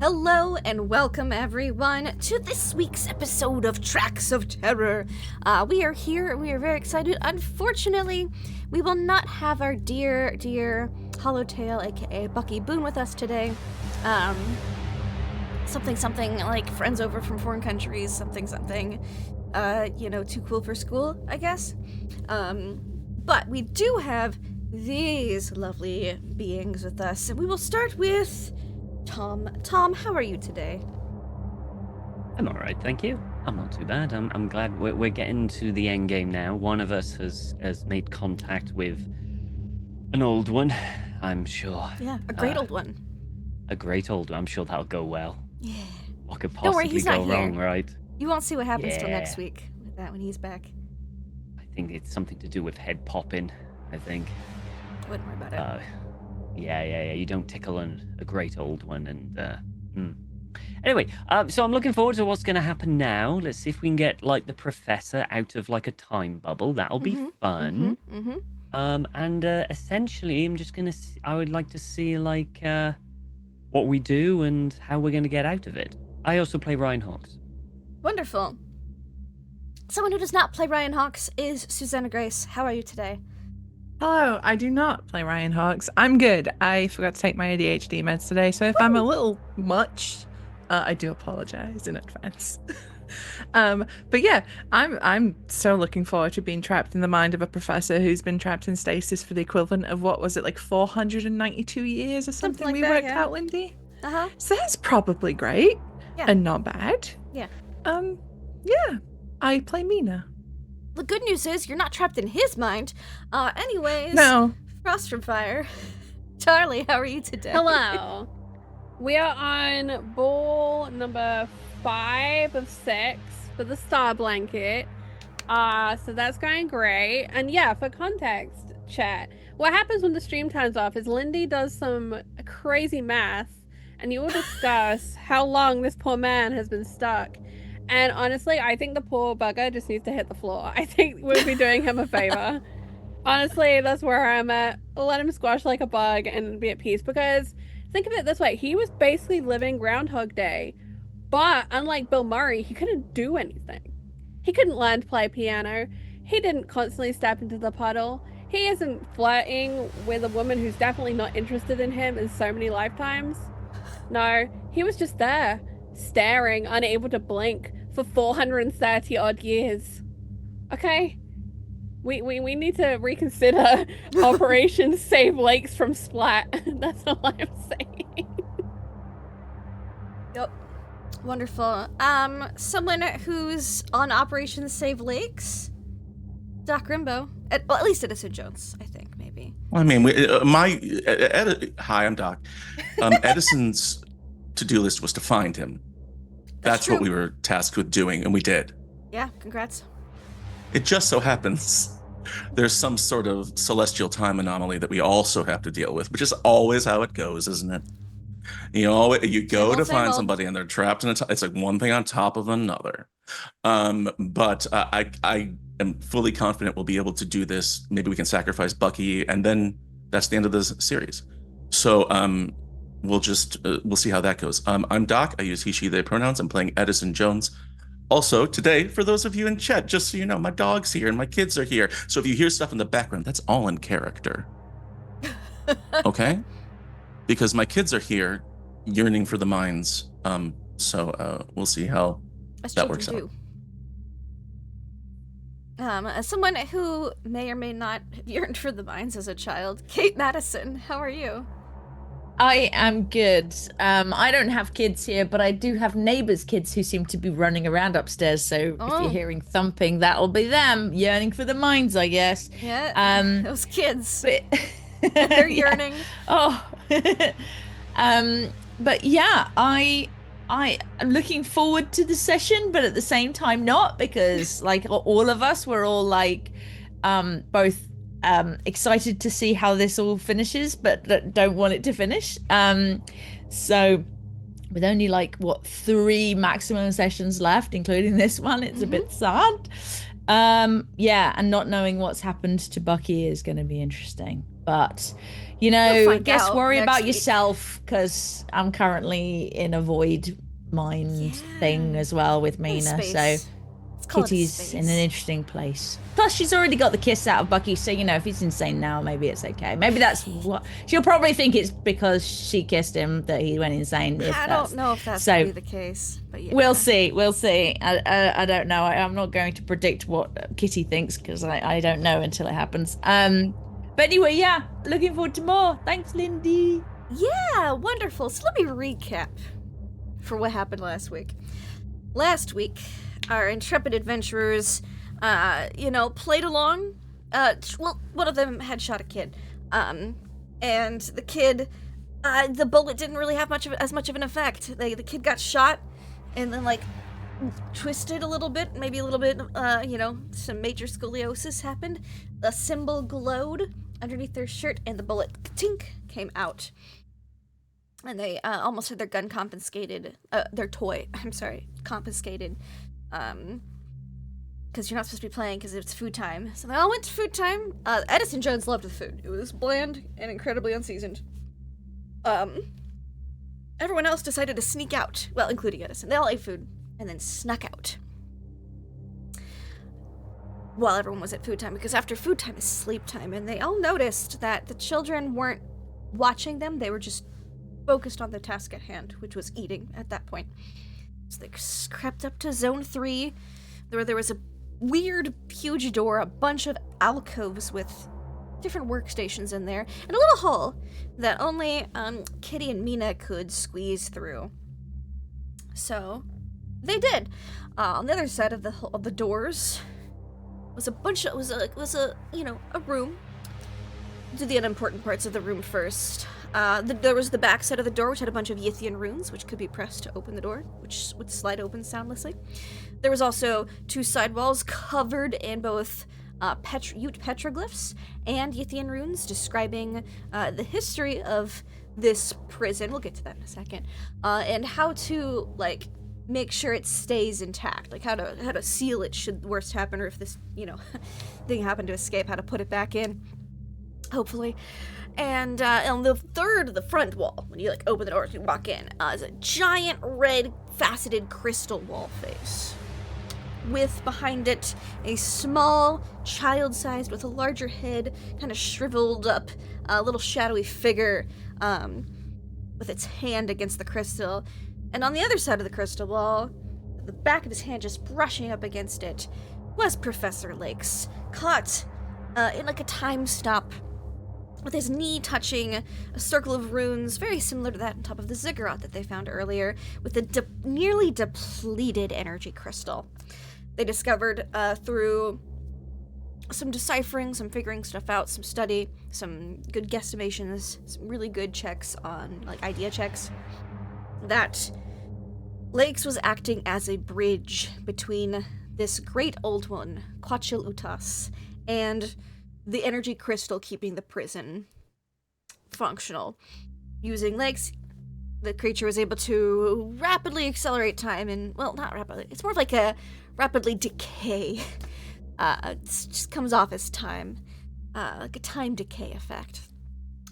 Hello and welcome everyone to this week's episode of Tracks of Terror. We are here and we are very excited. Unfortunately, we will not have our dear Hollowtail, aka Bucky Boone, with us today. Something like friends over from foreign countries, something. Too cool for school, I guess. But we do have these lovely beings with us, and we will start with Tom. Tom, how are you today? I'm all right, thank you. I'm not too bad. I'm glad we're getting to the end game now. One of us has made contact with an old one, I'm sure. Yeah, a great old one. A great old one. I'm sure that'll go well. Yeah. What could Don't worry, possibly he's not go wrong, here. right? You won't see what happens till next week with that when he's back. I think it's something to do with head popping, I think. Wouldn't worry about it. Yeah. You don't tickle a great old one, and Anyway, so I'm looking forward to what's going to happen now. Let's see if we can get like the professor out of like a time bubble. That'll be fun. And essentially, I would like to see like what we do and how we're going to get out of it. I also play Ryan Hawks. Wonderful. Someone who does not play Ryan Hawks is Susanna Grace. How are you today? Hello, I do not play Ryan Hawks. I'm good. I forgot to take my ADHD meds today, so if I'm a little much, I do apologize in advance. But yeah, I'm so looking forward to being trapped in the mind of a professor who's been trapped in stasis for the equivalent of, what was it, like 492 years or something like we that, worked yeah. out, Lindy? Uh-huh. So that's probably great. Yeah. And not bad. Yeah. Yeah, I play Mina. The good news is you're not trapped in his mind. Anyways. No. Frost from Fire. Charlie, how are you today? Hello. We are on ball number 5 of 6 for the star blanket. So that's going great. And yeah, for context, chat, what happens when the stream turns off is Lindy does some crazy math, and you will discuss how long this poor man has been stuck. And honestly, I think the poor bugger just needs to hit the floor. I think we'll be doing him a favor. Honestly, that's where I'm at. Let him squash like a bug and be at peace. Because think of it this way. He was basically living Groundhog Day. But unlike Bill Murray, he couldn't do anything. He couldn't learn to play piano. He didn't constantly step into the puddle. He isn't flirting with a woman who's definitely not interested in him in so many lifetimes. No, he was just there, staring, unable to blink for 430 odd years. Okay? We need to reconsider Operation Save Lakes from Splat. That's all I'm saying. Yep. Wonderful. Someone who's on Operation Save Lakes? Doc Rimbo. Well, at least Edison Jones, I think, maybe. I mean, hi, I'm Doc. Edison's to-do list was to find him. That's what we were tasked with doing, and we did. Yeah, congrats. It just so happens there's some sort of celestial time anomaly that we also have to deal with, which is always how it goes, isn't it? You know, you go to find somebody and they're trapped in it's like one thing on top of another. But I am fully confident we'll be able to do this. Maybe we can sacrifice Bucky, and then that's the end of this series. So we'll see how that goes. I'm Doc. I use he, she, they pronouns. I'm playing Edison Jones. Also, today, for those of you in chat, just so you know, my dog's here and my kids are here. So if you hear stuff in the background, that's all in character. Okay? Because my kids are here yearning for the mines. So we'll see how As that children works do. As someone who may or may not have yearned for the mines as a child, Kate Madison, how are you? I am good. I don't have kids here, but I do have neighbors' kids who seem to be running around upstairs. So if Oh. you're hearing thumping, that'll be them yearning for the mines, I guess. Yeah, those kids. But They're yeah. yearning. Oh. But yeah, I'm looking forward to the session, but at the same time not, because like all of us, we're all like both excited to see how this all finishes, but don't want it to finish. So with only like 3 maximum sessions left, including this one, it's a bit sad. Yeah, and not knowing what's happened to Bucky is going to be interesting. But you know, You'll find guess out worry next about week. yourself, because I'm currently in a void mind thing as well with Mina. So Let's call it Kitty's space. in an interesting place. Plus, she's already got the kiss out of Bucky, so you know, if he's insane now, maybe it's okay. Maybe that's what she'll probably think it's because she kissed him that he went insane. I don't know if that's so- really the case, but yeah. We'll see. I don't know. I'm not going to predict what Kitty thinks because I don't know until it happens. But anyway, yeah, looking forward to more. Thanks, Lindy. Yeah, wonderful. So let me recap for what happened last week. Last week, our intrepid adventurers, played along. Well, one of them had shot a kid, and the kid, the bullet didn't really have as much of an effect. The kid got shot, and then like twisted a little bit, maybe a little bit. Some major scoliosis happened. A symbol glowed underneath their shirt, and the bullet tink came out. And they almost had their gun confiscated, their toy, confiscated, because you're not supposed to be playing because it's food time. So they all went to food time. Edison Jones loved the food. It was bland and incredibly unseasoned. Everyone else decided to sneak out, well, including Edison. They all ate food and then snuck out while everyone was at food time, because after food time is sleep time, and they all noticed that the children weren't watching them. They were just focused on the task at hand, which was eating at that point. So they crept up to Zone 3, where there was a weird, huge door, a bunch of alcoves with different workstations in there, and a little hole that only Kitty and Mina could squeeze through. So they did. On the other side of the doors was a room. Do the unimportant parts of the room first. There was the back side of the door, which had a bunch of Yithian runes, which could be pressed to open the door, which would slide open soundlessly. There was also 2 side walls covered in both Ute petroglyphs and Yithian runes, describing the history of this prison. We'll get to that in a second, and how to make sure it stays intact, like how to seal it should the worst happen, or if this thing happened to escape, how to put it back in, hopefully. And on the front wall, when you open the door and you walk in, is a giant red faceted crystal wall face, with behind it a small child-sized with a larger head, kind of shriveled up, little shadowy figure with its hand against the crystal. And on the other side of the crystal wall, the back of his hand just brushing up against it, was Professor Lakes, caught in a time stop, with his knee touching a circle of runes very similar to that on top of the ziggurat that they found earlier, with a nearly depleted energy crystal. They discovered through some deciphering, some figuring stuff out, some study, some good guesstimations, some really good checks on, idea checks, that Lakes was acting as a bridge between this great old one, Quachil Utas, and the energy crystal keeping the prison functional. Using Lakes, the creature was able to rapidly accelerate time, and, well, not rapidly, it's more of like a rapidly decay. It just comes off as time, like a time decay effect.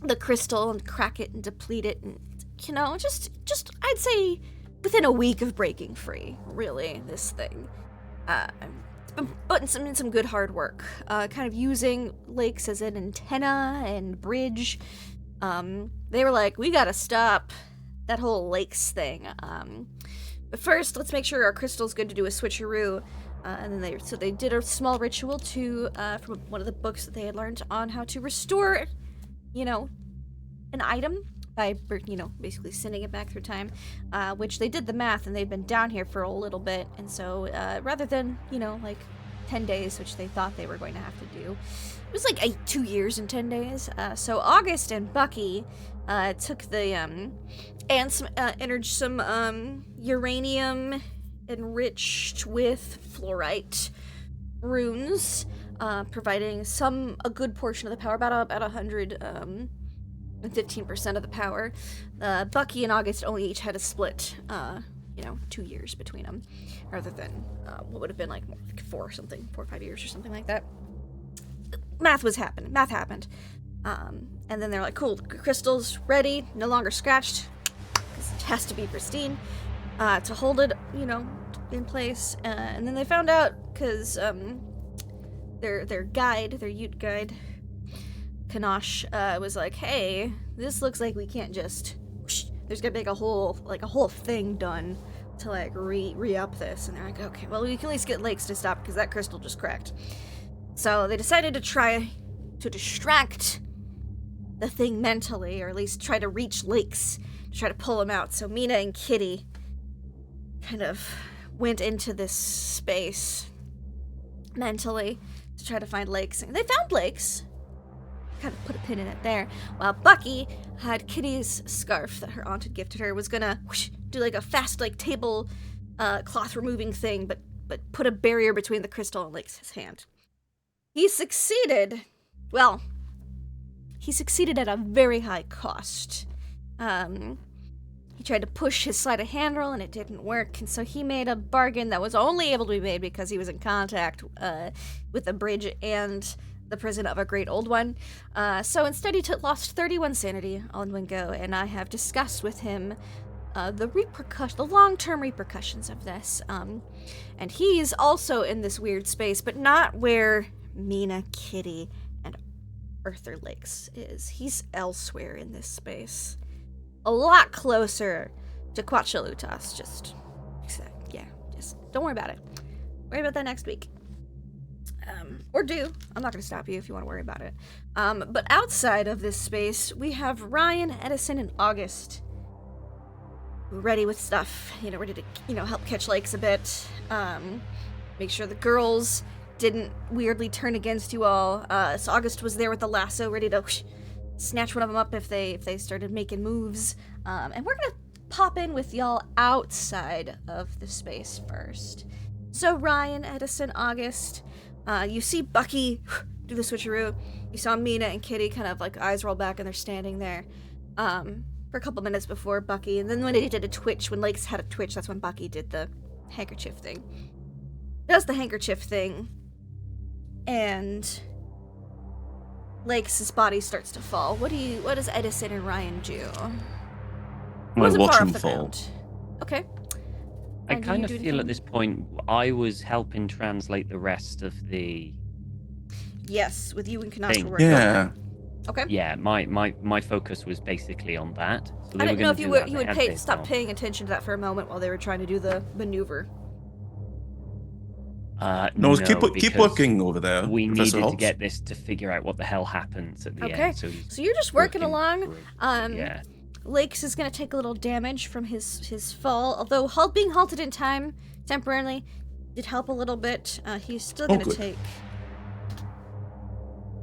The crystal, and crack it and deplete it, and, just I'd say within a week of breaking free, really, this thing. It's been putting in some good hard work, kind of using lakes as an antenna and bridge. They were like, we gotta stop that whole lakes thing. But first, let's make sure our crystal's good to do a switcheroo. And then they did a small ritual from one of the books that they had learned on how to restore, an item by, basically sending it back through time, which they did the math, and they'd been down here for a little bit, and so rather than, 10 days, which they thought they were going to have to do, it was like 2 years and 10 days. So August and Bucky took the, and entered some uranium enriched with fluorite runes, providing a good portion of the power, about 115% of the power. Bucky and August only each had a split, 2 years between them, rather than what would have been like 4 or 5 years or something like that. Math happened. And then they're like, cool, crystal's ready, no longer scratched, because it has to be pristine, to hold it, in place. And then they found out, because their Ute guide, Kanosh, was like, hey, this looks like we can't just, there's gonna be a whole thing done to like re-up this. And they're like, okay, well, we can at least get Lakes to stop, because that crystal just cracked. So they decided to try to distract the thing mentally, or at least try to reach Lakes to try to pull him out. So Mina and Kitty kind of went into this space mentally to try to find Lakes. And they found Lakes. Kind of put a pin in it there. While Bucky had Kitty's scarf that her aunt had gifted her, was gonna do like a fast table cloth removing thing, but put a barrier between the crystal and Lakes' hand. He succeeded. Well, he succeeded at a very high cost. He tried to push his sleight of hand roll and it didn't work, and so he made a bargain that was only able to be made because he was in contact with the bridge and the prison of a great old one. So instead he lost 31 sanity all in one go, and I have discussed with him the long-term repercussions of this. And he's also in this weird space, but not where Mina, Kitty, and Arthur Lakes is. He's elsewhere in this space. A lot closer to Quatchalutas. Just don't worry about it. Worry about that next week. Or do. I'm not going to stop you if you want to worry about it. But outside of this space, we have Ryan, Edison, and August ready with stuff. Ready to, help catch Lakes a bit. Make sure the girls didn't weirdly turn against you all. So August was there with the lasso, ready to snatch one of them up if they started making moves. And we're going to pop in with y'all outside of the space first. So Ryan, Edison, August... you see Bucky do the switcheroo. You saw Mina and Kitty kind of eyes roll back and they're standing there for a couple minutes before Bucky. And then when they did a twitch, when Lakes had a twitch, that's when Bucky did the handkerchief thing. Does the handkerchief thing. And Lakes' body starts to fall. What does Edison and Ryan do? I watch him fall. Ground? Okay. I kind of feel at this point I was helping translate the rest of the... Yes, with you and Kanash were working on that. Okay. Yeah, my focus was basically on that. So I didn't know if you would stop paying attention to that for a moment while they were trying to do the maneuver. No, keep looking over there. We Professor needed Holtz. to get this to figure out what the hell happens at the end. So you're just working along. Yeah. Lakes is going to take a little damage from his fall, although being halted in time temporarily did help a little bit. He's still going to take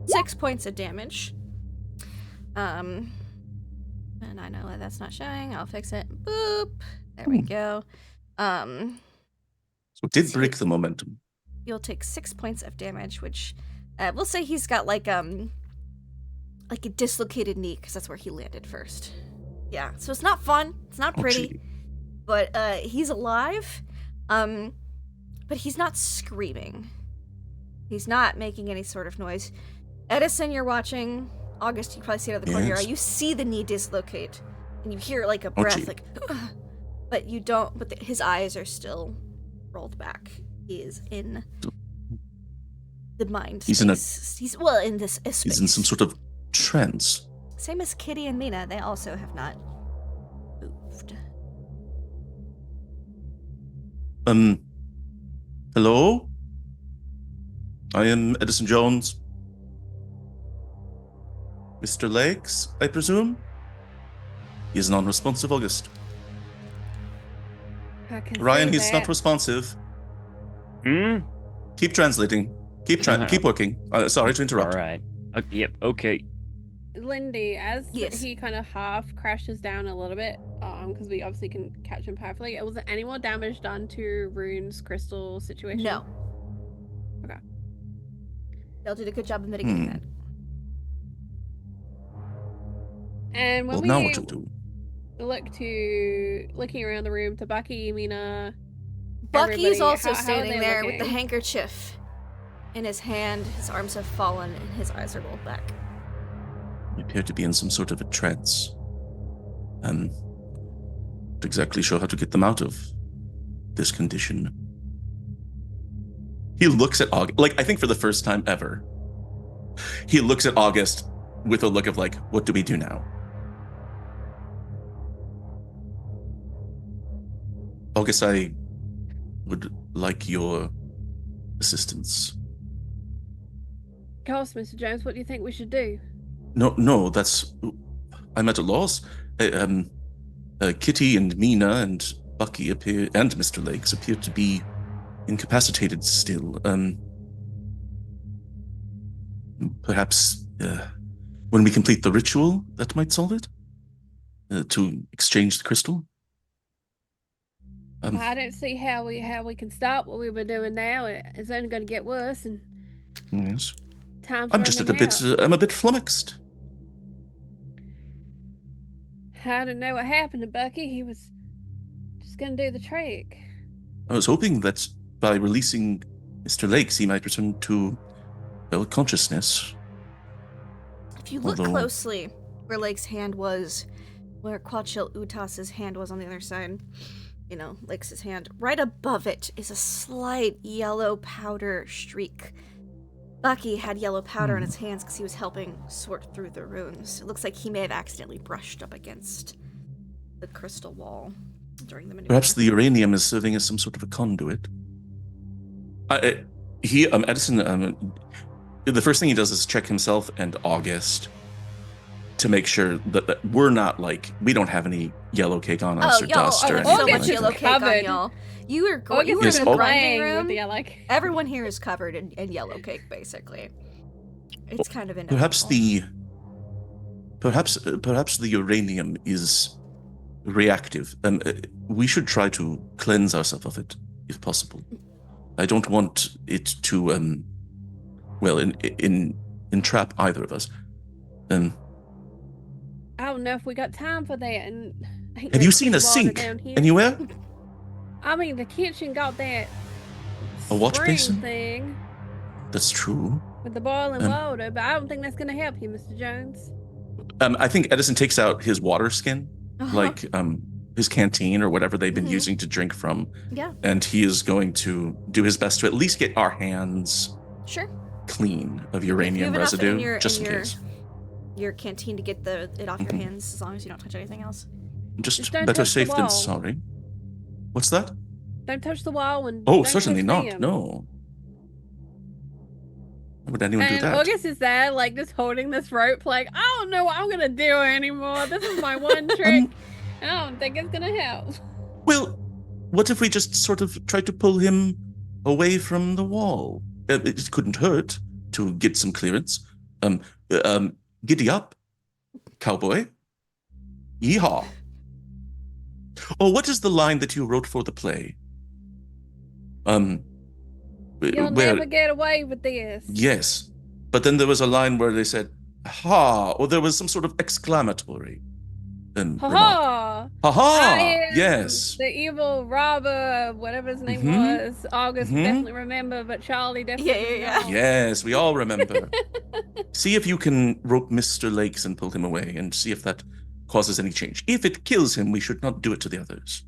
6 points of damage. And I know why that's not showing. I'll fix it. Boop. There we go. So it did break the momentum. You'll take 6 points of damage, which we'll say he's got like a dislocated knee, because that's where he landed first. Yeah, so it's not fun. It's not pretty. But he's alive. But he's not screaming. He's not making any sort of noise. Edison, you're watching. August, you probably see it out of the corner of your eye. You see the knee dislocate. And you hear a breath but you don't. But his eyes are still rolled back. He is in the mind He's space. He's well in this space. He's in some sort of trance. Same as Kitty and Mina. They also have not moved. Hello? I am Edison Jones. Mr. Lakes, I presume? He is non-responsive, August. I can Ryan, see he's that. not responsive. Hmm? Keep translating. Keep keep working. Sorry to interrupt. All right. Yep, okay. Lindy, as Yes. he kind of half crashes down a little bit, because we obviously can catch him powerfully. Was there any more damage done to Rune's crystal situation? No. Okay. They'll do a good job of mitigating that. And when Well, we now what to do? looking around the room to Bucky, Mina, Bucky's everybody, also how are standing they there with the looking? handkerchief in his hand. His arms have fallen and his eyes are rolled back. You appear to be in some sort of a trance. Not exactly sure how to get them out of this condition. He looks at August, like, I think for the first time ever, he looks at August with a look of like, what do we do now? August, I would like your assistance. Of course, Mr. Jones, what do you think we should do? No, I'm at a loss. Kitty and Mina and Bucky appear, and Mr. Lakes appear to be incapacitated still. Perhaps when we complete the ritual, that might solve it? To exchange the crystal? I don't see how we can stop what we were doing now. It's only going to get worse, and Yes. time's I'm just running out. I'm a bit flummoxed. I don't know what happened to Bucky. He was just going to do the trick. I was hoping that by releasing Mr. Lakes, he might return to, well, consciousness. If you look Although- closely where Lake's hand was, where Quachil Utas's hand was on the other side, Lake's hand, right above it is a slight yellow powder streak. Bucky had yellow powder on his hands because he was helping sort through the runes. It looks like he may have accidentally brushed up against the crystal wall during the maneuver. Perhaps the uranium is serving as some sort of a conduit. Edison, the first thing he does is check himself and August to make sure that we're not we don't have any yellow cake on us or dust or so anything much like yellow that. cake on Covered. y'all. You were Yes, in the oh- grinding With room. the like. Everyone here is covered in yellow cake, basically. It's kind of Perhaps inevitable. perhaps the uranium is reactive. We should try to cleanse ourselves of it if possible. I don't want it to entrap either of us. I don't know if we got time for that. And ain't Have no you seen a water sink down here. anywhere? I mean, the kitchen got that A wash spring basin? thing That's true. with the boiling Um, water, but I don't think that's going to help you, Mr. Jones. I think Edison takes out his water skin, like his canteen or whatever they've been Mhm. using to drink from, Yeah, and he is going to do his best to at least get our hands sure. clean of You uranium have enough residue, just in case. Your canteen to get it off Mhm. your hands as long as you don't touch anything else. Just Just don't better touch the safe than wall. sorry. What's that? Don't touch the wall and Oh, don't certainly touch not. them. No. Why would anyone do And that? August is there, like, just holding this rope, like, I don't know what I'm gonna do anymore. This is my one trick. And I don't think it's gonna help. Well, what if we just sort of tried to pull him away from the wall? It couldn't hurt to get some clearance. Giddy up, cowboy. Yeehaw. Oh, what is the line that you wrote for the play? You'll where- never get away with this. Yes, but then there was a line where they said, "Ha!" or there was some sort of exclamatory. Remark. Ha Ha I ha! am Yes. The evil robber, whatever his name Mhm. was. August Mhm. definitely remember, but Charlie definitely Yeah. doesn't know. Yes, we all remember. See if you can rope Mr. Lakes and pull him away and see if that causes any change. If it kills him, we should not do it to the others.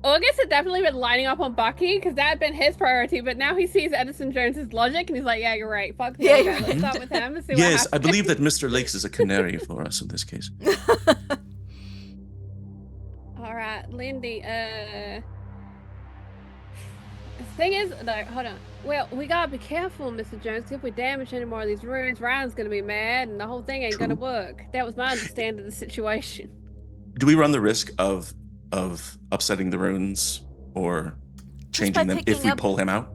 August had definitely been lining up on Bucky because that had been his priority, but now he sees Edison Jones's logic and he's like, yeah, you're right. Fuck the other guy. Let's start with him and see what Yes, happens. I believe that Mr. Lakes is a canary for us in this case. All right, Lindy. The thing is, no, hold on. Well, we gotta be careful, Mr. Jones. If we damage any more of these ruins, Ryan's gonna be mad, and the whole thing ain't gonna work. That was my understanding of the situation. Do we run the risk of upsetting the runes or changing them if we pull him out?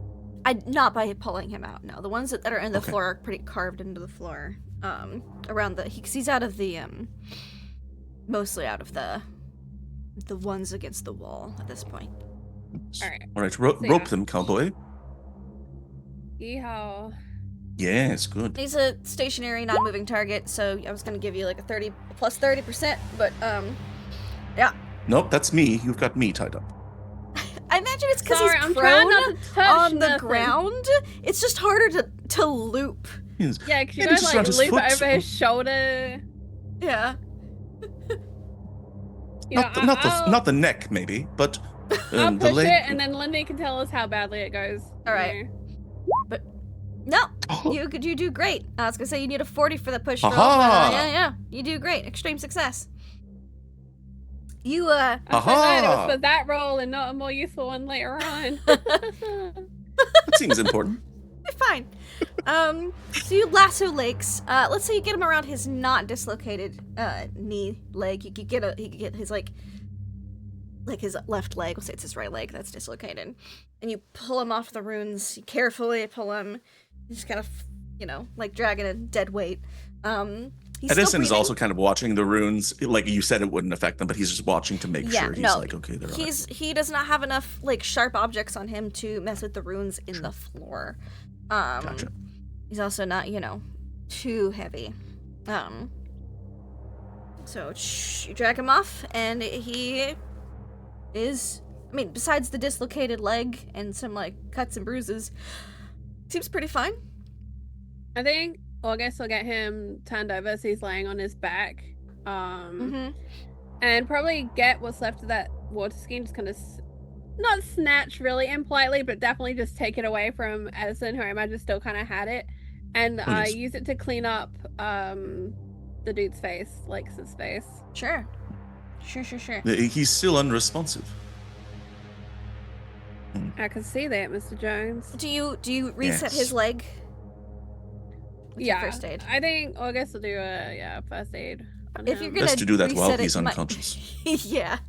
Not by pulling him out. No, the ones that are in the Okay. floor are pretty carved into the floor. Around the he's out of the mostly out of the ones against the wall at this point. All right. All right, So, yeah. rope them, cowboy. Yeehaw. Yes, good. He's a stationary, non-moving target, so I was gonna give you like a 30 plus 30%, but yeah. Nope, that's me. You've got me tied up. I imagine it's because he's Sorry, I'm trying prone not to touch on the nothing. ground. It's just harder to loop. Yes. Yeah, because you Maybe guys just like around his loop foot. it over his shoulder. Yeah. You know, Not the neck, maybe, but I'll the push leg. it, and then Lindy can tell us how badly it goes. All right. You know. No, Oh. you do great. I was gonna say you need a 40 for the push roll. Aha! But, yeah, you do great. Extreme success. You I'm so glad it Aha! was for that role and not a more useful one later on. That seems important. fine. So you lasso Lakes. Let's say you get him around his not dislocated knee leg. You could get his like his left leg. We'll say it's his right leg that's dislocated, and you pull him off the runes. You carefully pull him. You just kind of, like dragging a dead weight. He's still Edison is breathing. also kind of watching the runes. Like you said, it wouldn't affect them, but he's just watching to make sure he's like, okay, they're all right. He does not have enough like sharp objects on him to mess with the runes in the floor. Gotcha. He's also not, too heavy. So you drag him off, and he is. I mean, besides the dislocated leg and some like cuts and bruises, seems pretty fine. I think August will get him turned over so he's laying on his back. Mm-hmm. And probably get what's left of that water skin, just kind of not snatch really impolitely, but definitely just take it away from Edison, who I imagine still kind of had it, and Yes. use it to clean up the dude's face, Lakes' face. Sure. He's still unresponsive. I can see that, Mr. Jones. Do you reset Yes. his leg? With your first aid. I think August will do a first aid. On If him. you're gonna Best to do that while reset it, he's you might- unconscious. Yeah.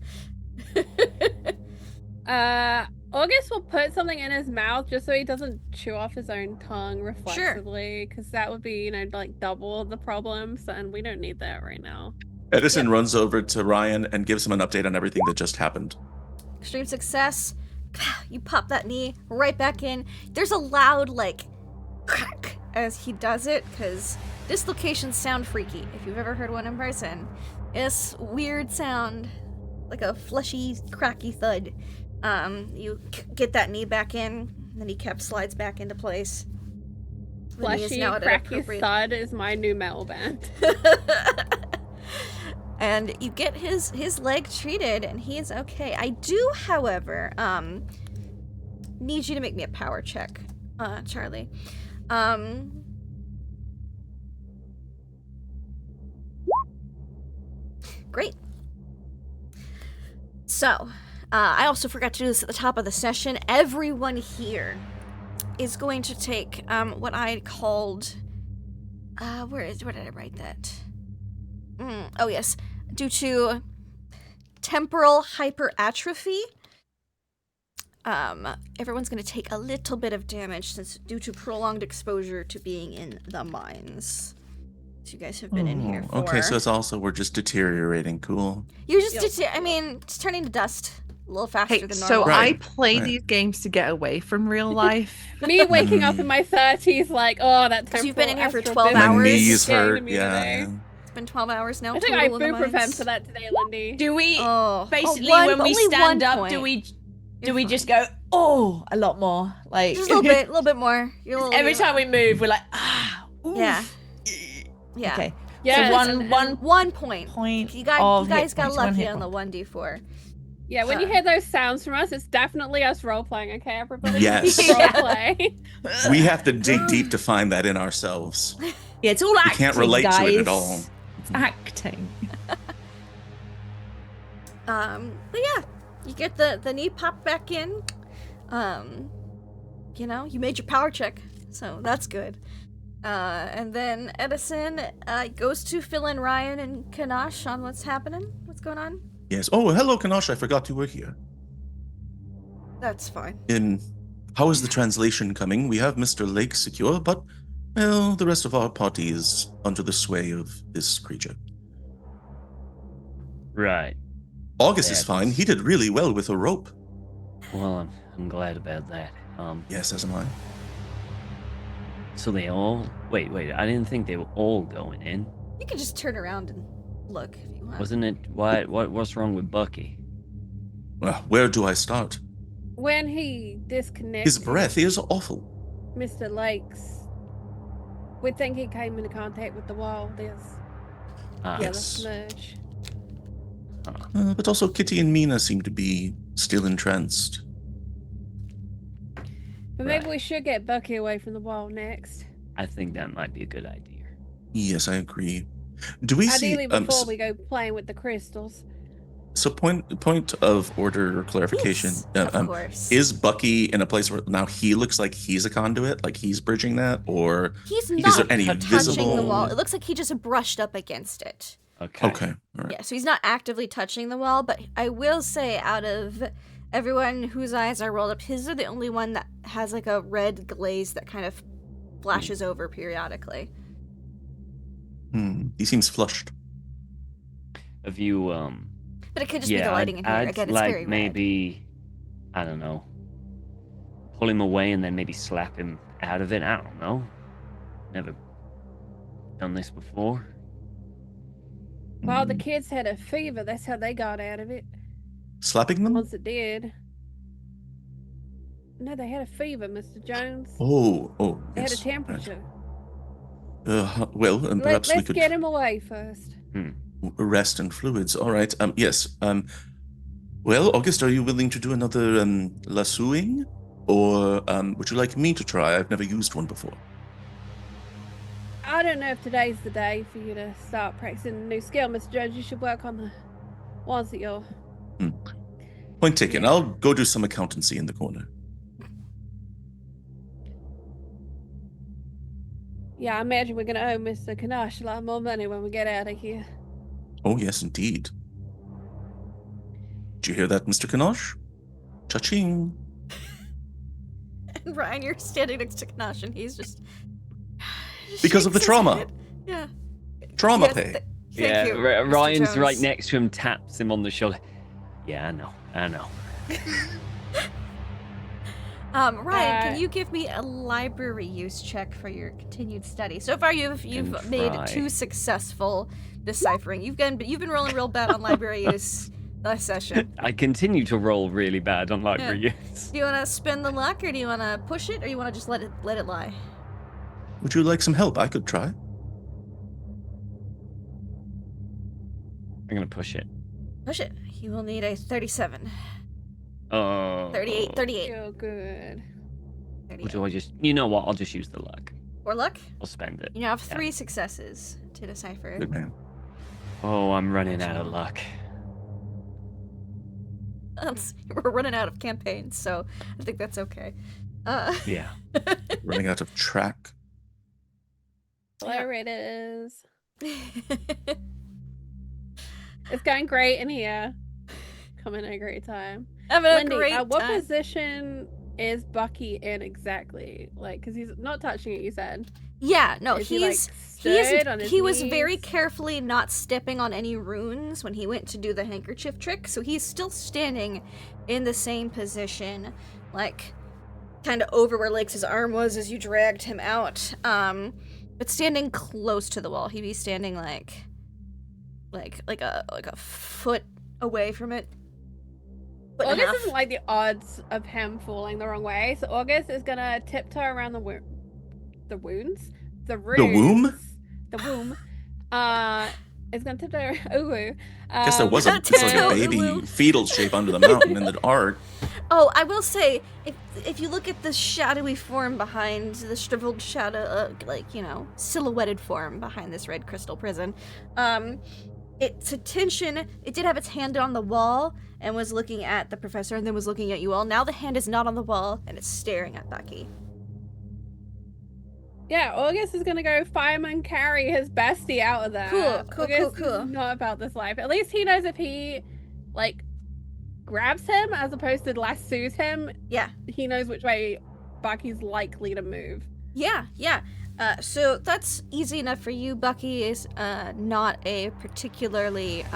August will put something in his mouth just so he doesn't chew off his own tongue reflexively, because that would be, like double the problems, and we don't need that right now. Edison runs over to Ryan and gives him an update on everything that just happened. Extreme success. You pop that knee right back in. There's a loud like crack as he does it, because dislocations sound freaky. If you've ever heard one in person, it's weird sound, like a fleshy, cracky thud. You get that knee back in, the kneecap slides back into place. The knee is Fleshy, now at an cracky appropriate- thud is my new metal band. And you get his leg treated, and he is okay. I do, however, need you to make me a power check, Charlie. Great. So, I also forgot to do this at the top of the session. Everyone here is going to take what I called. Where did I write that? Oh yes, due to temporal hyperatrophy. Everyone's going to take a little bit of damage due to prolonged exposure to being in the mines. So you guys have been in here for. Okay, so it's also we're just deteriorating. Cool. You're just, it's turning to dust a little faster Hey, than so normal. Right. I play Right. these games to get away from real life. Me waking up in my 30s, like, oh, that 'Cause you've been in here for temporal 12 astral hours. My distance knees is getting to hurt. me Yeah. today. It's been 12 hours now. I think I total in the ibuprofen mines. for that today, Lindy. Do we basically one- when we only stand one up, point. do we You're just go a lot more? Like Just a little bit more. You're a little, every time we move, we're like oof. Yeah. Yeah. Okay. Yeah. So And one one point. point. You of guys hit got points, one lucky hit on the point. 1d4. Yeah, when you hear those sounds from us, it's definitely us role playing. Okay, everybody. Yes. Role play. We have to dig deep to find that in ourselves. Yeah, it's all We acting, can't relate guys. to it at all. It's acting. But yeah, you get the knee popped back in. You know, you made your power check, so that's good. And then Edison goes to fill in Ryan and Kanash on what's happening. What's going on? Yes. Oh, hello, Kanash. I forgot you were here. That's fine. How is the translation coming? We have Mr. Lake secure, but, well, the rest of our party is under the sway of this creature. Right. August is fine. He did really well with a rope. Well, I'm glad about that. Yes, as am I. So they all... Wait, I didn't think they were all going in. You can just turn around and look if you want. Wasn't it... What's wrong with Bucky? Well, where do I start? When he disconnected His breath is awful. Mr. Lakes, we think he came into contact with the wall. There's the Yes. smudge. But also Kitty and Mina seem to be still entranced. But maybe we should get Bucky away from the wall next. I think that might be a good idea. Yes, I agree. Do we Ideally, see... before we go playing with the crystals. So point of order or clarification. Yes, of course. Is Bucky in a place where now he looks like he's a conduit, like he's bridging that, or He's is not there any touching visible? the wall. It looks like he just brushed up against it. Okay, all right. Yeah, so he's not actively touching the wall, but I will say out of everyone whose eyes are rolled up, his are the only one that has like a red glaze that kind of flashes over periodically. He seems flushed. Have you But it could just be the lighting in here. I'd Again, it's like very red. maybe, I don't know, pull him away and then maybe slap him out of it. I don't know. Never done this before. Well, the kids had a fever. That's how they got out of it. Slapping them? Once it did. No, they had a fever, Mr. Jones. Oh, They yes. had a temperature. Well, and perhaps we Let's could get him away first. rest and fluids. All right. Yes. Well, August, are you willing to do another lassoing, or would you like me to try? I've never used one before. I don't know if today's the day for you to start practicing a new skill, Mr. Jones. You should work on the ones that you're... Point taken. I'll go do some accountancy in the corner. Yeah, I imagine we're going to owe Mr. Kanash a lot more money when we get out of here. Oh, yes, indeed. Did you hear that, Mr. Kanosh? Cha-ching. And Ryan, you're standing next to Kanash, and he's just Because of the shakes his trauma. head. Yeah. Trauma Yes, pay. Thank you, Mr. Ryan's Jones. right next to him, taps him on the shoulder. Yeah, I know. Ryan, can you give me a library use check for your continued study? So far, you've made try. 2 successful deciphering. You've been rolling real bad on library use last session. I continue to roll really bad on library use. Do you want to spend the luck, or do you want to push it, or you want to just let it lie? Would you like some help? I could try. I'm gonna push it. Push it. You will need a 37. Oh. 38. Feel good. Or 38. do I just... You know what? I'll just use the luck. Or luck? I'll spend it. You now have Yeah. 3 successes to decipher. Good man. Oh, I'm running out of luck. We're running out of campaigns, so I think that's okay. Yeah. Running out of track. There it is. It's going great in here. Coming at a great time. Having a Lindy, great what time. position is Bucky in exactly? Like, because he's not touching it, you said. Yeah, no, Is he, like, he stood on his was very knees? carefully not stepping on any runes when he went to do the handkerchief trick, so he's still standing in the same position, like kind of over where Lake's arm was as you dragged him out. But standing close to the wall. He'd be standing like a foot away from it. Foot and a August half. doesn't like the odds of him falling the wrong way, so August is gonna tiptoe around the wounds. The womb? The womb. It's going to tip over. Ooh. I guess there was a it's like a Tiptoe, baby Ulu. fetal shape under the mountain in the art. Oh, I will say, if you look at the shadowy form behind the shriveled shadow, silhouetted form behind this red crystal prison, its attention, it did have its hand on the wall and was looking at the professor and then was looking at you all. Now the hand is not on the wall and it's staring at Bucky. Yeah, August is gonna go fireman carry his bestie out of there. Cool. August is not about this life. At least he knows if he, grabs him as opposed to lassos him, Yeah. he knows which way Bucky's likely to move. Yeah. So that's easy enough for you. Bucky is not a particularly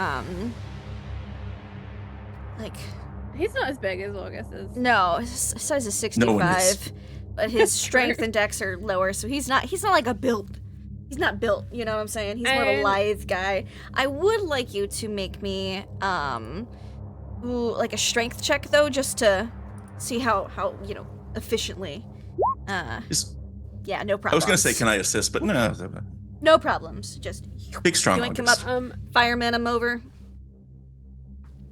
He's not as big as August is. no, his size is 65, No one is. but his strength True. and dex are lower, so he's not like a built. He's not built, you know what I'm saying? He's more of a And- lithe guy. I would like you to make me a strength check though, just to see how efficiently. Yeah, no I problems. was gonna say, can I assist? But no. No problems. Just Big strong yoink him August. up, fireman him over.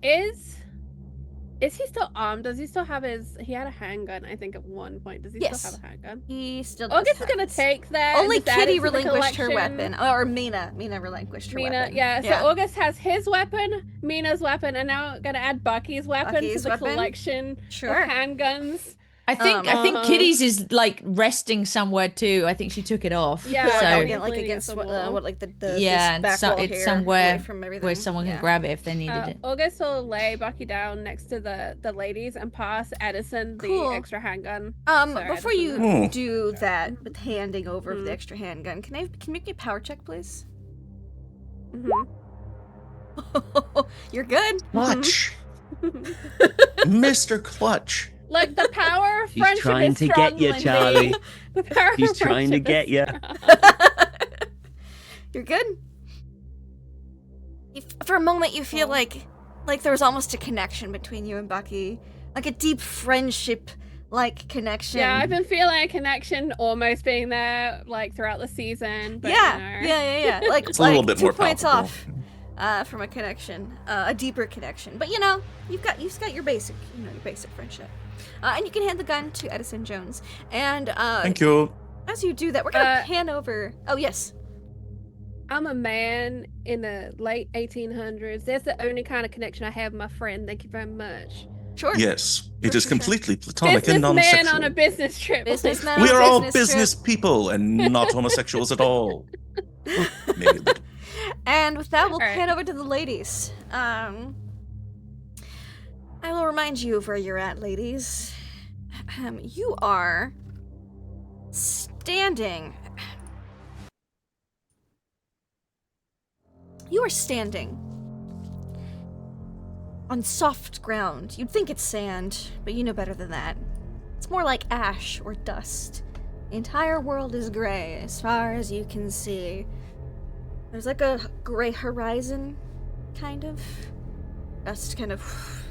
Is he still armed? Does he still have he had a handgun, I think, at one point. Does he Yes. still have a handgun? He still does. August is gonna take that. Only and just add it Kitty to the relinquished her collection. weapon, or Mina relinquished her weapon. Yeah, so August has his weapon, Mina's weapon, and now gonna add Bucky's weapon Bucky's to the weapon? collection Sure. of handguns. I think Uh-huh. Kitty's is resting somewhere too. I think she took it off. Yeah, so Against the what wall. the Yeah, this back so wall it's here, somewhere away from everything. where someone Yeah. can grab it if they needed it. August will lay Bucky down next to the ladies and pass Edison Cool. the extra handgun. Before you Hmm. do that with handing over Mhm. the extra handgun, can you make me a power check, please? Mhm. You're good. Clutch. Mr. Clutch. Look, the power of He's friendship trying is to strong, get you, Lindsay. Charlie. The power He's of trying to friendship get is you. strong. You're good. For a moment, you feel like there was almost a connection between you and Bucky, like a deep friendship, connection. Yeah, I've been feeling a connection almost being there throughout the season. But, yeah. Like It's a little bit 2 more points palpable. off from a connection, a deeper connection. But you've got your basic, your basic friendship. And you can hand the gun to Edison Jones. And Thank you. as you do that, we're gonna pan over. Oh yes. I'm a man in the late 1800s. That's the only kind of connection I have with my friend. Thank you very much. Sure. Yes, it Sure, is sure, sure. completely platonic and Businessman non-sexual. on a business trip. Businessman We on a are all business business trip. people and not homosexuals at all. Maybe a bit. And with that, we'll All right. pan over to the ladies. I will remind you of where you're at, ladies. You are standing. You are standing on soft ground. You'd think it's sand, but you know better than that. It's more like ash or dust. The entire world is gray as far as you can see. There's like a gray horizon, kind of. Dust kind of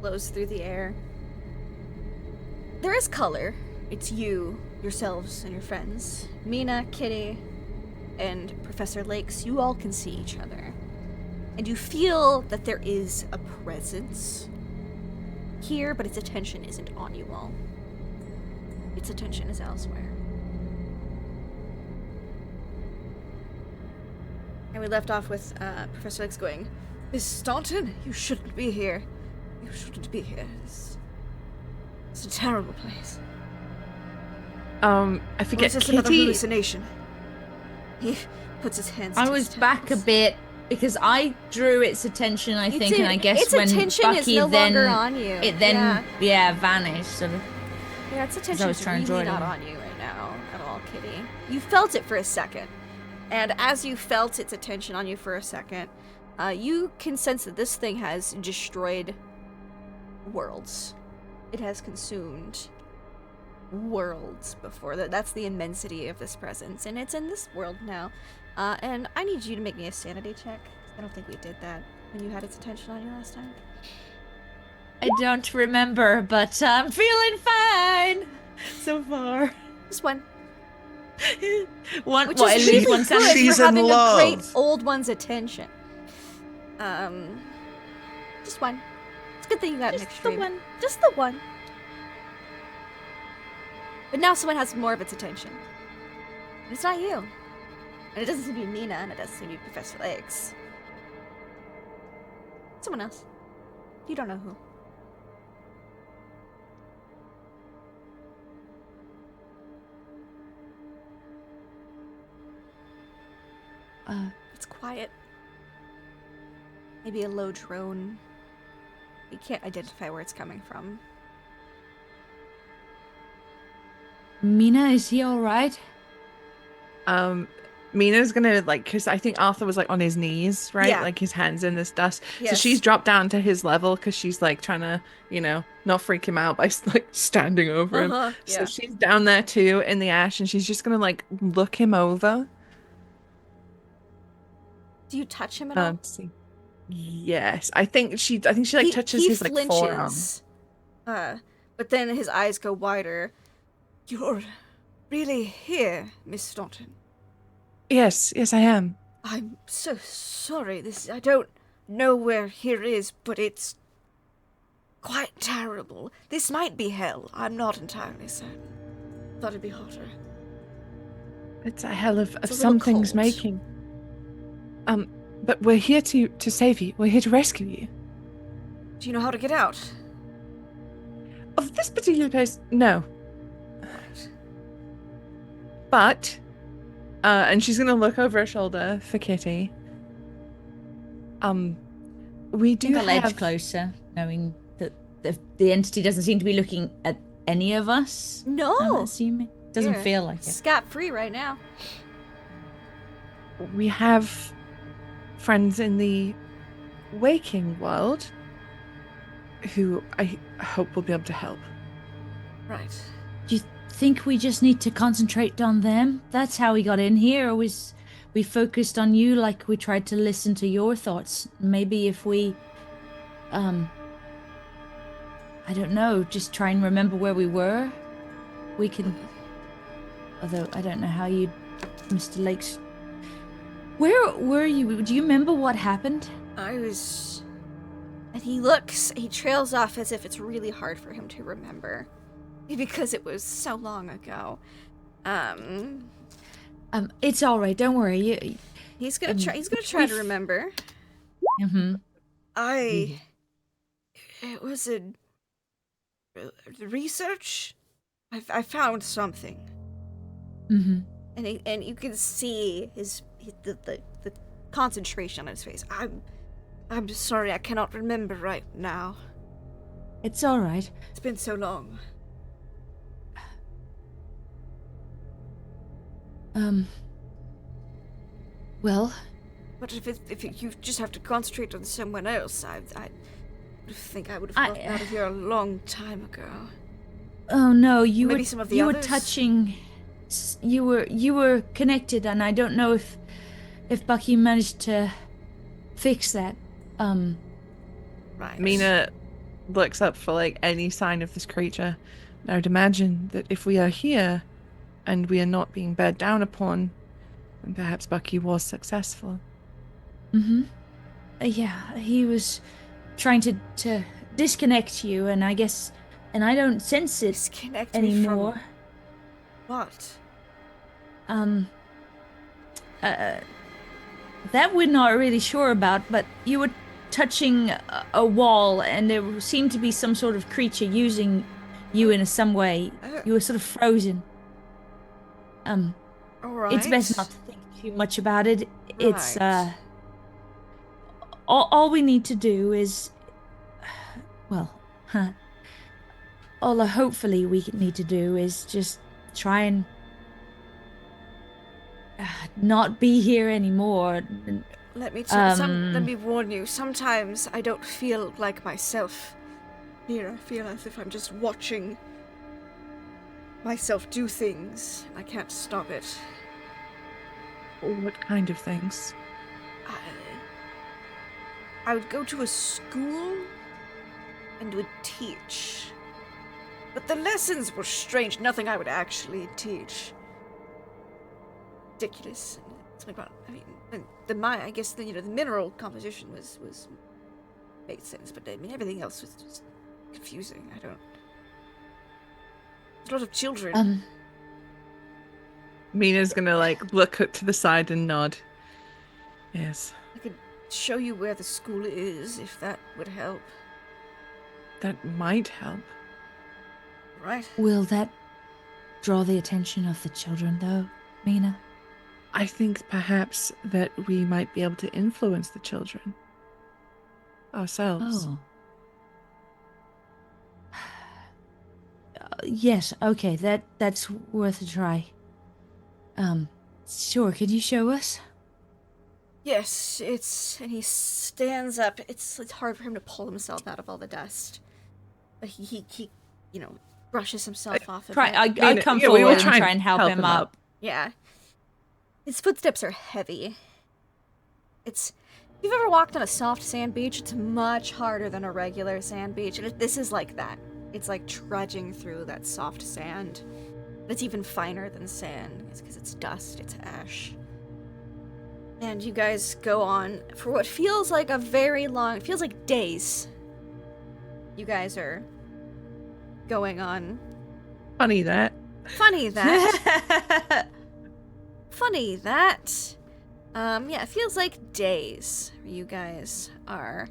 blows through the air. There is color. It's you, yourselves, and your friends. Mina, Kitty, and Professor Lakes, you all can see each other. And you feel that there is a presence here, but its attention isn't on you all. Its attention is elsewhere. And we left off with Professor Lakes going, Miss Staunton, you shouldn't be here. You shouldn't be here. It's a terrible place. I Or forget is this another Kitty. hallucination? He puts his hands I to was his back a temples. bit because I drew its attention, I You think, did. and I guess its when attention Bucky is no then longer on you. it then vanished. Sort of. Yeah, its attention was is trying to really draw it not in. on you right now at all, Kitty. You felt it for a second, and as you felt its attention on you for a second, you can sense that this thing has destroyed worlds. It has consumed worlds before. That's the immensity of this presence, and it's in this world now. And I need you to make me a sanity check. I don't think we did that when you had its attention on you last time. I don't remember, but I'm feeling fine so far. Just one. Which at is least really one good She's for in having a great love. old one's attention. Just one. It's a good thing you got an Just the extreme. one. Just the one. But now someone has more of its attention. And it's not you. And it doesn't seem to be Mina, and it doesn't seem to be Professor X. Someone else. You don't know who. It's quiet. Maybe a low drone. You can't identify where it's coming from. Mina, is he all right? Mina's gonna because I think Arthur was like on his knees, right? Yeah. Like his hands in this dust. So Yes. she's dropped down to his level because she's like trying to, not freak him out by like standing over him. Uh-huh, So yeah. she's down there too in the ash, and she's just gonna like look him over. Do you touch him at all? To see. Yes, I think she like touches his like forearm. But then his eyes go wider. You're really here, Miss Staunton. Yes, I am. I'm so sorry. I don't know where here is, but it's quite terrible. This might be hell. I'm not entirely certain. Thought it'd be hotter. It's a hell of It's a little some things cold. making. But we're here to save you. We're here to rescue you. Do you know how to get out? Of this particular place, no. Right. But, and she's gonna look over her shoulder for Kitty. We do I'll edge have. closer, knowing that the entity doesn't seem to be looking at any of us. I'm No. assuming. Doesn't You're feel like it. Scot-free right now. We have friends in the waking world who I hope will be able to help. Right. Do you think we just need to concentrate on them? That's how we got in here, or was we focused on you like we tried to listen to your thoughts? Maybe if we, I don't know, just try and remember where we were, we can... Although, I don't know how you... Mr. Lakes... Where were you? Do you remember what happened? I was... And he trails off as if it's really hard for him to remember. Because it was so long ago. It's all right. Don't worry. He's gonna try to remember. Mm-hmm. It was a research. I found something. Mm-hmm. And you can see the concentration on his face. I'm sorry, I cannot remember right now. It's all right. It's been so long. Well, But if you just have to concentrate on someone else, I think I would have gotten out of here a long time ago. oh no, you Maybe were some of the you were others? touching. You were connected, and I don't know if Bucky managed to fix that. Right. Mina looks up for like any sign of this creature. And I would imagine that if we are here and we are not being beared down upon, then perhaps Bucky was successful. Mm-hmm. Yeah, he was trying to disconnect you, and I guess, and I don't sense it Disconnect me anymore. from what? That we're not really sure about, but you were touching a wall, and there seemed to be some sort of creature using you in some way. You were sort of frozen. All right. It's best not to think too much about it. It's Right. all we need to do is, well, all hopefully we need to do is just try and not be here anymore. Let me warn you. Sometimes I don't feel like myself. Here, I feel as if I'm just watching myself do things. I can't stop it. What kind of things? I would go to a school and would teach. But the lessons were strange. Nothing I would actually teach. ridiculous. Something about, I mean, I guess the mineral composition was made sense, but I mean everything else was just confusing. There's a lot of children. Mina's gonna like look to the side and nod. Yes. I could show you where the school is if that would help. That might help. Right? Will that draw the attention of the children, though, Mina? I think perhaps that we might be able to influence the children ourselves. Oh. Yes, okay, that's worth a try. Sure, could you show us? Yes, and he stands up. It's hard for him to pull himself out of all the dust. But he brushes himself off a bit. I come forward and try and help him up. Yeah. His footsteps are heavy. If you've ever walked on a soft sand beach, it's much harder than a regular sand beach. And this is like that. It's like trudging through that soft sand. It's even finer than sand. It's because it's dust, it's ash. And you guys go on for what feels like it feels like days. You guys are going on. Funny that. Funny that. Yeah, it feels like days. You guys are,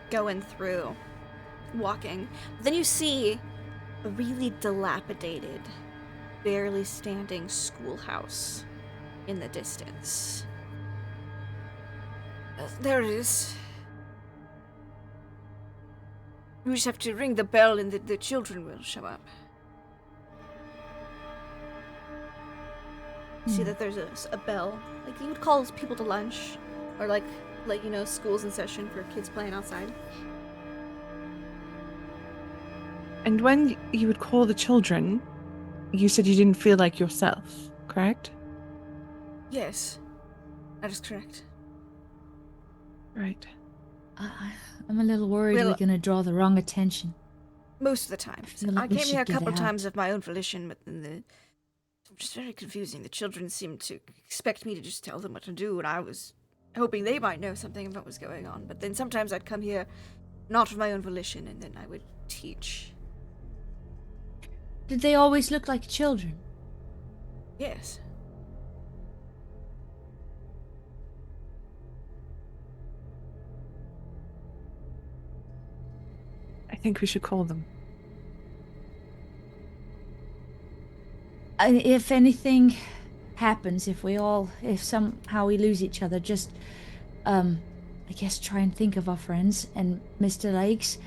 going through, walking. But then you see a really dilapidated, barely standing schoolhouse in the distance. There it is. We just have to ring the bell and the children will show up. See that there's a bell. Like you would call people to lunch. Or like school's in session for kids playing outside. And when you would call the children, you said you didn't feel like yourself, correct? Yes, that is correct. Right. I'm a little worried we're going to draw the wrong attention. Most of the time. I came here a couple of times of my own volition, but then it's just very confusing. The children seemed to expect me to just tell them what to do, and I was hoping they might know something of what was going on. But then sometimes I'd come here not of my own volition, and then I would teach. Did they always look like children? Yes. I think we should call them. If anything happens, if somehow we lose each other, just, I guess try and think of our friends and Mr. Lakes.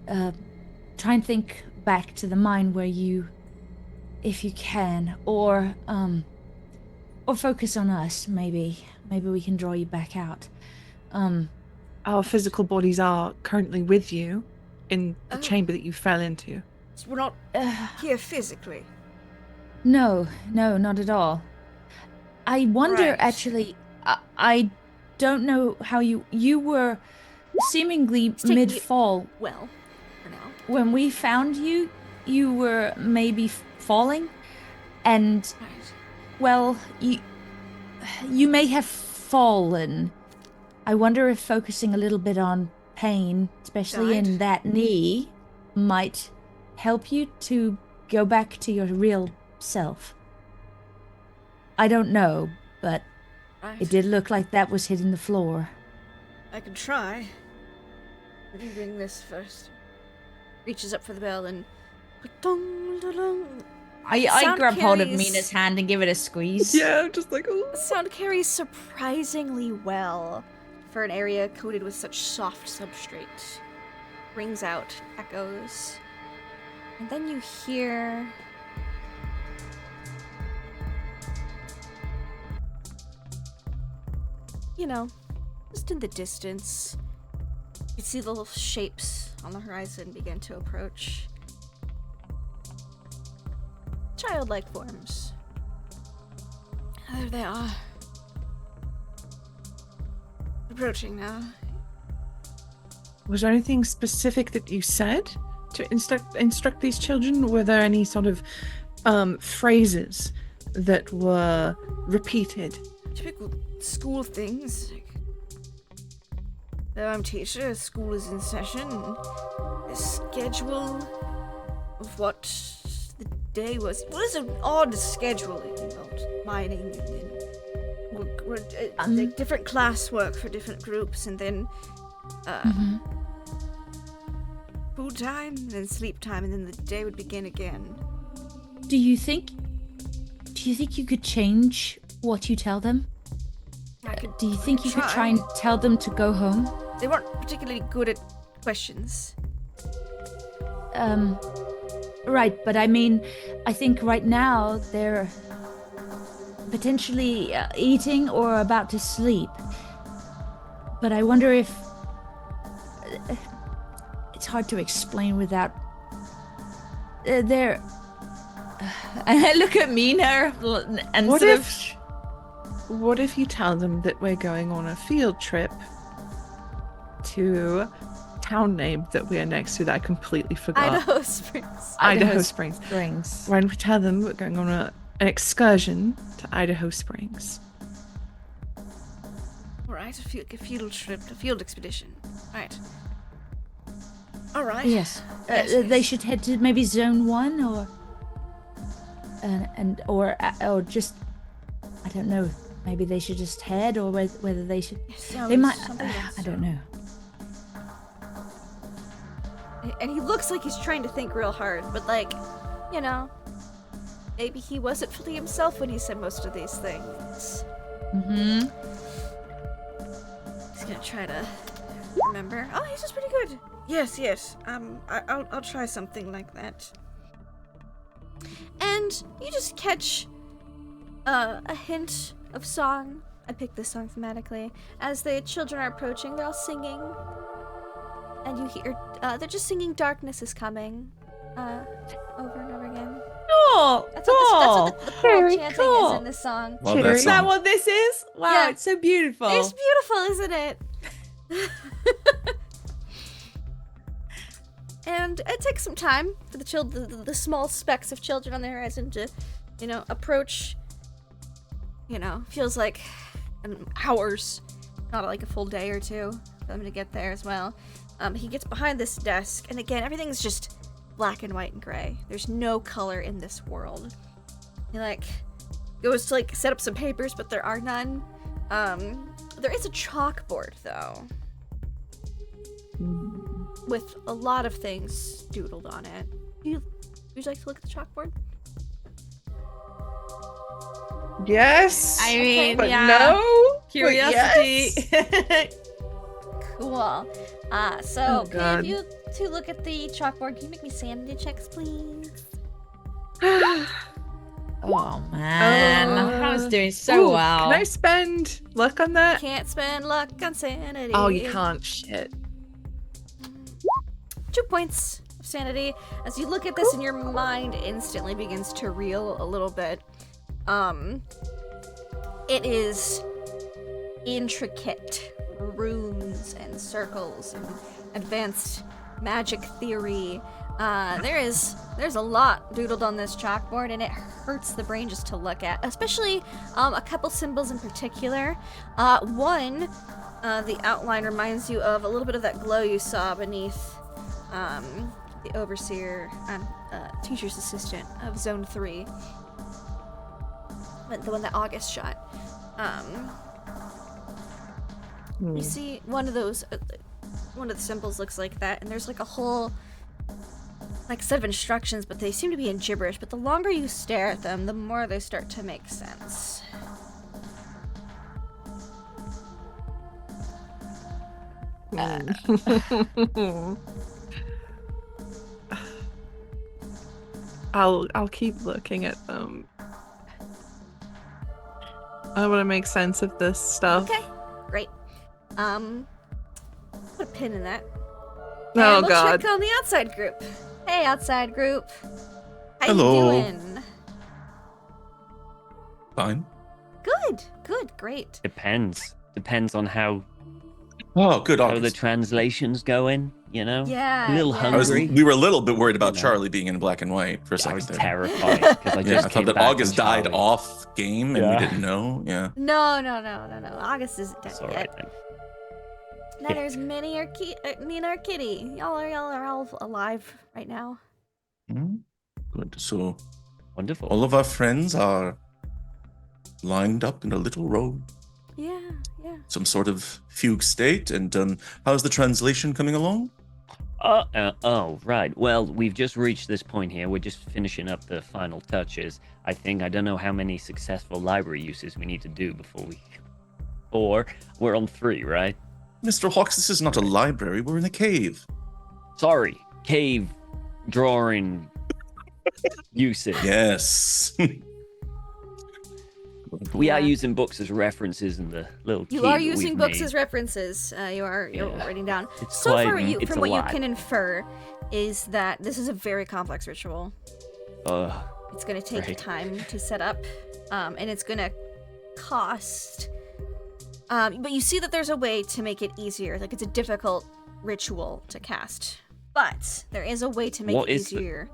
Try and think back to the mine where you, if you can, or focus on us, maybe. Maybe we can draw you back out. Our physical bodies are currently with you in the chamber that you fell into. So we're not here physically. No, not at all. I wonder, Right. actually, I don't know how you were seemingly taking mid-fall. Well, for now. When we found you, you were maybe falling, and, Right. well, you may have fallen. I wonder if focusing a little bit on pain, especially in Died? that knee, might help you to go back to your real self. I don't know, but Right. it did look like that was hitting the floor. I can try. Let me ring this first. Reaches up for the bell and... I Sound grab hold of carries- Mina's hand and give it a squeeze. Yeah, I'm just like, oh. The sound carries surprisingly well for an area coated with such soft substrate. Rings out, echoes. And then you hear... just in the distance, you see the little shapes on the horizon begin to approach. Childlike forms. There they are. Approaching now. Was there anything specific that you said to instruct these children? Were there any sort of phrases that were repeated? Typical school things. I'm teacher, school is in session. The schedule of what the day was. It was an odd schedule. It involved mining and then like different classwork for different groups, and then food time, and then sleep time, and then the day would begin again. Do you think you could change what you tell them? Do you think you could try and tell them to go home? They weren't particularly good at questions. Right, but I mean, I think right now they're potentially eating or about to sleep. But I wonder if it's hard to explain without they're. And I look at Mina and What if you tell them that we're going on a field trip to town name that we are next to that I completely forgot? Idaho Springs. Idaho Springs. Why don't we tell them we're going on an excursion to Idaho Springs? Alright, a field trip, a field expedition. Right. Alright. Yes. Yes, They yes. should head to maybe Zone 1 or just, I don't know. Maybe they should just head, or whether they should. They might. I don't know. And he looks like he's trying to think real hard, but like, you know, maybe he wasn't fully himself when he said most of these things. Mm-hmm. He's gonna try to remember. Oh, he's just pretty good. Yes. I'll try something like that. And you just catch a hint of song. I picked this song thematically. As the children are approaching, they're all singing. And you hear, they're just singing "Darkness is Coming" over and over again. Oh, That's what the choral very chanting cool. is in this song. Love that Is that song. what this is? Wow, Yeah. it's so beautiful. It's beautiful, isn't it? And it takes some time for the small specks of children on the horizon to, approach. Feels like hours, not like a full day or two for them to get there as well. He gets behind this desk, and again, everything's just black and white and gray. There's no color in this world. He goes to set up some papers, but there are none. There is a chalkboard though, with a lot of things doodled on it. Would you like to look at the chalkboard? Yes. I mean, but yeah. no. Curiosity. But yes. Cool. So Oh, can God. you two look at the chalkboard? Can you make me sanity checks, please? Oh man, I was doing so Ooh, well. Can I spend luck on that? Can't spend luck on sanity. Oh, you can't. Shit. 2 points of sanity. As you look at this and your mind instantly begins to reel a little bit. It is intricate runes and circles and advanced magic theory. There's a lot doodled on this chalkboard, and it hurts the brain just to look at, especially a couple symbols in particular. One, the outline reminds you of a little bit of that glow you saw beneath the overseer, teacher's assistant of Zone 3. The one that August shot. You see one of those, one of the symbols looks like that, and there's a whole set of instructions, but they seem to be in gibberish. But the longer you stare at them, the more they start to make sense. I'll keep looking at them. I want to make sense of this stuff. Okay, great. Put a pin in that. Oh, And we'll God. check on the outside group. Hey, outside group. How Hello. you doing? Fine. Good, great. Depends on how Oh, good. the August. translation's going. you know? Yeah, A little yeah. hungry. We were a little bit worried about You know. Charlie being in black and white for a I second was there. terrified because I Yeah, just I came thought that back August from died Charlie. off game and we Yeah. didn't know. Yeah. No. August isn't dead It's all yet. right then. Now Yeah. there's me and our kitty. Y'all are all alive right now. Good. So Wonderful. all of our friends are lined up in a little row, Yeah. some sort of fugue state. And how's the translation coming along? Oh, right. Well, we've just reached this point here. We're just finishing up the final touches. I don't know how many successful library uses we need to do before we... 4. We're on 3, right? Mr. Hawks, this is not a library. We're in a cave. Sorry. Cave drawing uses. Yes. We are Yeah. using books as references in the little You key are that using we've books made. as references. You're Yeah. writing down. It's So quite- far, it's from a what lot. you can infer, is that this is a very complex ritual. It's going to take Right. time to set up, and it's going to cost. But you see that there's a way to make it easier. Like, it's a difficult ritual to cast, but there is a way to make What it is the- easier.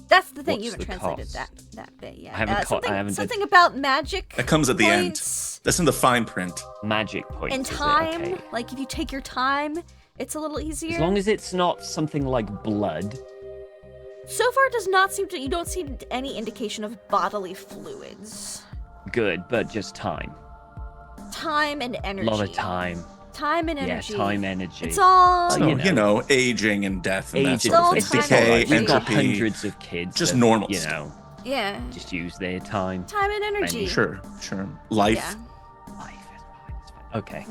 That's the thing. what's you haven't the translated cost? that bit yet. I haven't something about magic. That comes at the end. points That's in the fine print. magic points. and is it? time. Okay. Like, if you take your time, it's a little easier. As long as it's not something like blood. So far, it does not seem to. You don't see any indication of bodily fluids. Good, but just time. Time and A energy. lot of time. Time and Yeah, energy. time, energy. It's all. So, you know. aging and death and that Ages. sort of all thing. time Decay, and We've got entropy. hundreds of kids. Just that, normal You stuff. know, Yeah. just use their time. Time and energy. Sure. Life. Yeah. Life is fine. It's fine. Okay.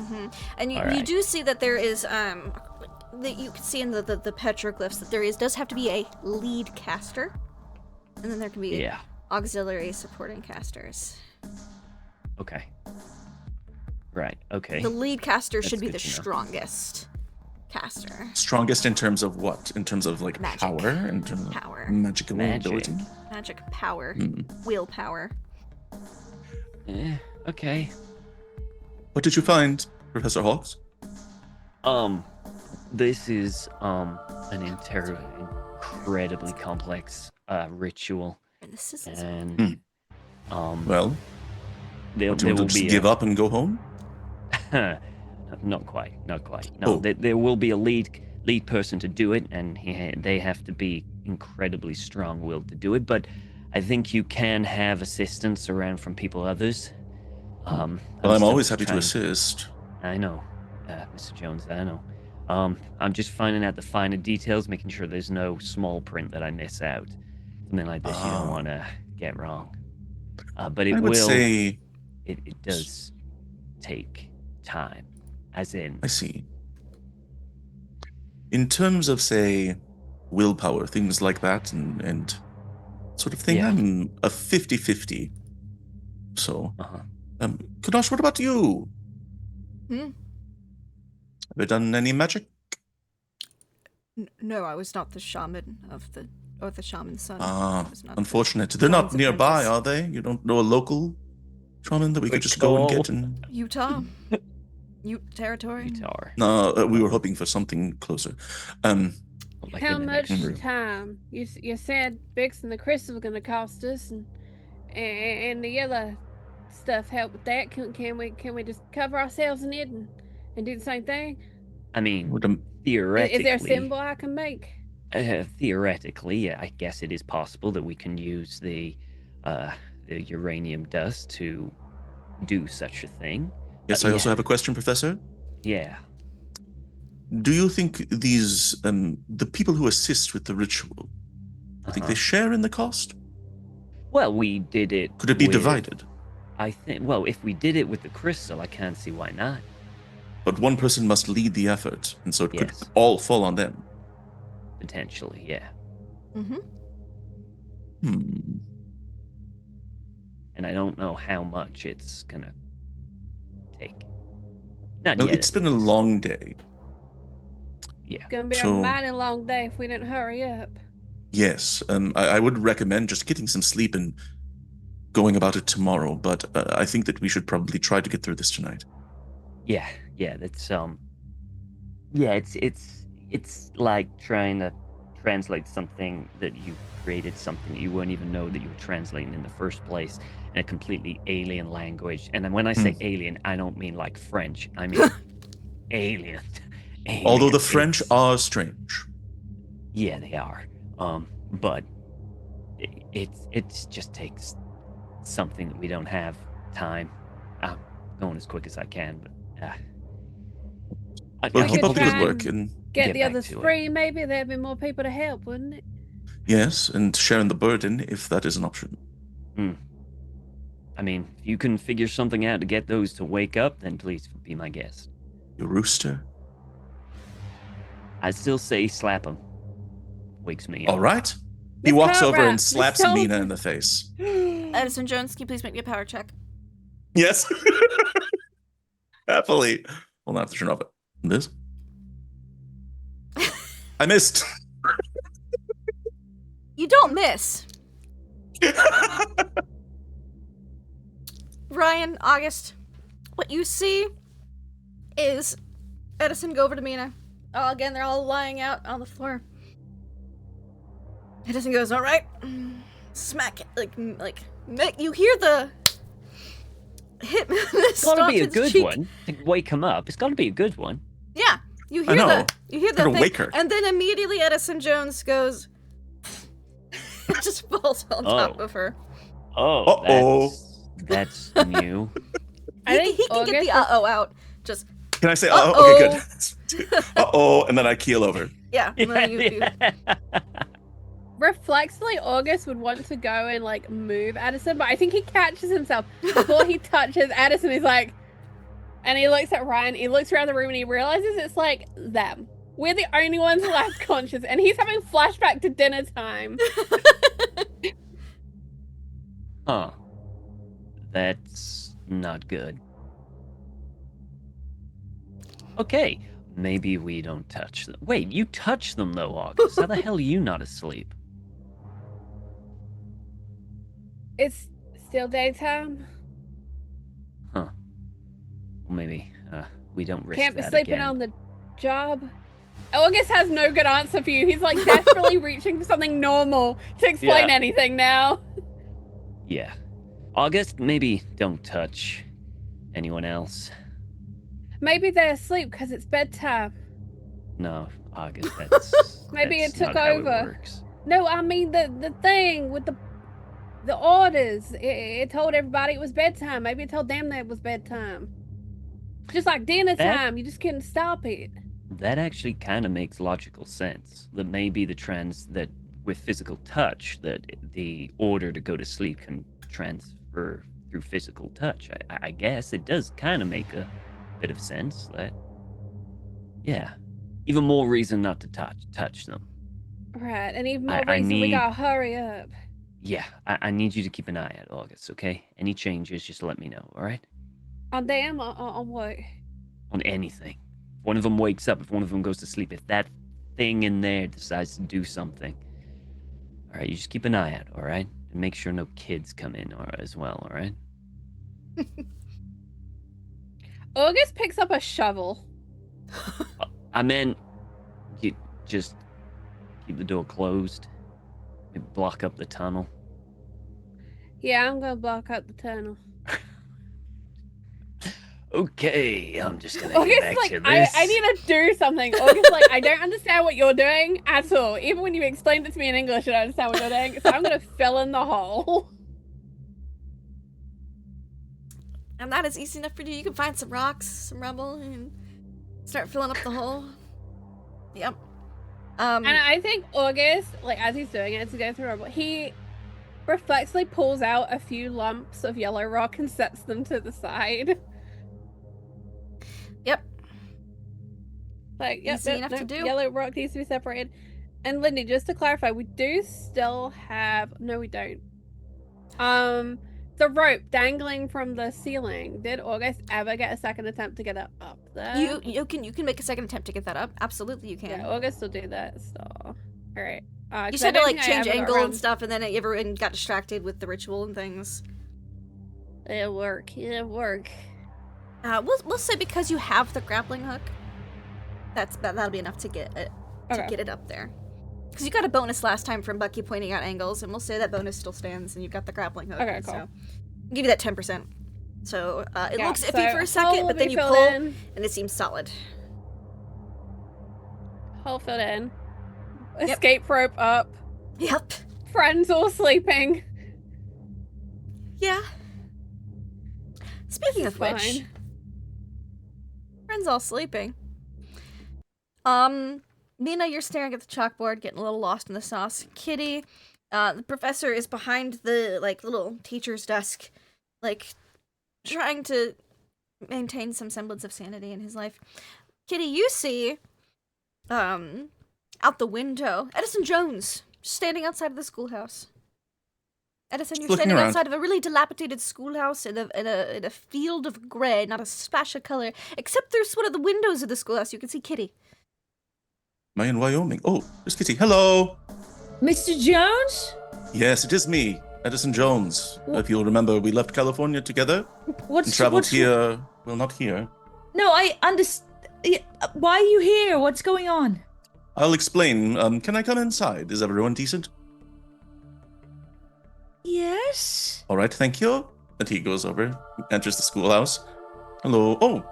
And you, All you right. do see that there is that you can see in the petroglyphs that there does have to be a lead caster, and then there can be Yeah. auxiliary supporting casters. Okay. Right. Okay. The lead caster That's should be good the to know. strongest caster. Strongest in terms of what? In terms of like Magic. power? In terms of Power. magical Magic. ability? Magic power. Hmm. Willpower. Yeah. Okay. What did you find, Professor Hawks? This is an incredibly complex ritual, And this is and Well, there do you will want to just be give up and go home? Not quite. No, Oh. there will be a lead person to do it, and they have to be incredibly strong-willed to do it. But I think you can have assistance around from others. Well, I'm still always happy to trying- assist. I know, Mr. Jones. I know. I'm just finding out the finer details, making sure there's no small print that I miss out. Something like this you don't Ah. want to get wrong. But it I would will. say, It does take time, as in. I see. In terms of, say, willpower, things like that, and sort of thing, Yeah. I'm a 50-50. So, Uh-huh. Kadash, what about you? Hmm? Have you done any magic? No, I was not the shaman of the shaman's son. Ah, I was not unfortunate. They're not shaman's nearby, apprentice. are they? You don't know a local shaman that we could Quick just go and call. get? And Utah. Ute territory. Guitar. no, we were hoping for something closer. Like How in the much next room. time? You said fixing the crystal was gonna cost us, and the other stuff help with that. Can we just cover ourselves in it and do the same thing? I mean, Would a- theoretically. Is there a symbol I can make? Theoretically, yeah, I guess it is possible that we can use the uranium dust to do such a thing. yes, I also yeah. have a question, Professor. Yeah. Do you think these the people who assist with the ritual, I think they share in the cost? Well, we did it. Could it be with- divided? I think. Well, if we did it with the crystal, I can't see why not. But one person must lead the effort, and so it could Yes. all fall on them. Potentially, yeah. Mm-hmm. And I don't know how much it's gonna take. Not Well, yet. it's been a long day. Yeah. Gonna be So- a mighty long day if we didn't hurry up. Yes, I would recommend just getting some sleep and going about it tomorrow. But I think that we should probably try to get through this tonight. Yeah. That's yeah. It's like trying to translate something that you created, something that you wouldn't even know that you were translating in the first place, in a completely alien language. And then when I say alien, I don't mean like French. I mean alien. Although the Alien. French are strange. Yeah, they are. But it just takes something that we don't have. Time. I'm going as quick as I can, but Well, We keep could up the good try work, and and get get the back others to it. free, maybe there'd be more people to help, wouldn't it? yes, and sharing the burden if that is an option. I mean, if you can figure something out to get those to wake up, then please be my guest. Your rooster. I still say slap him. Wakes me up. All right. He Miss walks over Cartwright, and slaps Miss Mina Jones. in the face. Edison Jones, can you please make me a power check? Yes. Happily. Well, not have to turn off it. This. I missed. You don't miss. Ryan, August, what you see is Edison go over to Mina. Oh, again, they're all lying out on the floor. Edison goes, all right. Smack it. You hear the hit. It's got to be a good one to wake him up. It's got to be a good one. Yeah. You I hear know. you hear the Gotta thing, wake her. and then immediately Edison Jones goes, just falls on top of her. Oh, Uh-oh. that's new. I think He can get the August- uh-oh out. Just, Can I say, Uh-oh. okay, good. Uh-oh, and then I keel over. yeah. And then you Reflexively, August would want to go and like move Addison, but I think he catches himself before he touches Addison. He's like, and he looks at Ryan. He looks around the room and he realizes it's like them. We're the only ones left conscious, and he's having flashback to dinner time. Huh. That's not good. Okay, maybe we don't touch them. Wait, you touch them though, August. How the hell are you not asleep? It's still daytime. Huh. Well, maybe we don't risk Can't be that sleeping again. on the job. August has no good answer for you. He's like desperately reaching for something normal to explain Yeah. anything now. Yeah. August, maybe don't touch anyone else. Maybe they're asleep because it's bedtime. No, August, that's Maybe that's it took not how over. works. No, I mean the thing with the orders. It told everybody it was bedtime. Maybe it told them that it was bedtime. Just like dinner That- time, you just couldn't stop it. That actually kind of makes logical sense. That maybe the trends that with physical touch, that the order to go to sleep can transfer through physical touch. I guess it does kind of make a bit of sense. That, yeah, even more reason not to touch them. Right, and even more I reason we need- gotta hurry up. Yeah, I need you to keep an eye out, August. Okay, any changes, just let me know. All right, On damn, on what? on anything. If one of them wakes up, if one of them goes to sleep, if that thing in there decides to do something, all right, you just keep an eye out. All right, and make sure no kids come in as well. All right. August picks up a shovel. I meant you just keep the door closed. Maybe block up the tunnel. Yeah, I'm gonna block out the tunnel. Okay, I'm just gonna get August, back like, to this. I need to do something. August, like, I don't understand what you're doing at all. Even when you explained it to me in English, I don't understand what you're doing. So I'm gonna fill in the hole. And that is easy enough for you. You can find some rocks, some rubble, and start filling up the hole. Yep. And I think August, like, as he's doing it, as he goes through rubble, he reflexively pulls out a few lumps of yellow rock and sets them to the side. Yep. Like, yep, Easy yep, enough nope, to do. Yellow rock needs to be separated. And Lindy, just to clarify, we do still have... No, we don't. The rope dangling from the ceiling. Did August ever get a second attempt to get it up there? You can make a second attempt to get that up. Absolutely, you can. Yeah, August will do that. So, all right. You 'cause just I had to don't like think I change ever got angle around- and stuff, and then everyone got distracted with the ritual and things. It'll work. It'll work. We'll say because you have the grappling hook, that'll be enough to get it to get it up there. Because you got a bonus last time from Bucky pointing out angles, and we'll say that bonus still stands, and you've got the grappling hook. Okay, cool. So I'll give you that 10%. So it Yeah, looks iffy so for a second, hole but then you filled pull, in. and it seems solid. Hole filled in. Yep. Escape rope up. Yep. Friends all sleeping. Yeah. Speaking of which, Fine. friends all sleeping. Mina, you're staring at the chalkboard, getting a little lost in the sauce. Kitty, the professor is behind the, little teacher's desk, trying to maintain some semblance of sanity in his life. Kitty, you see, out the window, Edison Jones, standing outside of the schoolhouse. Edison, you're Looking standing around. outside of a really dilapidated schoolhouse in a field of gray, not a splash of color, except through one of the windows of the schoolhouse. You can see Kitty. Am I in Wyoming? Oh, there's Kitty. Hello. Mr. Jones? Yes, it is me, Edison Jones. If you'll remember, we left California together and traveled here. Well, not here. No, I understand. Why are you here? What's going on? I'll explain. Can I come inside? Is everyone decent? Yes. All right, thank you. And he goes over, enters the schoolhouse. Hello. Oh,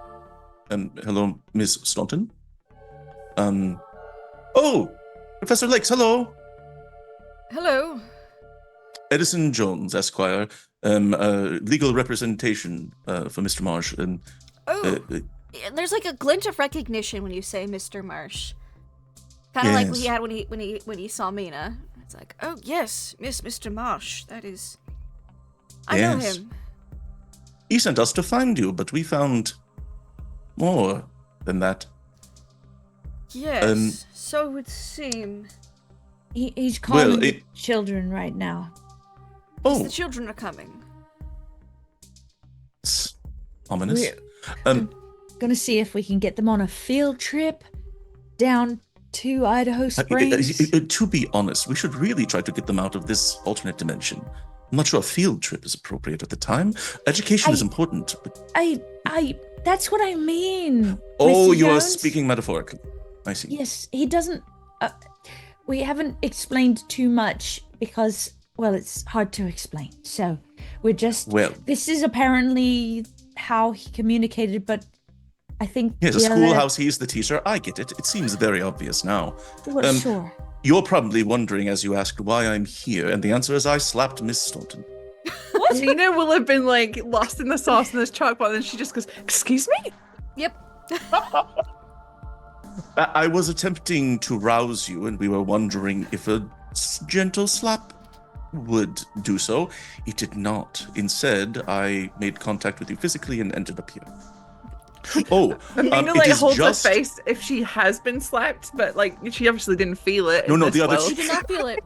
hello, Miss Staunton. Oh, Professor Lakes. Hello. Hello. Edison Jones, Esquire. Legal representation for Mr. Marsh. There's a glint of recognition when you say Mr. Marsh. Kind of like what he Yes. had when he saw Mina. It's like, oh yes, Mr. Marsh. That is, I know Yes. him. He sent us to find you, but we found more than that. Yes, so it would seem. He's calling the it- children right now. Oh, The children are coming. it's ominous. We're gonna see if we can get them on a field trip down to Idaho Springs. To be honest, we should really try to get them out of this alternate dimension. I'm not sure a field trip is appropriate at the time. Education is important. But... That's what I mean. Oh, Mr. you are Jones? speaking metaphorically. I see. Yes, he doesn't. We haven't explained too much because, well, it's hard to explain. So we're just. Well, This is apparently how he communicated, but I think. yes, a the other- schoolhouse, he's the teacher. I get it. It seems very obvious now. Well, sure. You're probably wondering, as you asked, why I'm here, and the answer is I slapped Miss Staunton. Nina will have been lost in the sauce in this chalkboard, and she just goes, "Excuse me." Yep. I was attempting to rouse you, and we were wondering if a gentle slap would do so. It did not. Instead, I made contact with you physically and ended up here. Oh, Nina it is holds just... her face if she has been slapped, but she obviously didn't feel it. No, in no, this the other- world. She did not feel it.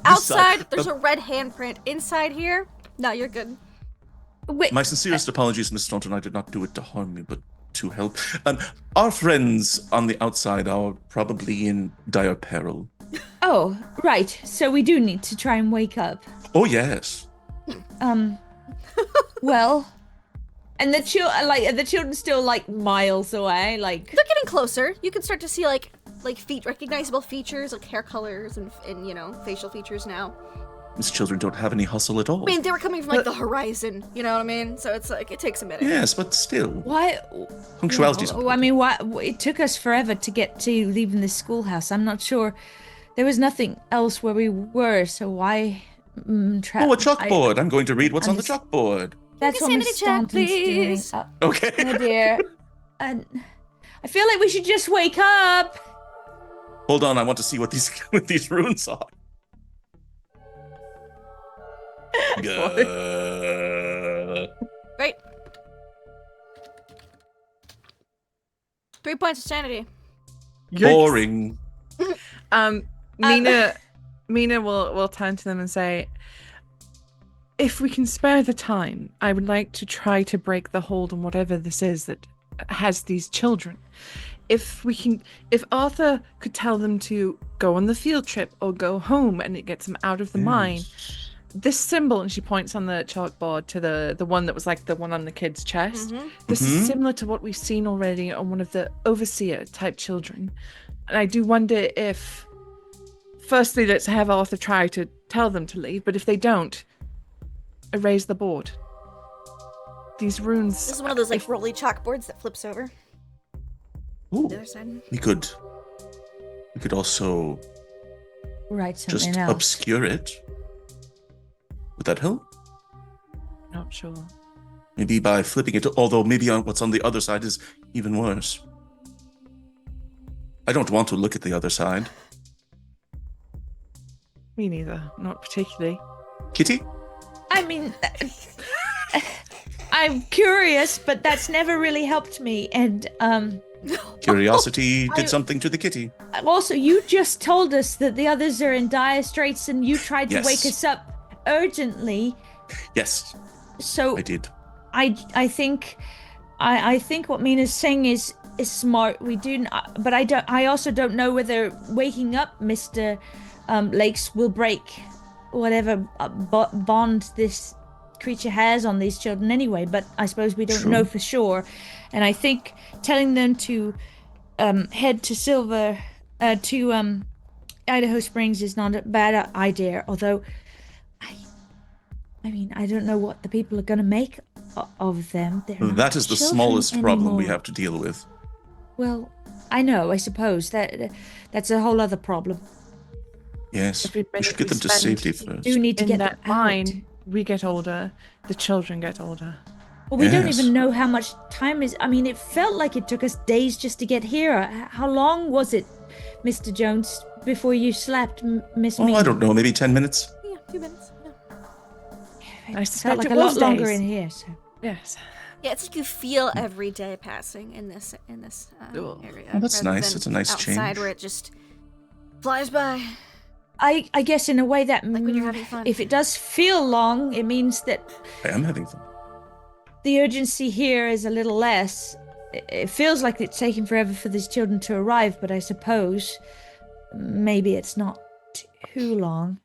Outside, there's a red handprint. Inside here, no, you're good. Wait, My sincerest apologies, Miss Staunton. I did not do it to harm you, but to help. Our friends on the outside are probably in dire peril. oh, right. So we do need to try and wake up. Oh, yes. Well, and the children still miles away. They're getting closer. You can start to see recognizable features, like hair colors and facial features now. These children don't have any hustle at all. I mean, they were coming from the horizon. You know what I mean? So it's it takes a minute. Yes, but still. Why? Punctuality is I mean, why? It took us forever to get to leaving this schoolhouse. I'm not sure. There was nothing else where we were, so why? Oh, a chalkboard. I'm going to read what's on the understand. chalkboard. That's what Sanity Miss check, Staunton's doing. please. Okay. Oh dear. And I feel like we should just wake up. Hold on, I want to see what these runes are. Great. 3 points of sanity. Boring. Mina will turn to them and say, "If we can spare the time, I would like to try to break the hold on whatever this is that has these children. If Arthur could tell them to go on the field trip or go home and it gets them out of the mine, this symbol, and she points on the chalkboard to the one that was like the one on the kid's chest. This is similar to what we've seen already on one of the overseer type children. And I do wonder if, firstly, let's have Arthur try to tell them to leave, but if they don't, erase the board. These runes. This is one of those like rolly chalkboards that flips over. Ooh, The other side. we could also Write something just else. obscure it. Would that help? Not sure. Maybe by flipping it, although maybe what's on the other side is even worse. I don't want to look at the other side. Me neither. Not particularly. Kitty? I mean, I'm curious, but that's never really helped me. And Curiosity did something to the kitty. also, you just told us that the others are in dire straits, and you tried to Yes. wake us up urgently. Yes, So I did. I think what Mina's saying is smart. We do, but I also don't know whether waking up Mr. Lakes will break whatever bond this creature has on these children anyway. But I suppose we don't True. know for sure. And I think telling them to head to Idaho Springs is not a bad idea. Although, I mean, I don't know what the people are going to make of them. They're not That is the children smallest problem we anymore. have to deal with. Well, I know. I suppose that's a whole other problem. Yes, Every we minute should get we them to spend safety first. Do need to In get that them out. line, we get older, the children get older. Well, we don't Yes. even know how much time is. I mean, it felt like it took us days just to get here. How long was it, Mr. Jones, before you slept, Miss Oh, Mead? I don't know, maybe 10 minutes? Yeah, a few minutes. Yeah. I It suspect felt like it a lot was longer days. in here. So. Yes. Yeah, it's like you feel every day passing in this Cool. area. Oh, that's rather nice. than It's a nice outside change. where it just flies by. I guess in a way that Like when you're having fun. if it does feel long, it means that I am having fun. the urgency here is a little less. It feels like it's taking forever for these children to arrive, but I suppose maybe it's not too long.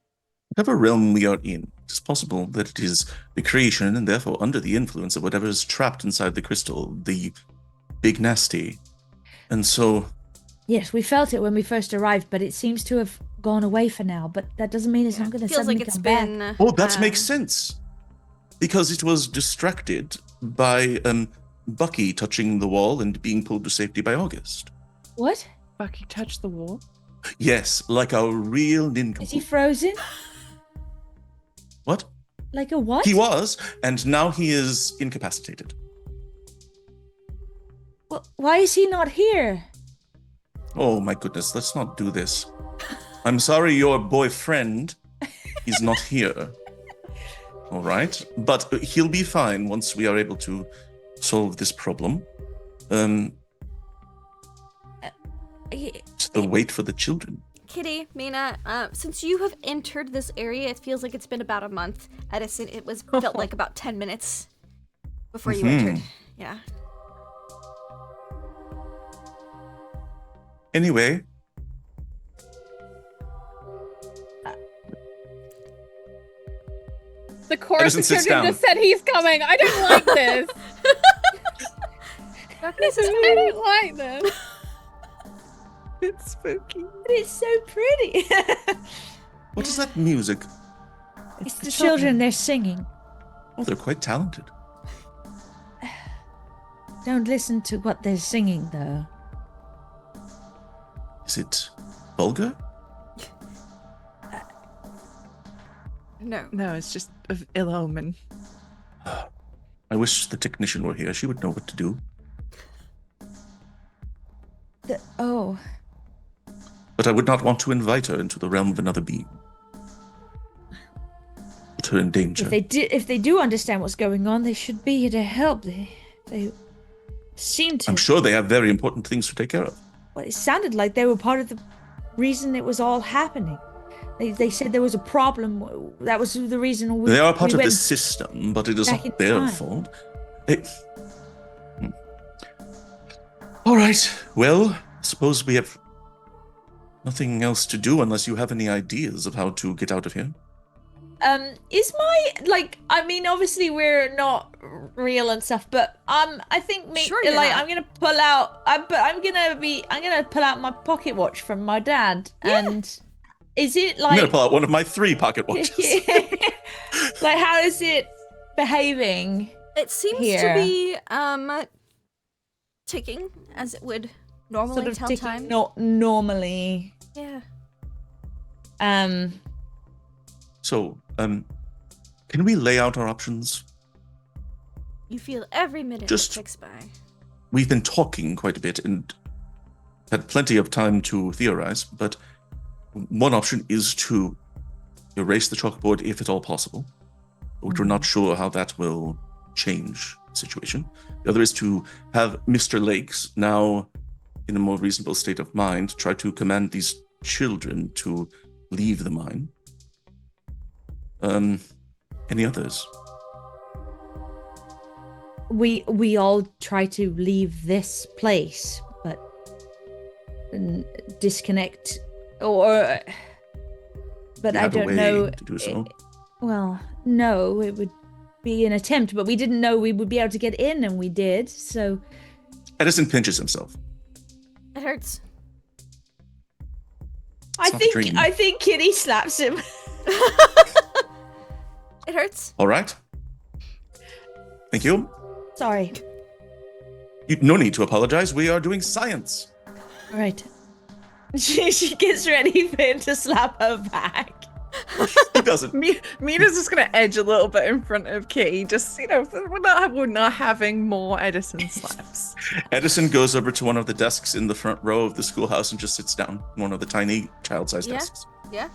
Whatever realm we are in, it's possible that it is the creation and therefore under the influence of whatever is trapped inside the crystal, the big nasty. And so, Yes, we felt it when we first arrived, but it seems to have gone away for now. But that doesn't mean it's not going to Feels suddenly like it's come back. been. oh, that makes sense. Because it was distracted by Bucky touching the wall and being pulled to safety by August. What? Bucky touched the wall. Yes, like a real Is he nincompoop. frozen? What? Like a what? He was, and now he is incapacitated. Well, why is he not here? Oh my goodness, let's not do this. I'm sorry your boyfriend is not here. All right, but he'll be fine once we are able to solve this problem. It's the wait for the children. Kitty, Mina, since you have entered this area, it feels like it's been about a month. Edison, it was felt like about 10 minutes before you entered. Yeah. Anyway, The chorus Edison of sits children down. just said he's coming. I don't like this. I don't like this. It's spooky. But it's so pretty. what is that music? It's the children. They're singing. Oh, they're quite talented. Don't listen to what they're singing, though. Is it vulgar? No. No, it's just of ill omen. I wish the technician were here. She would know what to do. Oh, But I would not want to invite her into the realm of another being. Put her in danger. if they do understand what's going on, they should be here to help. They seem to. I'm sure they have very important things to take care of. Well, it sounded like they were part of the reason it was all happening. They said there was a problem. That was the reason we. They are part we of went the system, but it is back in not their time. fault. All right. Well, I suppose we have nothing else to do unless you have any ideas of how to get out of here. Is my I mean, obviously we're not real and stuff, but I think Sure you're not. I'm gonna pull out. I'm gonna pull out my pocket watch from my dad, and is it I'm gonna pull out one of my 3 pocket watches. like how is it behaving? It seems Here. to be ticking as it would normally Sort of tell ticking, time. not normally. Yeah. So, can we lay out our options? You feel every minute Just- that ticks by. We've been talking quite a bit and had plenty of time to theorize, but one option is to erase the chalkboard if at all possible, but we're not sure how that will change the situation. The other is to have Mr. Lakes, now in a more reasonable state of mind, try to command these children to leave the mine. Any others? We all try to leave this place, but disconnect or but You I have a don't way know. to do so. Well, no, it would be an attempt, but we didn't know we would be able to get in, and we did. So Edison pinches himself. It hurts. I not a dream. think Kitty slaps him. It hurts. All right. Thank you. Sorry. No need to apologize. We are doing science. All right. She gets ready for him to slap her back. He doesn't. Mina's just gonna edge a little bit in front of Kitty, just we're not having more Edison slaps. Edison goes over to one of the desks in the front row of the schoolhouse and just sits down. One of the tiny child-sized Yeah. desks. Yeah.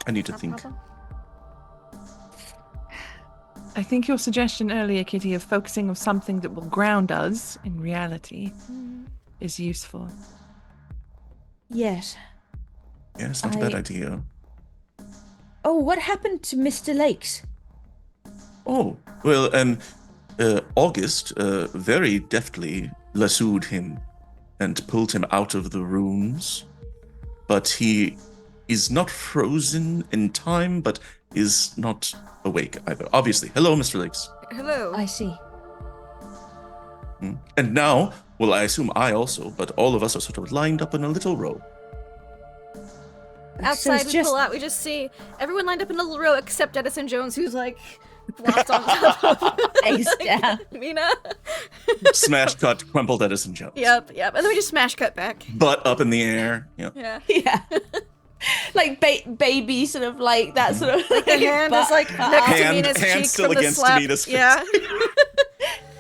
I need to No think. problem. I think your suggestion earlier, Kitty, of focusing on something that will ground us in reality is useful. Yes. Yeah, it's not a bad idea. Oh, what happened to Mr. Lakes? Oh, well, August very deftly lassoed him and pulled him out of the rooms. But he is not frozen in time, but is not awake either. Obviously. Hello, Mr. Lakes. Hello. I see. And now, well, I assume I also, but all of us are sort of lined up in a little row. Outside, it's we pull out. We just see everyone lined up in a little row except Edison Jones, who's like flopped on top of Face down. Mina. Smash cut, crumpled Edison Jones. Yep. And then we just smash cut back. Butt up in the air. Yeah. Yeah. Yeah. Like baby, sort of like that sort of. The hand is like next to Hand- Mina's hand cheek still from the against slap. Mina's face. Yeah.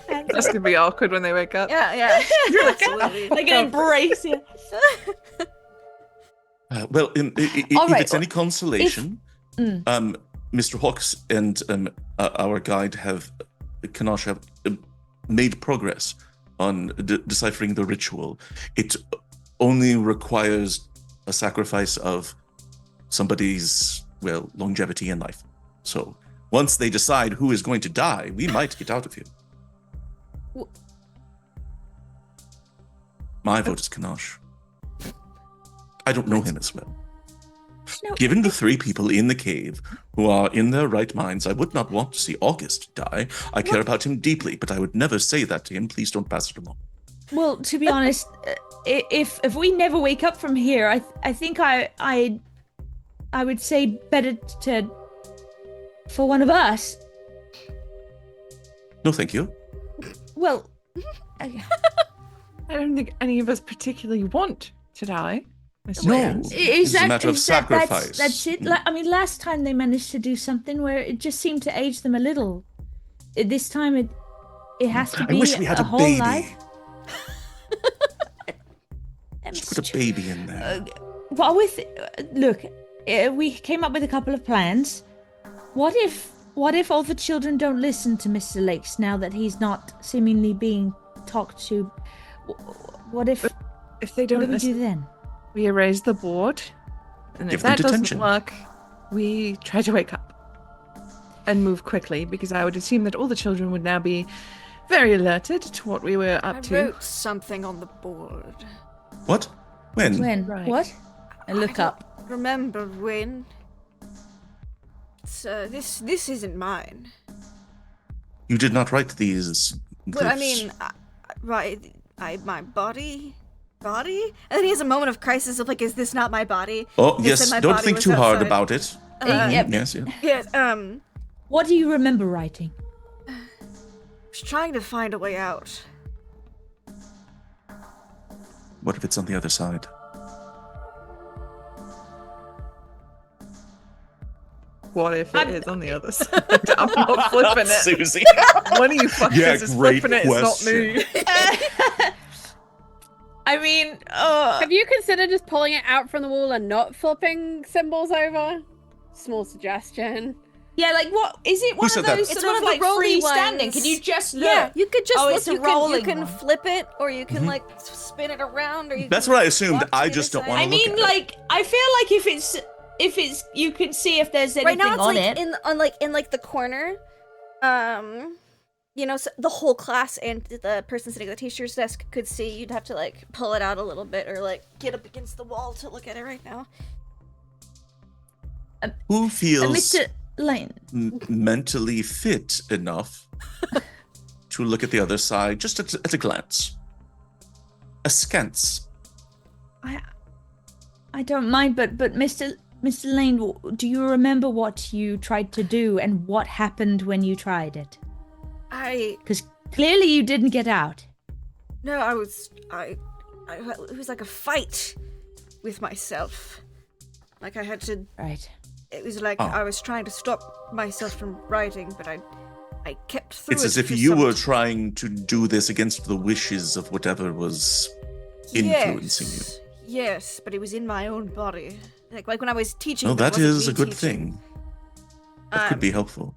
That's gonna be awkward when they wake up. Yeah. Absolutely. Like an embrace. Yeah. Well, if All right, it's any consolation, Mr. Hawks and our guide Kanash have made progress on deciphering the ritual. It only requires a sacrifice of somebody's, well, longevity in life. So once they decide who is going to die, we might get out of here. My vote is Kanash. I don't know him as well. No, Given the 3 people in the cave who are in their right minds, I would not want to see August die. I care about him deeply, but I would never say that to him. Please don't pass it along. well, to be honest, if we never wake up from here, I think I would say better to for one of us. No, thank you. Well, I don't think any of us particularly want to die. Mr. No. Jones. It's a matter of sacrifice. That's it. I mean, last time they managed to do something where it just seemed to age them a little. This time it has to be I wish we had a a whole baby. life. Just put a baby in there. Well, look, we came up with a couple of plans. What if all the children don't listen to Mr. Lakes now that he's not seemingly being talked to? What if they what don't do we listen, do then? we erase the board, and Give if them that doesn't detention. work, we try to wake up and move quickly, because I would assume that all the children would now be very alerted to what we were up I to. wrote something on the board. What? When? When? Right. What? I look I up. don't remember when. this isn't mine. You did not write these. But I glyphs. mean, my body, and then he has a moment of crisis of like, is this not my body? Oh, They yes. said my Don't body think was too hard outside. about it. Yep. Yes, yeah. Yeah. What do you remember writing? Was trying to find a way out. What if it's on the other side? What if it is on the other side? I'm not flipping it. Susie. One of you fuckers Yeah, is great flipping it, it's not question. me. I mean, Have you considered just pulling it out from the wall and not flipping symbols over? Small suggestion. yeah, like what is it? One said of that? those It's sort one of of the like rolly freestanding? ones. Can you just look? Yeah, you could just Oh, look. it's a You rolling can one. flip it, or you can like spin it around, or you. That's can what I assumed. walk to I the just other don't side. wanna I look mean, at it. like I feel like if it's you can see if there's Right anything now it's on like it. in the corner. You know, so the whole class and the person sitting at the teacher's desk could see. You'd have to like pull it out a little bit, or like get up against the wall to look at it right now. Who feels Mr. Lane, mentally fit enough to look at the other side just at a glance? Askance. I don't mind, but Mr. Lane, do you remember what you tried to do and what happened when you tried it? Because clearly you didn't get out. No, it was like a fight with myself. Like I had to. Right. It was like I was trying to stop myself from writing, but I kept through It's it as if for you some were trying to do this against the wishes of whatever was influencing you. Yes, but it was in my own body. Like when I was teaching. Oh, but it that wasn't is me a good teaching. thing. That could be helpful.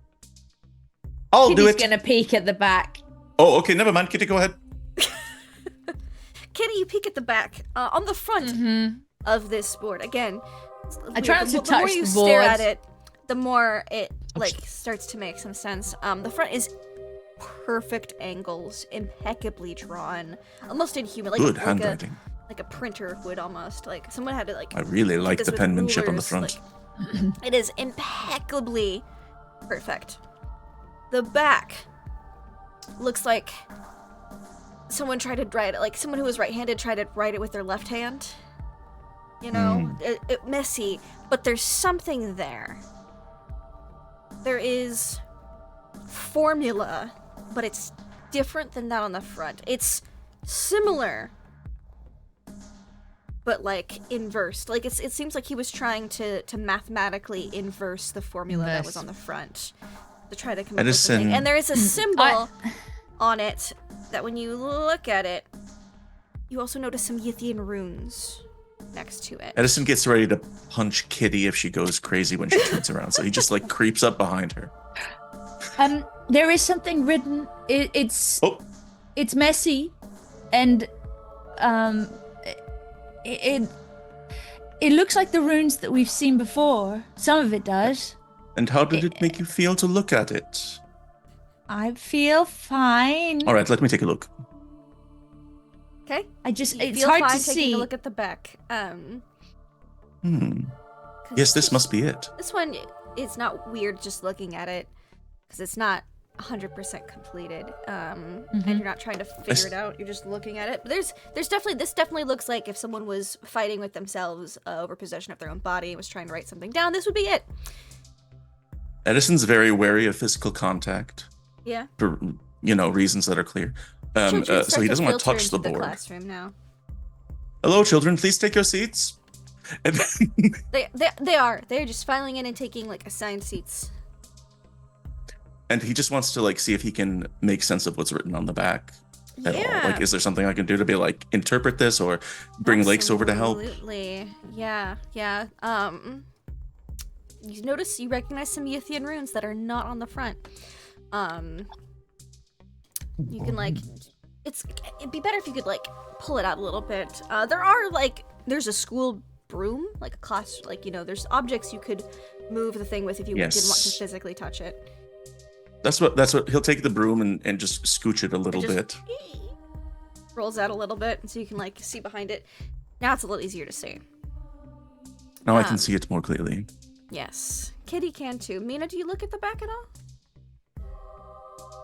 Kitty's I'll do it. gonna peek at the back. Oh, okay, never mind. Kitty, go ahead. Kitty, you peek at the back. On the front of this board. Again, it's I weird. try not to The more touch you the stare board. at it, the more it like starts to make some sense. The front is perfect angles, impeccably drawn, almost inhuman. Like Good like handwriting. like a printer would almost. Like someone had to like. I really did like this the with penmanship on the rulers, front. like- it is impeccably perfect. The back looks like someone tried to write it, like someone who was right-handed tried to write it with their left hand. You know, it messy, but there's something there. There is formula, but it's different than that on the front. It's similar, but like inversed. Like it seems like he was trying to mathematically inverse the formula that was on the front to try to come up with the thing. And there is a symbol on it that when you look at it, you also notice some Yithian runes next to it. Edison gets ready to punch Kitty if she goes crazy when she turns around, so he just like creeps up behind her. There is something written. It's messy, and it looks like the runes that we've seen before. Some of it does. And how did it make you feel to look at it? I feel fine. All right, let me take a look. Okay. It's feel hard fine to taking see. a look at the back. Yes, this must be it. This one, it's not weird just looking at it, because it's not 100% completed, and you're not trying to figure it out. You're just looking at it. But this definitely looks like if someone was fighting with themselves over possession of their own body and was trying to write something down, this would be it. Edison's very wary of physical contact. Yeah. For reasons that are clear. Children So he doesn't want to filter touch the into board. Classroom now. Hello, children. Please take your seats. And They are. They're just filing in and taking like assigned seats. and he just wants to like see if he can make sense of what's written on the back at all. Like, is there something I can do to be like interpret this or bring Lakes over to help? Absolutely. Yeah. You recognize some Yithian runes that are not on the front. You can like, it'd be better if you could like pull it out a little bit. There's a school broom, like a class, like, there's objects you could move the thing with if you didn't want to physically touch it. That's what he'll take the broom and just scooch it a little bit. Rolls out a little bit so you can like see behind it. Now it's a little easier to see. Now I can see it more clearly. Yes. Kitty can too. Mina, do you look at the back at all?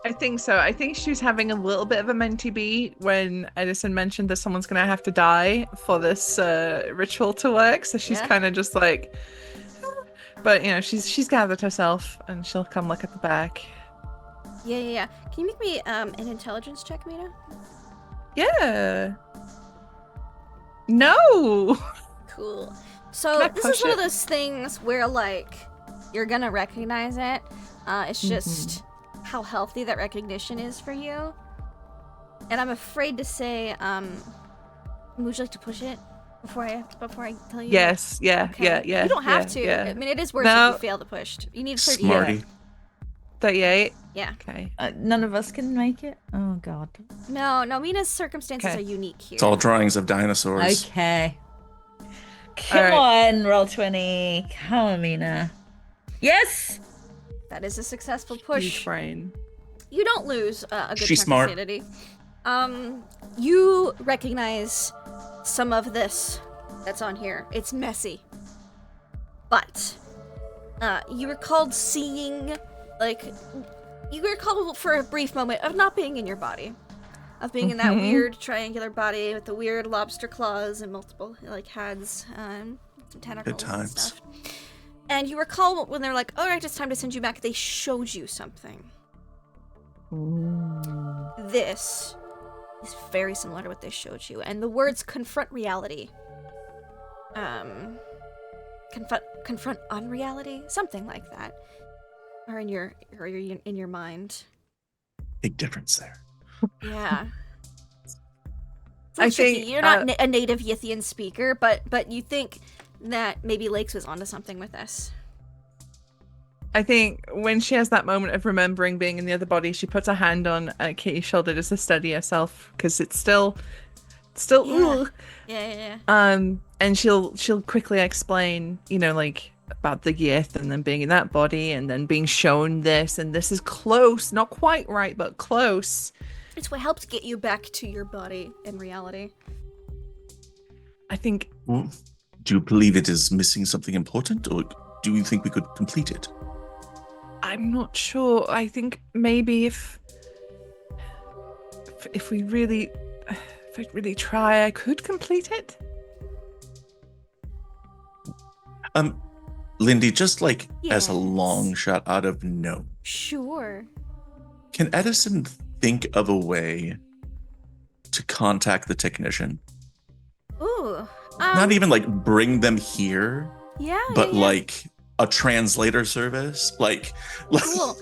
I think so. I think she was having a little bit of a mentee beat when Edison mentioned that someone's going to have to die for this ritual to work. So she's Yeah. kind of just like, but you know, she's gathered herself and she'll come look at the back. Yeah. Can you make me an intelligence check, Mina? Yeah. No. Cool. Can So I this is push one of it? those things where like you're gonna recognize it. It's just how healthy that recognition is for you. And I'm afraid to say, would you like to push it before I tell you? Yes. Yeah. Okay. Yeah. You don't have to. Yeah. I mean, it is worse No. if you fail the push. You need 30. Smarty. 38. Yeah. Okay. None of us can make it. Oh God. No. Mina's circumstances Okay. are unique here. It's all drawings of dinosaurs. Okay. Come Alright. on, roll 20. Come on, Mina. Yes. That is a successful Huge push. brain. You don't lose a good She's chunk smart. of sanity. You recognize some of this that's on here. It's messy. But, you recalled seeing, like, you recall for a brief moment of not being in your body. Of being in that weird triangular body with the weird lobster claws and multiple, like, heads, some tentacles and times. stuff. And you recall when they're like, alright, it's time to send you back, they showed you something. This is very similar to what they showed you, and the words confront reality. Confront unreality? Something like that. Are in your mind. Big difference there. Yeah. I Tricky. think, You're not a native Yithian speaker, but you think that maybe Lakes was onto something with this. I think when she has that moment of remembering being in the other body, she puts her hand on Kitty's shoulder just to steady herself because it's still. Yeah. Ugh. Yeah. And she'll quickly explain, you know, like about the Yith and then being in that body and then being shown this and this is close, not quite right, but close. It's what helped get you back to your body in reality. I think Well, do you believe it is missing something important, or do you think we could complete it? I'm not sure. I think maybe if we really try, I could complete it. Lindy, just like as a Yes. long shot out of no, Sure. can Edison think of a way to contact the technician? Ooh. Not even like bring them here, Yeah. but yeah. like a translator service, like Cool.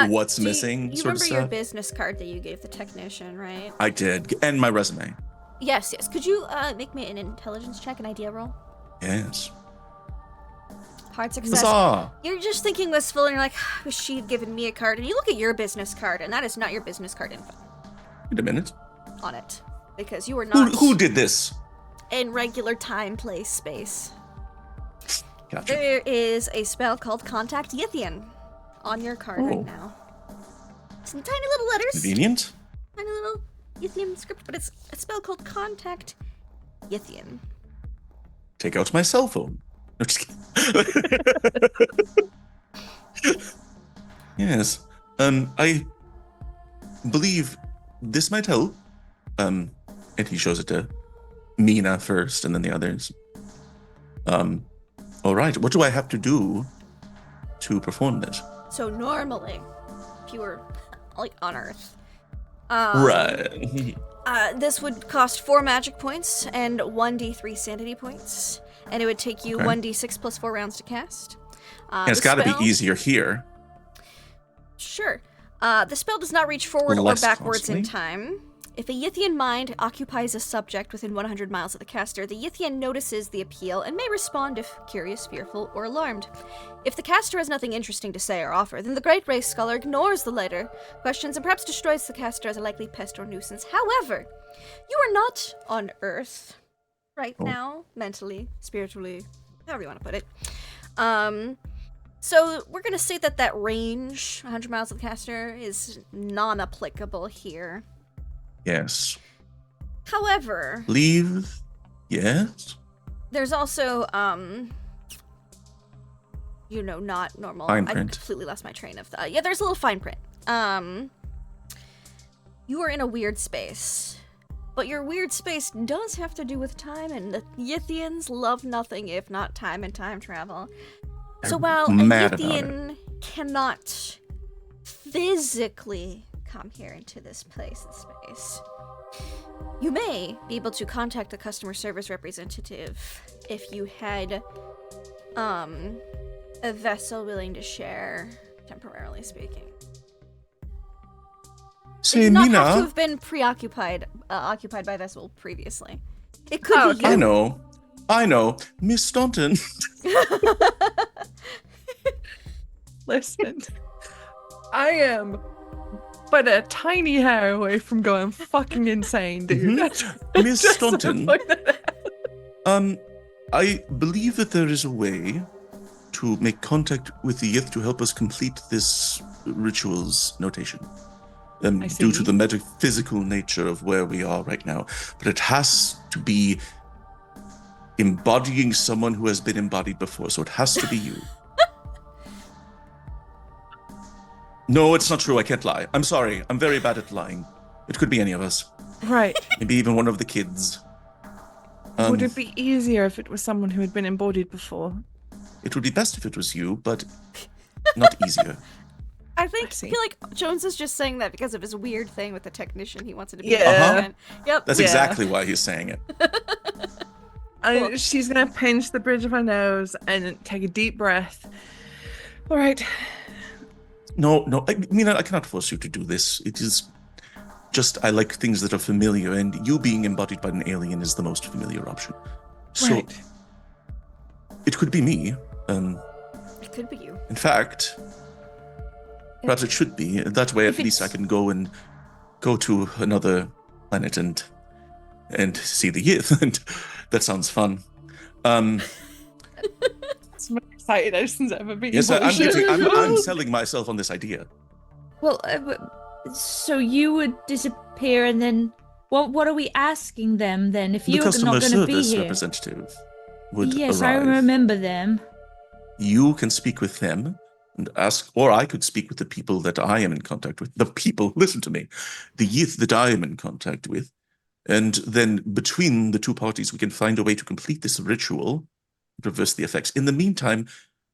what's Do you- missing You sort of remember your stuff. business card that you gave the technician, right? I did, and my resume. Yes. Could you make me an intelligence check, an idea roll? Yes. Hard success. Huzzah! You're just thinking wistful, and you're like, I wish she'd given me a card. And you look at your business card, and that is not your business card info Wait a minute. on it, because you are not Who did this? in regular time, place, space. Gotcha. There is a spell called Contact Yithian on your card Oh. right now. Some tiny little letters, Convenient. tiny little Yithian script, but it's a spell called Contact Yithian. Take out my cell phone. No, just kidding. Yes. I believe this might help. And he shows it to Mina first, and then the others. All right. What do I have to do to perform this? So normally, if you were like on Earth, Right. this would cost 4 magic points and 1d3 sanity points, and it would take you Okay. 1d6 plus 4 rounds to cast. And it's The got to be spell- easier here. Sure. The spell does not reach forward or Less backwards in costly. time. If a Yithian mind occupies a subject within 100 miles of the caster, the Yithian notices the appeal and may respond if curious, fearful, or alarmed. If the caster has nothing interesting to say or offer, then the Great Race Scholar ignores the later questions and perhaps destroys the caster as a likely pest or nuisance. However, you are not on Earth right now, mentally, spiritually, however you want to put it. So we're going to say that range, 100 miles of the caster, is non-applicable here. Yes. However, Leave. Yes. there's also not normal. Fine I print. completely lost my train of thought. Yeah, there's a little fine print. You are in a weird space. But your weird space does have to do with time, and the Yithians love nothing if not time and time travel. So while a mad about Yithian cannot physically come here into this place and space, you may be able to contact the customer service representative if you had a vessel willing to share, temporarily speaking. They Say, do not Mina. have to have been occupied by vessel previously. It could be you. I know. Miss Staunton. Listen, I am but a tiny hair away from going fucking insane, dude. Miss Just to Staunton. point that out. I believe that there is a way to make contact with the Yith to help us complete this ritual's notation. Due to see. the metaphysical nature of where we are right now. But it has to be embodying someone who has been embodied before, so it has to be you. No, it's not true. I can't lie. I'm sorry. I'm very bad at lying. It could be any of us. Right. Maybe even one of the kids. Would it be easier if it was someone who had been embodied before? It would be best if it was you, but not easier. I see. feel like Jones is just saying that because of his weird thing with the technician. He wants it to be. Yeah. Yep. That's exactly why he's saying it. She's gonna pinch the bridge of her nose and take a deep breath. All right. No, I mean, I cannot force you to do this. It is just, I like things that are familiar, and you being embodied by an alien is the most familiar option. So, Right. it could be me. It could be you. In fact, perhaps it should be. That way, at least I can go to another planet and see the Yith, and that sounds fun. It's the most excited Edison's ever been. Yes, I'm selling myself on this idea. Well, so you would disappear, and then what are we asking them then? If The you're customer not going to be service here, representative would yes, arrive. I remember them. You can speak with them and ask, or I could speak with the people that I am in contact with. The people, listen to me, the Yith that I am in contact with. And then between the two parties, we can find a way to complete this ritual, reverse the effects. In the meantime,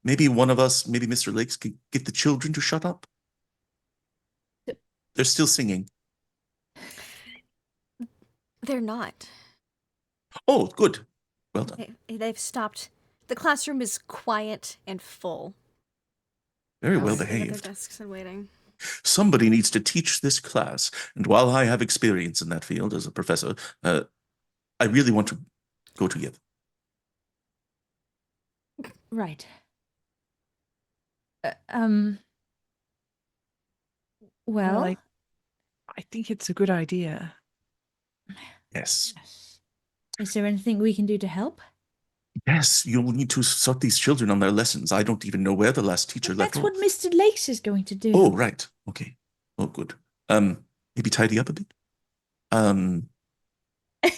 maybe one of us, maybe Mr. Lakes, could get the children to shut up. They're still singing. They're not. Oh, good. Well done. They've stopped. The classroom is quiet and full. Very well Sitting at their behaved. desks and waiting. Somebody needs to teach this class. And while I have experience in that field as a professor, I really want to go to Yith. Right. Well, I think it's a good idea. Yes. is there anything we can do to help? Yes, you'll need to sort these children on their lessons. I don't even know where the last teacher left That's what off. Mr. Lakes is going to do. Oh, right. Okay. Oh, good. Maybe tidy up a bit.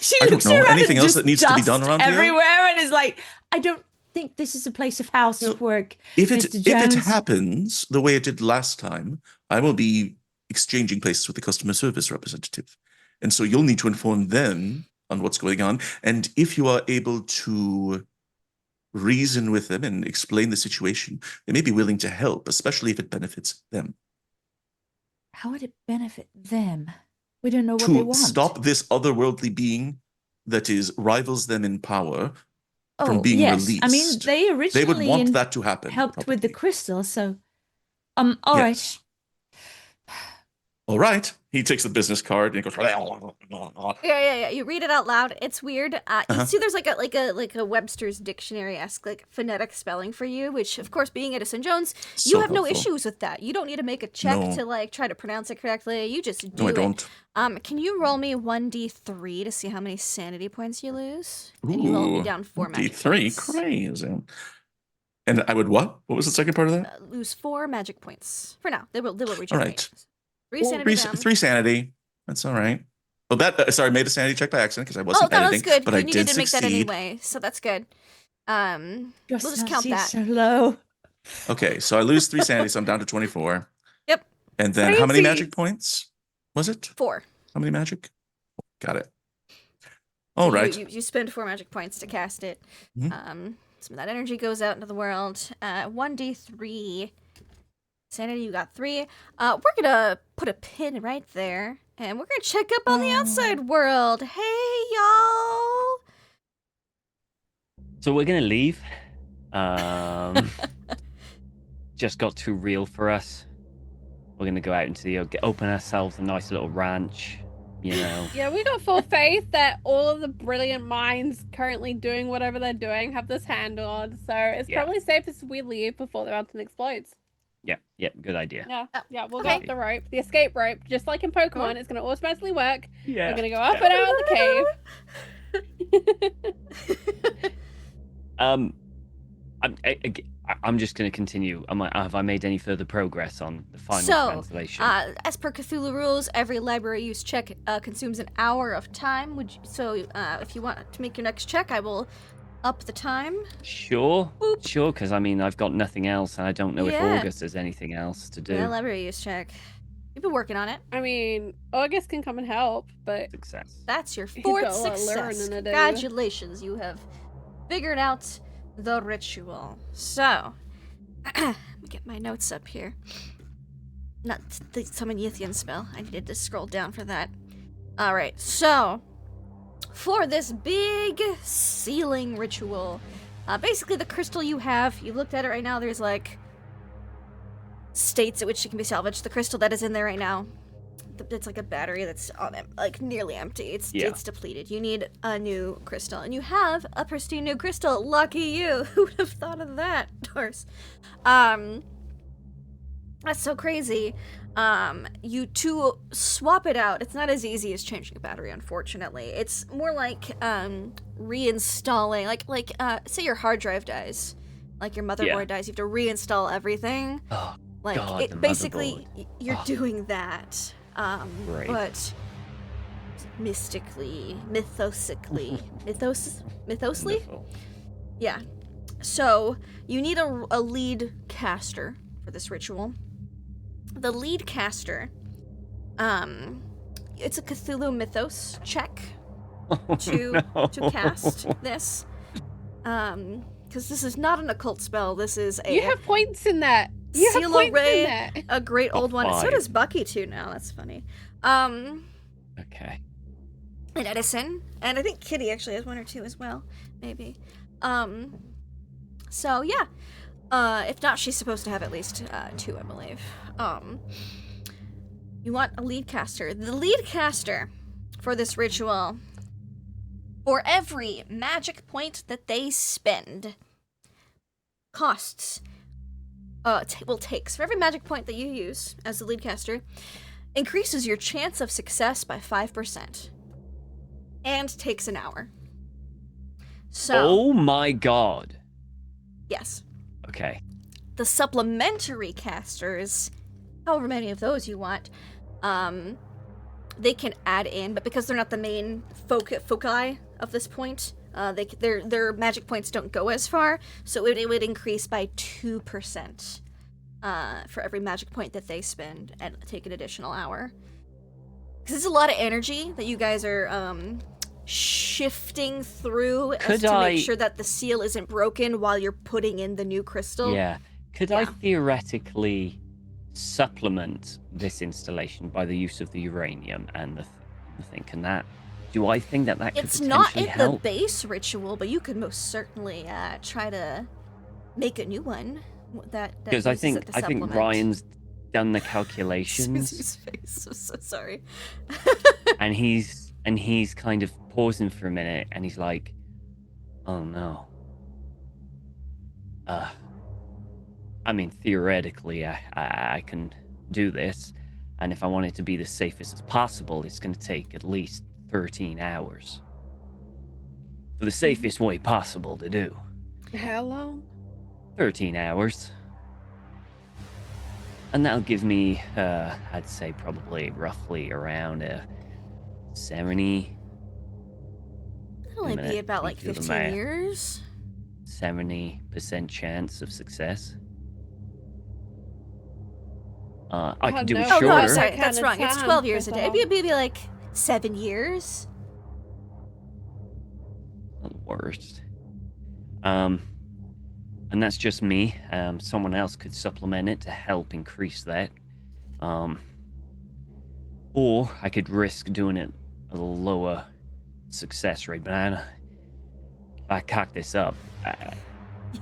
She I don't looks know. around Anything and else just that needs to be done dust around here? everywhere and is like, I don't think this is a place of housework. If Mr. it Jones. happens the way it did last time, I will be exchanging places with the customer service representative. And so you'll need to inform them on what's going on. And if you are able to reason with them and explain the situation, they may be willing to help, especially if it benefits them. How would it benefit them? We don't know what they To want. stop this otherworldly being that rivals them in power from being yes. released. I mean, they originally They would want that to happen. helped with the probably. crystal, so all right. Yes. All right. He takes the business card and he goes. Yeah. You read it out loud. It's weird. You see, there's like a Webster's dictionary-esque like phonetic spelling for you, which, of course, being Edison Jones, you So have no helpful. issues with that. You don't need to make a check No. to like try to pronounce it correctly. You just do No, I it. don't. Can you roll me 1d3 to see how many sanity points you lose? And you roll me down 4 magic D3, points. crazy. And I would what? What was the second part of that? Lose 4 magic points for now. They will regenerate. All right. 3 sanity down. Three sanity. That's all right. Well, that sorry, I made a sanity check by accident because I wasn't no, editing, that's good. but You I needed did to make that succeed. anyway, so that's good. We'll just count Sanity is that. so low. Okay, so I lose 3 sanity, so I'm down to 24. Yep. And then how many Crazy. magic points was it? 4. How many magic? Got it. So All right. You spend 4 magic points to cast it. Mhm. Some of that energy goes out into the world. 1d3. Sanity, you got 3. We're gonna put a pin right there, and we're gonna check up on the outside world. Hey, y'all! So we're gonna leave. Just got too real for us. We're gonna go out into the open ourselves a nice little ranch. You know. Yeah, we got full faith that all of the brilliant minds currently doing whatever they're doing have this handled. So it's Yeah. probably safest we leave before the mountain explodes. Yeah, good idea. Yeah, we'll okay. go up the rope, the escape rope, just like in Pokemon. It's going to automatically work. Yeah. We're going to go up and out of the cave. I'm just going to continue. Have I made any further progress on the final translation? As per Cthulhu rules, every library use check consumes an hour of time. If you want to make your next check, I will up the time. Sure, Boop. sure, because I mean, I've got nothing else, and I don't know if Yeah. August has anything else to do. Yeah, library use check. You've been working on it. I mean, August can come and help, but Success. That's your He's 4th got a lot of success. learning to do. Congratulations, you have figured out the ritual. So, let me get my notes up here. Not the summon Yithian spell. I needed to scroll down for that. Alright, so, for this big sealing ritual, basically the crystal you have, you looked at it right now, there's like states at which it can be salvaged. The crystal that is in there right now, it's like a battery that's like nearly empty. It's depleted. You need a new crystal, and you have a pristine new crystal. Lucky you! Who would have thought of that, Doris? That's so crazy. You two swap it out. It's not as easy as changing a battery, unfortunately. It's more like reinstalling. Like say your hard drive dies, like your motherboard dies. You have to reinstall everything. Oh, Like God, the it basically, motherboard. you're doing that. Great. But mystically, mythosly. Wonderful. Yeah. So you need a lead caster for this ritual. The lead caster, it's a Cthulhu mythos check to cast this. Because this is not an occult spell. This is a you have points in that. You have seal points array, in that. a great old one. So 5. does Bucky too now. That's funny. Okay. And Edison, and I think Kitty actually has 1 or 2 as well, maybe. So yeah. If not, she's supposed to have at least 2, I believe. You want a lead caster. The lead caster for this ritual, for every magic point that they spend, takes for every magic point that you use as the lead caster, increases your chance of success by 5%, and takes an hour. So, Oh my God. yes. Okay. The supplementary casters, however many of those you want, they can add in, but because they're not the main foci of this point, their magic points don't go as far, so it would increase by 2% for every magic point that they spend and take an additional hour. Because it's a lot of energy that you guys are shifting through make sure that the seal isn't broken while you're putting in the new crystal. Yeah. Could I theoretically supplement this installation by the use of the uranium and the thing? Do I think that could It's potentially not in help? the base ritual, but you could most certainly try to make a new one Because I think Ryan's done the calculations. Susie's face. I'm so sorry. and he's kind of pausing for a minute, and he's like, "Oh no." I mean, theoretically, I can do this, and if I want it to be the safest as possible, it's going to take at least 13 hours. For the safest way possible to do. How long? 13 hours. And that'll give me, I'd say probably roughly around 70. It'll only be about like 15 years. 70% chance of success. I can do it no. Oh, shorter. no, I'm sorry. Kind That's of wrong. It's time 12 years a for day. It'd be like 7 years. The worst. And that's just me. Someone else could supplement it to help increase that. Or I could risk doing it a little lower success rate. But if I cock this up,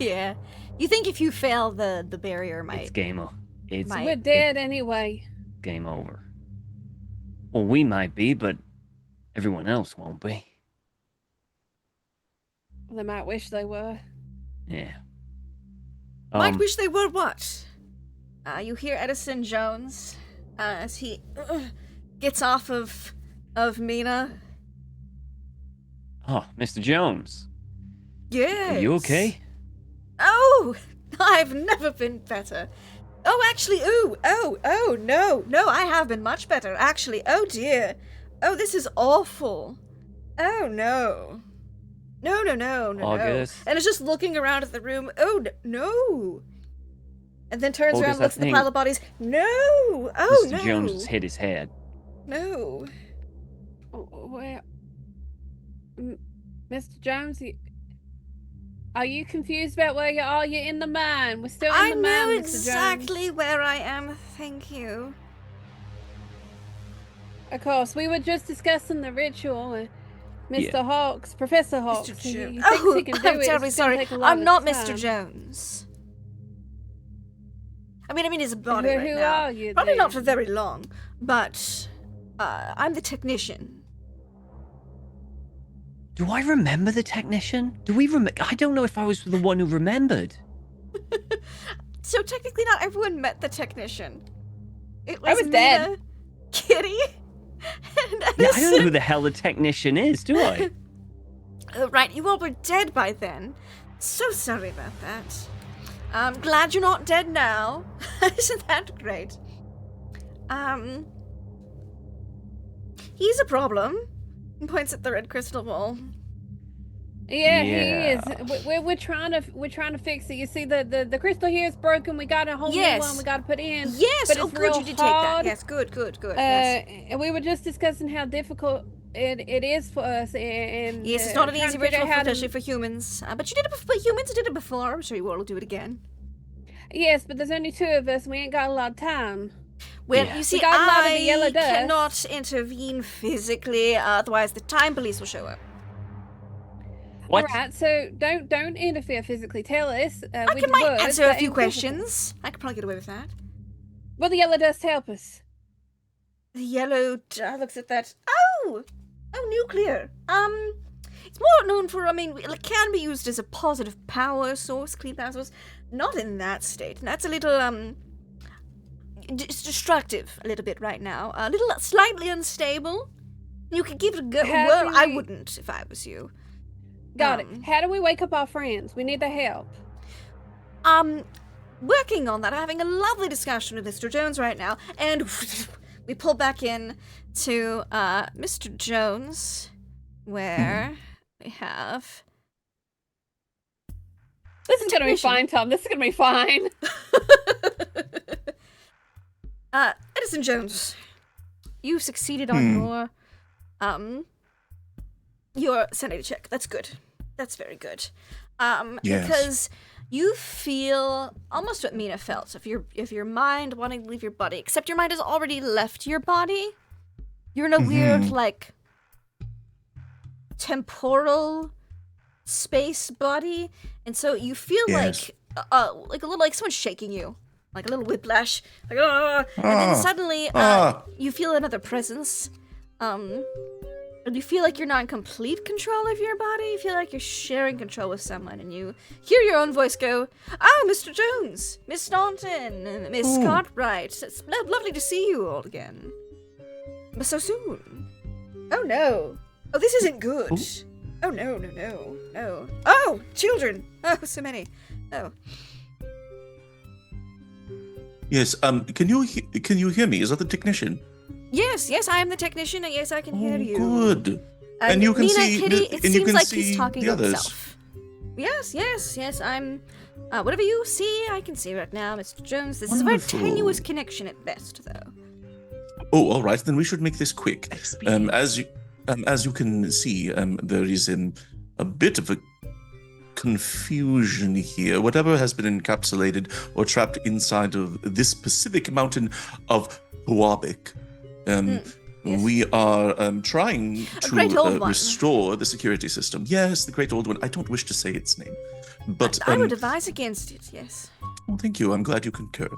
Yeah. You think if you fail, the barrier it's might... game over. It's Might. We're dead anyway. game over. Well, we might be, but everyone else won't be. They might wish they were. Yeah. Might wish they were what? You hear Edison Jones as he gets off of Mina. Oh, Mr. Jones. Yes. Are you okay? Oh, I've never been better. Oh, actually, no, I have been much better, actually. Oh, dear. Oh, this is awful. Oh, no. No. August. And it's just looking around at the room. Oh, no. And then turns August, around and looks I at the think pile of bodies. No. Oh, Mr. no. Jones has hit his head. No. Well, Mr. Jones, are you confused about where you are? You're in the mine. We're still in I the know mine, Mr. exactly Jones. where I am, thank you. Of course, we were just discussing the ritual. Mr. Yeah. Hawks, Professor Hawks, Mr. he Jones. thinks Oh, he can do I'm it. terribly It's gonna sorry. take a lot I'm of not time. Mr. Jones. I mean his body Who right now. are you Probably not then? for very long, but I'm the technician. Do I remember the technician? Do we remember? I don't know if I was the one who remembered. So technically, not everyone met the technician. It I was Mina, dead. Kitty, and Yeah, I don't know Edison. who the hell the technician is, do I? Right, you all were dead by then. So sorry about that. I'm glad you're not dead now. Isn't that great? He's a problem. He points at the red crystal ball. Yeah, Yeah. he is. We're trying to fix it. You see, the crystal here is broken. We got a whole Yes. new one. We got to put in. Yes, but oh it's good, real you did take that. hard. Yes, good. Yes. And we were just discussing how difficult it is for us. And Yes, it's not an trying easy to figure ritual, out how to- especially for humans. But you did it before. Humans did it before. I'm sure you all will do it again. Yes, but there's only 2 of us. And we ain't got a lot of time. Well, Yeah. you see, got a lot of the yellow I dust. cannot intervene physically, otherwise the time police will show up. What? All right, so don't interfere physically. Tell us. I with can the might words, answer a but few in physical. questions. I could probably get away with that. Will the yellow dust help us? The yellow looks at that. Oh, nuclear. It's more known for. I mean, it can be used as a positive power source, clean power source. Not in that state. That's a little it's destructive a little bit right now. A little slightly unstable. You could give it a go. How Well, do I we- wouldn't if I was you. Got it. Um, How do we wake up our friends? We need their help. Working on that. I'm having a lovely discussion with Mr. Jones right now, and we pull back in to Mr. Jones, where we have. This is gonna be Technician. fine, Tom. This is gonna be fine. Edison Jones, you succeeded on your sanity check. That's good. That's very good. Yes. Because you feel almost what Mina felt. If your mind wanting to leave your body, except your mind has already left your body. You're in a weird, like, temporal space body, and so you feel Yes. like a little like someone's shaking you, like a little whiplash, like and then suddenly you feel another presence, and you feel like you're not in complete control of your body. You feel like you're sharing control with someone, and you hear your own voice go, "Oh, Mr. Jones, Miss Staunton, Miss Cartwright, it's lovely to see you all again, but so soon. Oh no, oh this isn't good. Oh no. Oh, children. Oh, so many. Oh, Yes. Can you hear me? Is that the technician? yes, I am the technician, and yes, I can hear you. Good. And you can Mina, see Kitty, the- it and you seems can like see he's talking the to others. himself. Yes, I'm Whatever you see, I can see right now, Mr. Jones. This is a very Wonderful. tenuous connection at best, though. Oh, all right. Then we should make this quick. As you can see, there is a bit of a confusion here. Whatever has been encapsulated or trapped inside of this specific mountain of Huabik. Yes. We are trying great to old one. restore the security system. Yes, the great old one. I don't wish to say its name, but I would advise against it, yes. well, thank you. I'm glad you concur.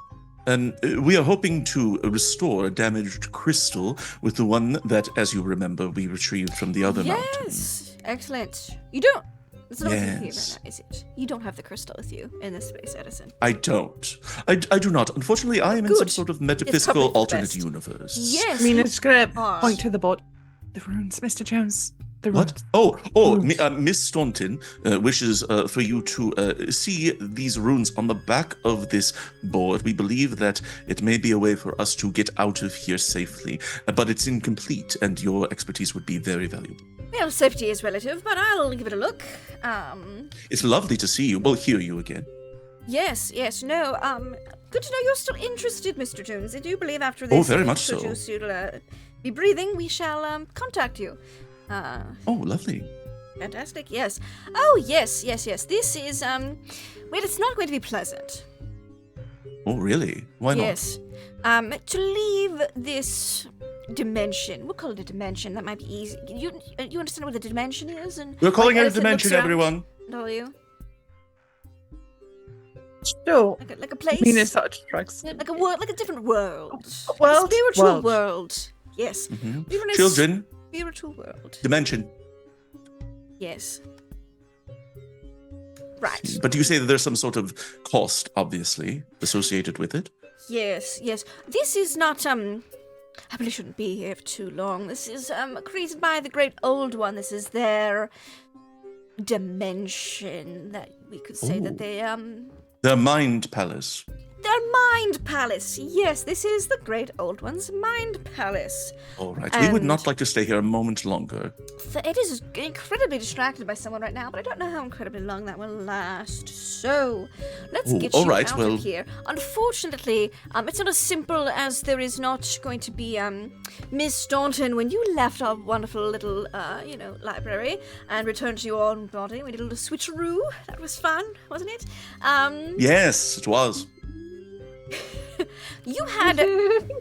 And we are hoping to restore a damaged crystal with the one that, as you remember, we retrieved from the other mountain. Yes, excellent. You don't. It's not here right Yes. now, is it? You don't have the crystal with you in this space, Edison. I don't. I do not. Unfortunately, I am in some Good. sort of probably metaphysical for the alternate best. universe. Yes. I mean, it's gonna are. point to the runes, Mr. Jones. The What? runes. Miss Staunton wishes for you to see these runes on the back of this board. We believe that it may be a way for us to get out of here safely, but it's incomplete, and your expertise would be very valuable. Well, safety is relative, but I'll give it a look. It's lovely to see you. Well, hear you again. Yes, no, good to know you're still interested, Mr. Jones. I do believe after this, very much so. You'll be breathing. We shall contact you. Oh, lovely. Fantastic. Yes. Oh, yes. This is well, it's not going to be pleasant. Oh, really? Why not? Yes. To leave this dimension. We'll call it a dimension. That might be easy. You understand what a dimension is? And We're calling like, it a as looks dimension, around, everyone. Don't you? Sure. Like a place. I mean, it's such drugs. Like a world, like a different world. World? A spiritual World. world. Yes. Mhm. We're in a Children, spiritual world. dimension. Yes. Right. But you say that there's some sort of cost, obviously, associated with it. Yes. This is not I really shouldn't be here for too long. This is created by the Great Old One. This is their dimension that we could say that they Their mind palace. their mind palace. Yes, this is the Great Old One's mind palace. All right. We would And- not like to stay here a moment longer. It is incredibly distracted by someone right now, but I don't know how incredibly long that will last. So, let's Ooh, get all you right, out well- of here. Unfortunately, it's not as simple as there is not going to be, Miss Staunton, when you left our wonderful little, library and returned to your own body, we did a little switcheroo. That was fun, wasn't it? Yes, it was. You had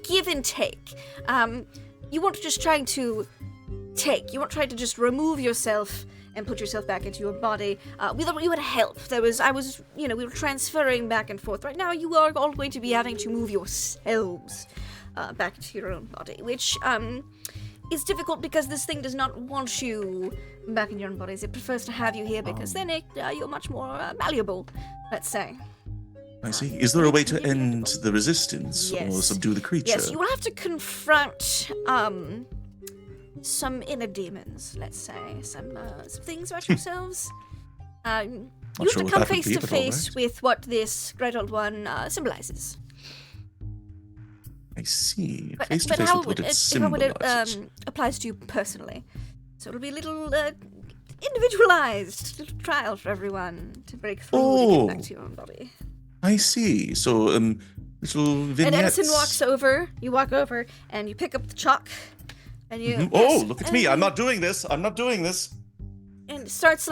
give and take. You weren't just trying to take. You weren't trying to just remove yourself and put yourself back into your body. You had help. We were transferring back and forth. Right now, you are all going to be having to move yourselves back into your own body, which is difficult because this thing does not want you back in your own bodies. It prefers to have you here because then you're much more malleable, let's say. I see. Is there a way to end the resistance or Yes. subdue the creature? Yes, you will have to confront some inner demons, let's say, some things about yourselves. You have sure to what come that would face be, to but all face right. with what this great old one symbolizes. I see. But, Face to but face how with what would it how would it symbolizes. applies to you personally? So it'll be a little individualized little trial for everyone to break through to get back Oh. to your own body. I see. So, little vignettes. And Edison walks over. You walk over and you pick up the chalk, and you. Mhm. Oh, yes, look at me. and- I'm not doing this. I'm not doing this. And starts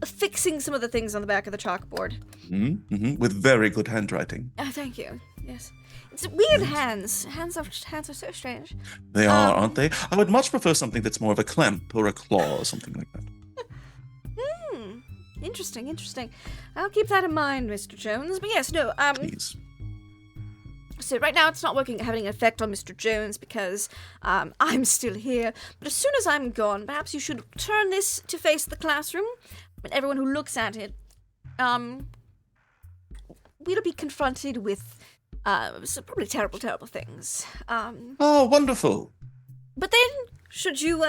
fixing some of the things on the back of the chalkboard. Mm-hmm. With very good handwriting. Oh, thank you. Yes, it's weird hands. Hands are so strange. They are, aren't they? I would much prefer something that's more of a clamp or a claw or something like that. Interesting. I'll keep that in mind, Mr. Jones. But yes, no. Please. So right now it's not having an effect on Mr. Jones because I'm still here. But as soon as I'm gone, perhaps you should turn this to face the classroom, and everyone who looks at it, we'll be confronted with some probably terrible things. Oh, wonderful. But then, should you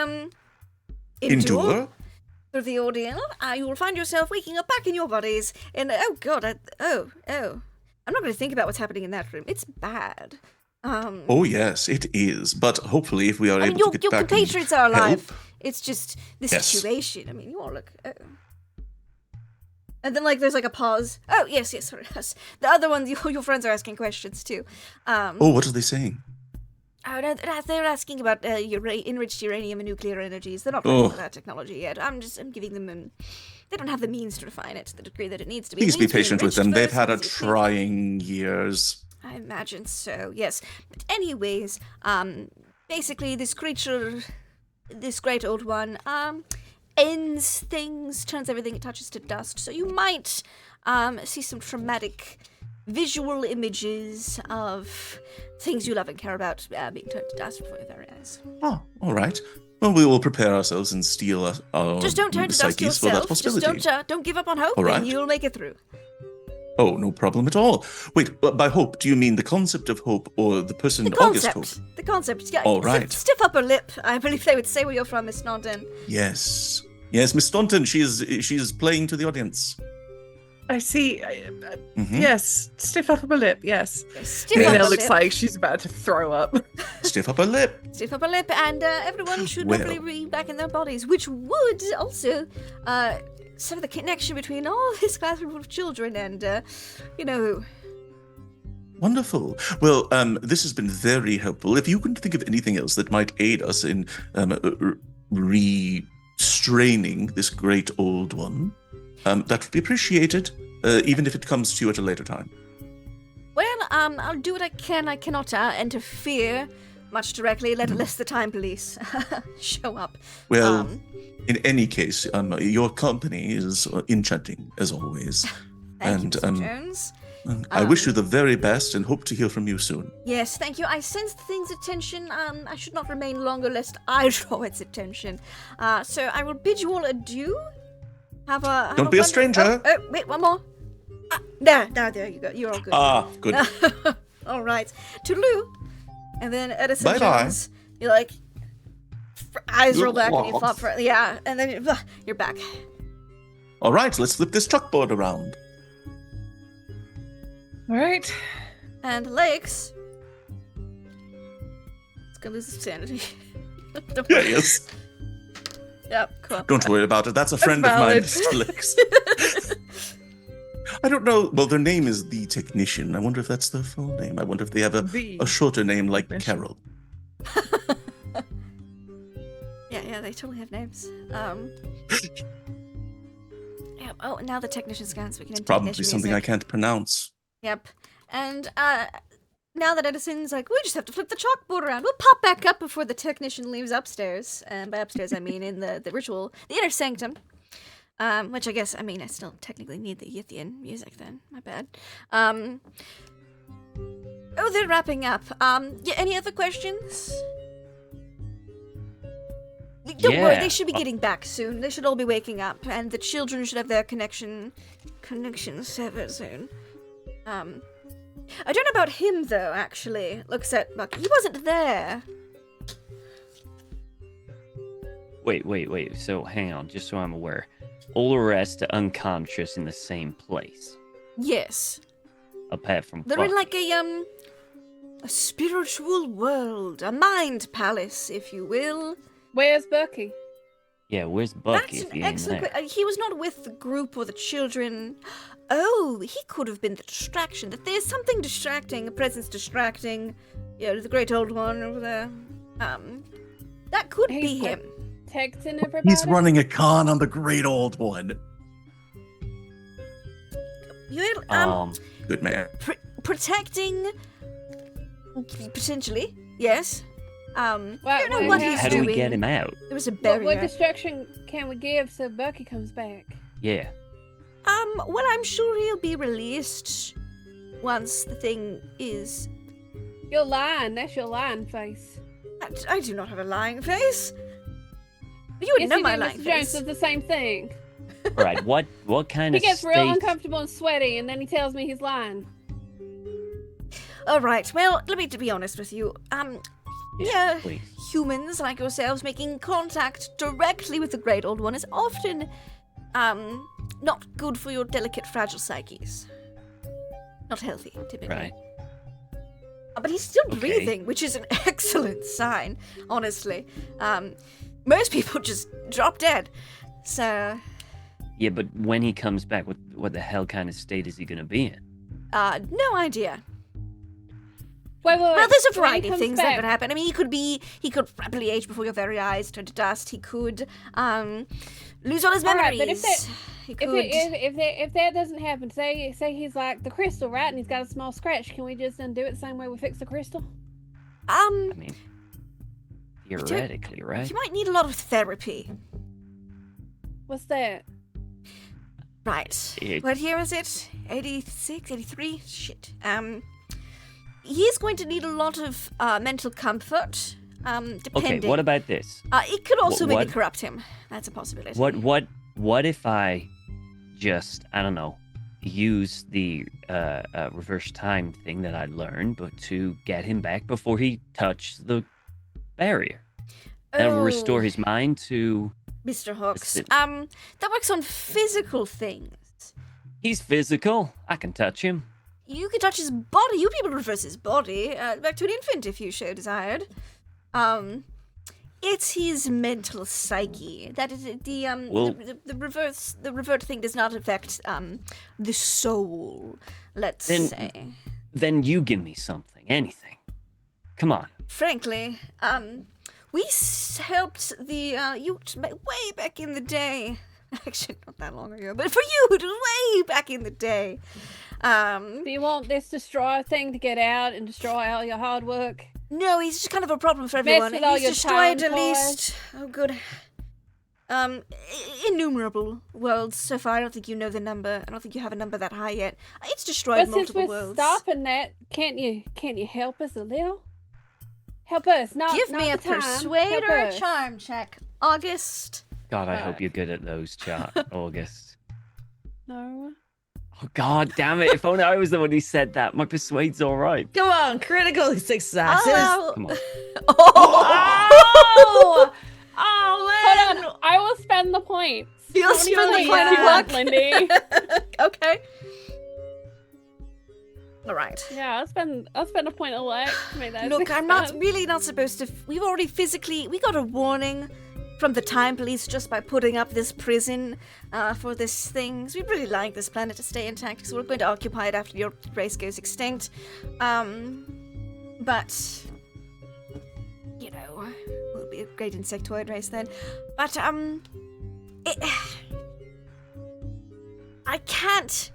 Endure? through the ordeal, you will find yourself waking up back in your bodies. And oh god, I'm not going to think about what's happening in that room. It's bad. Oh, yes, it is. But hopefully, if we are I mean, able to get your back compatriots and are alive. help- It's just the Yes. situation. I mean, you all look. And then, like, there's, like, a pause. Oh, yes, sorry. Yes. The other ones, your friends are asking questions, too. Oh, what are they saying? Oh, no, they're asking about enriched uranium and nuclear energies. They're not ready for that technology yet. I'm giving them they don't have the means to refine it to the degree that it needs to be. Please be patient with them. They've had a trying years. I imagine so, yes. But anyways, basically this creature, this great old one, ends things, turns everything it touches to dust. So you might see some traumatic visual images of things you love and care about being turned to dust before your very eyes. Oh, all right. Well, we will prepare ourselves and steal our Just don't turn to dust psyches for that yourself. possibility. Just don't give up on hope, All right. and you'll make it through. Oh, no problem at all. Wait, by hope, do you mean the concept of hope or the person The August concept. Hope? The concept. Yeah. All right. Stiff upper lip. I believe they would say where you're from, Miss Staunton. Yes, Miss Staunton. She is playing to the audience. I see. Mhm. Yes, stiff upper lip. Yes. Stiff Dana upper looks lip. like she's about to throw up. Stiff upper lip. Stiff upper lip, and everyone should Well. hopefully be back in their bodies, which would also sever the connection between all this classroom of children and, Wonderful. Well, this has been very helpful. If you can think of anything else that might aid us in restraining this great old one, that would be appreciated, even if it comes to you at a later time. Well, I'll do what I can. I cannot interfere much directly, let less the time police show up. Well, in any case, your company is enchanting, as always. Thank you, and Mr. Jones. I wish you the very best and hope to hear from you soon. Yes, thank you. I sensed the thing's attention. I should not remain longer lest I draw its attention. So I will bid you all adieu. Don't be a stranger. Oh, wait, one more. There you go. You're all good. Good. All right. Toodaloo. And then Edison Bye-bye. Jones, you're like, eyes roll back and you flop for, yeah, and then you're back. All right, let's flip this chalkboard around. All right. And Lakes. It's gonna lose its sanity. Don't worry. Yes. Yep, cool. Don't worry about it. That's a friend of mine, valid. Mr. Licks. I don't know. Well, their name is The Technician. I wonder if that's their full name. I wonder if they have a shorter name like Technician. Carol. Yeah, they totally have names. Yeah. Oh, now the technician scans. We can It's do probably technician something I music. can't pronounce. Yep. And now that Edison's like, we just have to flip the chalkboard around. We'll pop back up before the technician leaves upstairs. And by upstairs, I mean in the ritual, the inner sanctum. Which I guess, I still technically need the Yithian music then. My bad. Oh, they're wrapping up. Yeah, any other questions? Don't worry, Yeah. they should be getting back soon. They should all be waking up, and the children should have their connection severed soon. I don't know about him though. Actually, looks at Buck. He wasn't there. Wait. So hang on, just so I'm aware. All the rest are unconscious in the same place, Yes, apart from they're in Buck. like a spiritual world, a mind palace, if you will. Where's Bucky? Yeah, where's Buck That's if an he ain't excellent there? He was not with the group or the children. Oh, he could have been the distraction. That there's something distracting, a presence distracting. The great old one over there. That could be He's him. Texting everybody. He's running a con on the great old one. Good man. Protecting, potentially, yes. I don't know wait, what how- he's How do doing. we get him out? There was a What barrier. distraction can we give so Bucky comes back? Yeah. Well, I'm sure he'll be released once the thing is. You're lying. That's your lying face. I do not have a lying face. You would Yes, know you my do. lying Mr. Jones face. does the same thing. All right. What kind He of gets state? real uncomfortable and sweaty, and then he tells me he's lying. All right. Well, let me to be honest with you. Yeah, Please. humans like yourselves making contact directly with the great old one is often, not good for your delicate, fragile psyches. Not healthy, typically. Right. But he's still Okay. breathing, which is an excellent sign, honestly. Most people just drop dead. So, Yeah, but when he comes back, what the hell kind of state is he going to be in? No idea. Wait. Well, there's a When he variety of comes things that back- could happen. I mean, he could rapidly age before your very eyes, turn to dust. He could lose all his All memories. right, but he could. If that doesn't happen, say he's like the crystal, right? And he's got a small scratch. Can we just undo it the same way we fix the crystal? I mean, theoretically, right? You might need a lot of therapy. What's that? Right. It- What year is it? 86, 83? Shit. He's going to need a lot of mental comfort. Depending. Okay, what about this? It could also what- maybe corrupt him. That's a possibility. What if I just, I don't know, use the reverse time thing that I learned, but to get him back before he touched the barrier? That'll restore his mind to... Mr. Hawks. It- That works on physical things. He's physical. I can touch him. You can touch his body. You'd be able to reverse his body back to an infant if you so desired. It's his mental psyche. That is Well- the revert thing does not affect the soul. Let's Then- say. Then you give me something, anything. Come on. Frankly, we helped the way back in the day. Actually, not that long ago, but for you, it was way back in the day. Do you want this destroyer thing to get out and destroy all your hard work? No, he's just kind of a problem for everyone. with all He's your destroyed talent, at boy. least, oh good, innumerable worlds so far. I don't think you know the number. I don't think you have a number that high yet. It's destroyed But since multiple we're worlds. stopping that, can't you help us a little? Help us, not Give not me a the time. persuade Help or a us. charm check, August. God, I Alright. hope you're good at those, August. No. Oh, God damn it. If only I was the one who said that. My persuade's all right. Come on, critical successes. Oh, Come on. Oh, oh man. Hold on, I will spend the points. You'll How many spend the points point do of you luck. want, Lindy? Okay. All right. Yeah, I'll spend a point of luck to make that. Look, I'm not success. really not supposed to. We've already we got a warning from the Time Police just by putting up this prison for this thing. So we really like this planet to stay intact, so we're going to occupy it after your race goes extinct. But you know, we'll be a great insectoid race then. But I can't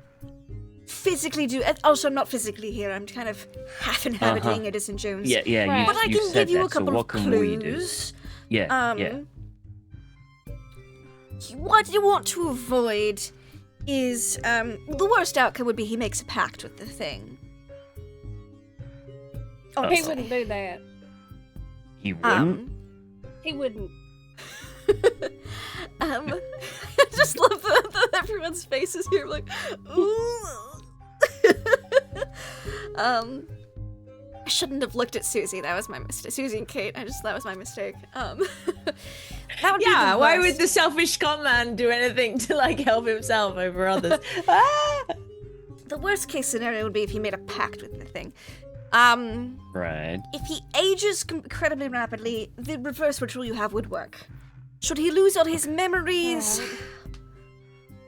physically do. Also, I'm not physically here. I'm kind of half inhabiting Edison Jones. Yeah, yeah. Right. You, But I you can said give you that, a couple so what of can we do? clues. Yeah, What you want to avoid is the worst outcome would be he makes a pact with the thing. He Honestly. wouldn't do that. He wouldn't? He wouldn't. I just love that everyone's faces here like, ooh. I shouldn't have looked at Susie. That was my mistake. Susie and Kate. That was my mistake. That would be Yeah, the why worst. would the selfish con man do anything to like help himself over others? Ah! The worst case scenario would be if he made a pact with the thing. Right. If he ages incredibly rapidly, the reverse ritual you have would work. Should he lose all his memories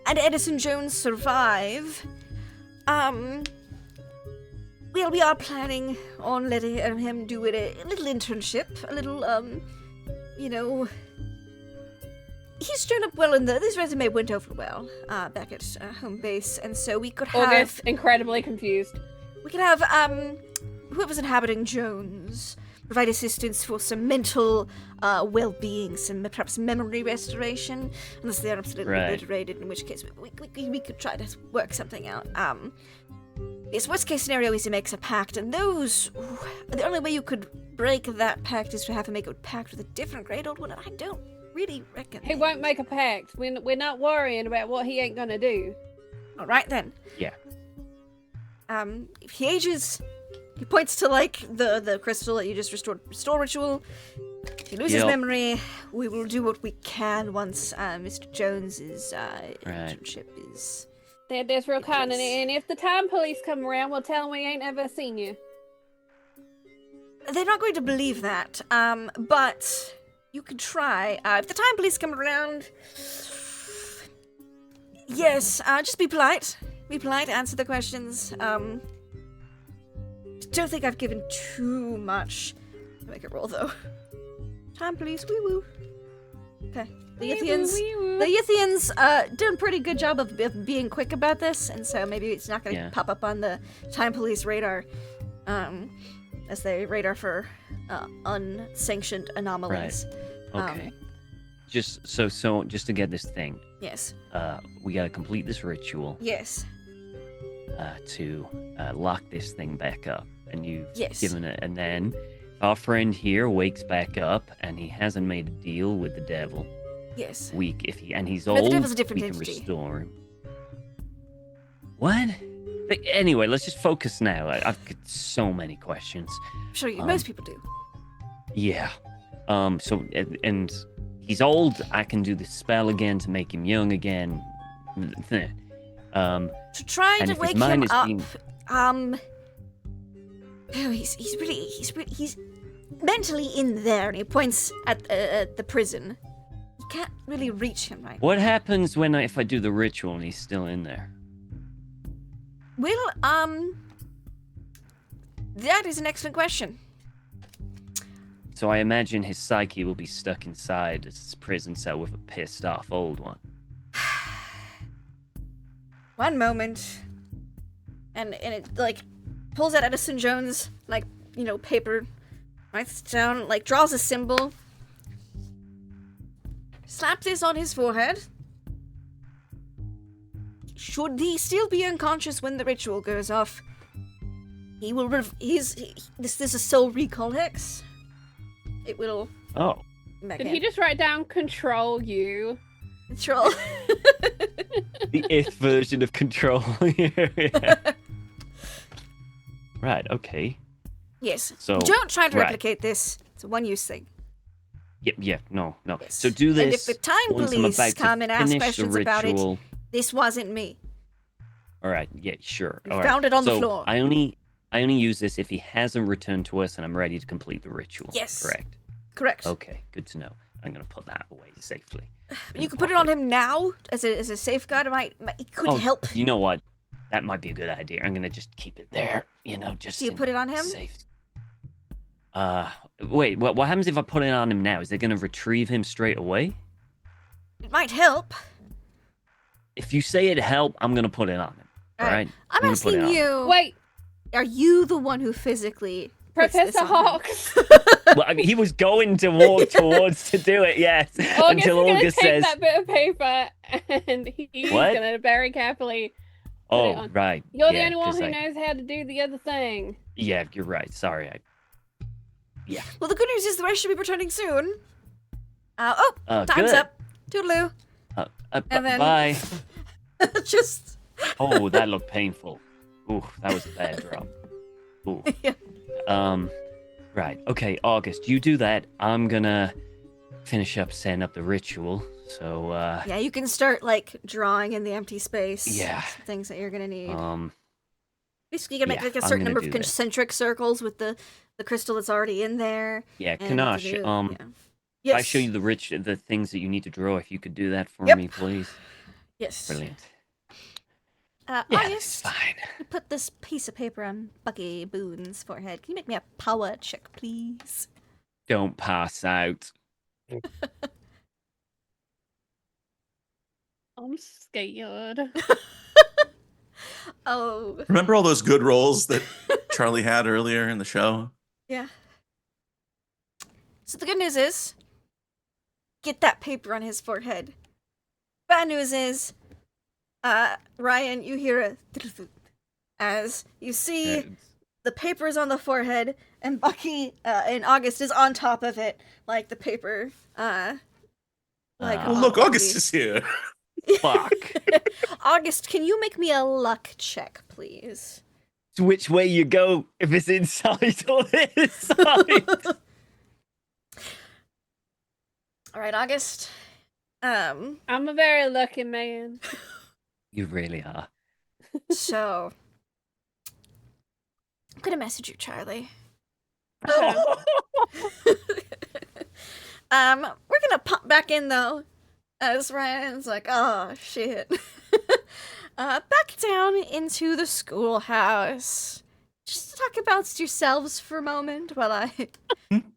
and Edison Jones survive, well, we are planning on letting him do a little internship, a little, you know, he's turned up well this resume went over well, back at home base, and so we could have, August, incredibly confused. we could have, whoever's inhabiting Jones provide assistance for some mental well-being, some perhaps memory restoration, unless they're absolutely Right. obliterated, in which case we could try to work something out. His worst case scenario is he makes a pact, and the only way you could break that pact is to have him make a pact with a different great old one, and I don't really reckon. He won't make a pact. We're not worrying about what he ain't gonna do. All right then. Yeah. If he ages, he points to like the crystal that you just restore ritual. If he loses Yep. memory, we will do what we can once Mr. Jones's internship is. That's real kind. Yes. And if the time police come around, we'll tell them we ain't ever seen you. They're not going to believe that, but you could try. If the time police come around, Yes, just be polite. Be polite, answer the questions. Don't think I've given too much. Make it roll, though. Time, please. Wee woo. Okay. The Yithians doing a pretty good job of being quick about this, and so maybe it's not going to pop up on the Time Police radar, as they radar for unsanctioned anomalies. Right. Okay. Just just to get this thing. Yes. We gotta complete this ritual. Yes. To lock this thing back up, and you've Yes. given it, and then our friend here wakes back up, and he hasn't made a deal with the devil. Yes. He's But the old, devil's a different we can entity. restore him. What? But anyway, let's just focus now. I've got so many questions. I'm sure most people do. Yeah. So and he's old. I can do the spell again to make him young again. To try and to if his wake mind him is up. being- He's mentally in there, and he points at the prison. You can't really reach him right. What happens if I do the ritual and he's still in there? Well, that is an excellent question. So I imagine his psyche will be stuck inside his prison cell with a pissed off old one. One moment, and it like pulls out Edison Jones paper, writes it down, draws a symbol, slap this on his forehead. Should he still be unconscious when the ritual goes off, he will. This is a soul recall hex. It will. Oh. Did he just write down control you? Control. The if version of control. Yeah. Right, okay. Yes. So don't try to right. replicate this. It's a one-use thing. Yeah, no. Yes. So do this. And if the time once I'm police about to come and ask finish questions the about it, ritual. this wasn't me. All right, yeah, sure. We All found right. it on the So floor. I only use this if he hasn't returned to us and I'm ready to complete the ritual. Yes. Correct. Correct. Okay, good to know. I'm gonna put that away safely. You could put it on him now as a safeguard. It could help. You know what? That might be a good idea. I'm gonna just keep it there. Just. Do you put it on him? Safe. Wait. What happens if I put it on him now? Is it gonna retrieve him straight away? It might help. If you say it help, I'm gonna put it on him. All right. I'm gonna put it asking on. you. Wait, Are you the one who physically puts this Professor on him? Hawks. Well, I mean, he was going to walk towards to do it, yes. August until is gonna August take says, that bit of paper and he's What? gonna very carefully. put it "Oh, on. right." You're the yeah, only one 'cause who knows how to do the other thing. Yeah, you're right. Sorry. Well, the good news is the rest should be returning soon. Time's Good. up. Toodaloo. And then- Bye. Just. Oh, that looked painful. Ooh, that was a bad drop. Ooh. Yeah. Right. Okay, August, you do that. I'm gonna finish up setting up the ritual. So, Yeah, you can start drawing in the empty space. Yeah. Some things that you're gonna need. Basically, you gotta make yeah, a I'm certain gonna number do of that. concentric circles with the crystal that's already in there. yeah, and Kanash, yeah. if I Yes. show you the things that you need to draw, if you could do that for Yep. me, please. Yes. Brilliant. Yeah, Yeah, it's fine. you put this piece of paper on Bucky Boone's forehead. Can you make me a power check, please? Don't pass out. I'm scared. Oh. Remember all those good rolls that Charlie had earlier in the show? Yeah. So the good news is, get that paper on his forehead. Bad news is, Ryan, you hear a as you see the paper is on the forehead, and Bucky and August is on top of it, like the paper. Well, look, August is here. Fuck. August, can you make me a luck check, please? Which way you go, if it's inside or inside. All right, August. I'm a very lucky man. You really are. So I'm gonna message you, Charlie. We're gonna pop back in though, as Ryan's like, oh shit. back down into the schoolhouse. Just talk about yourselves for a moment while I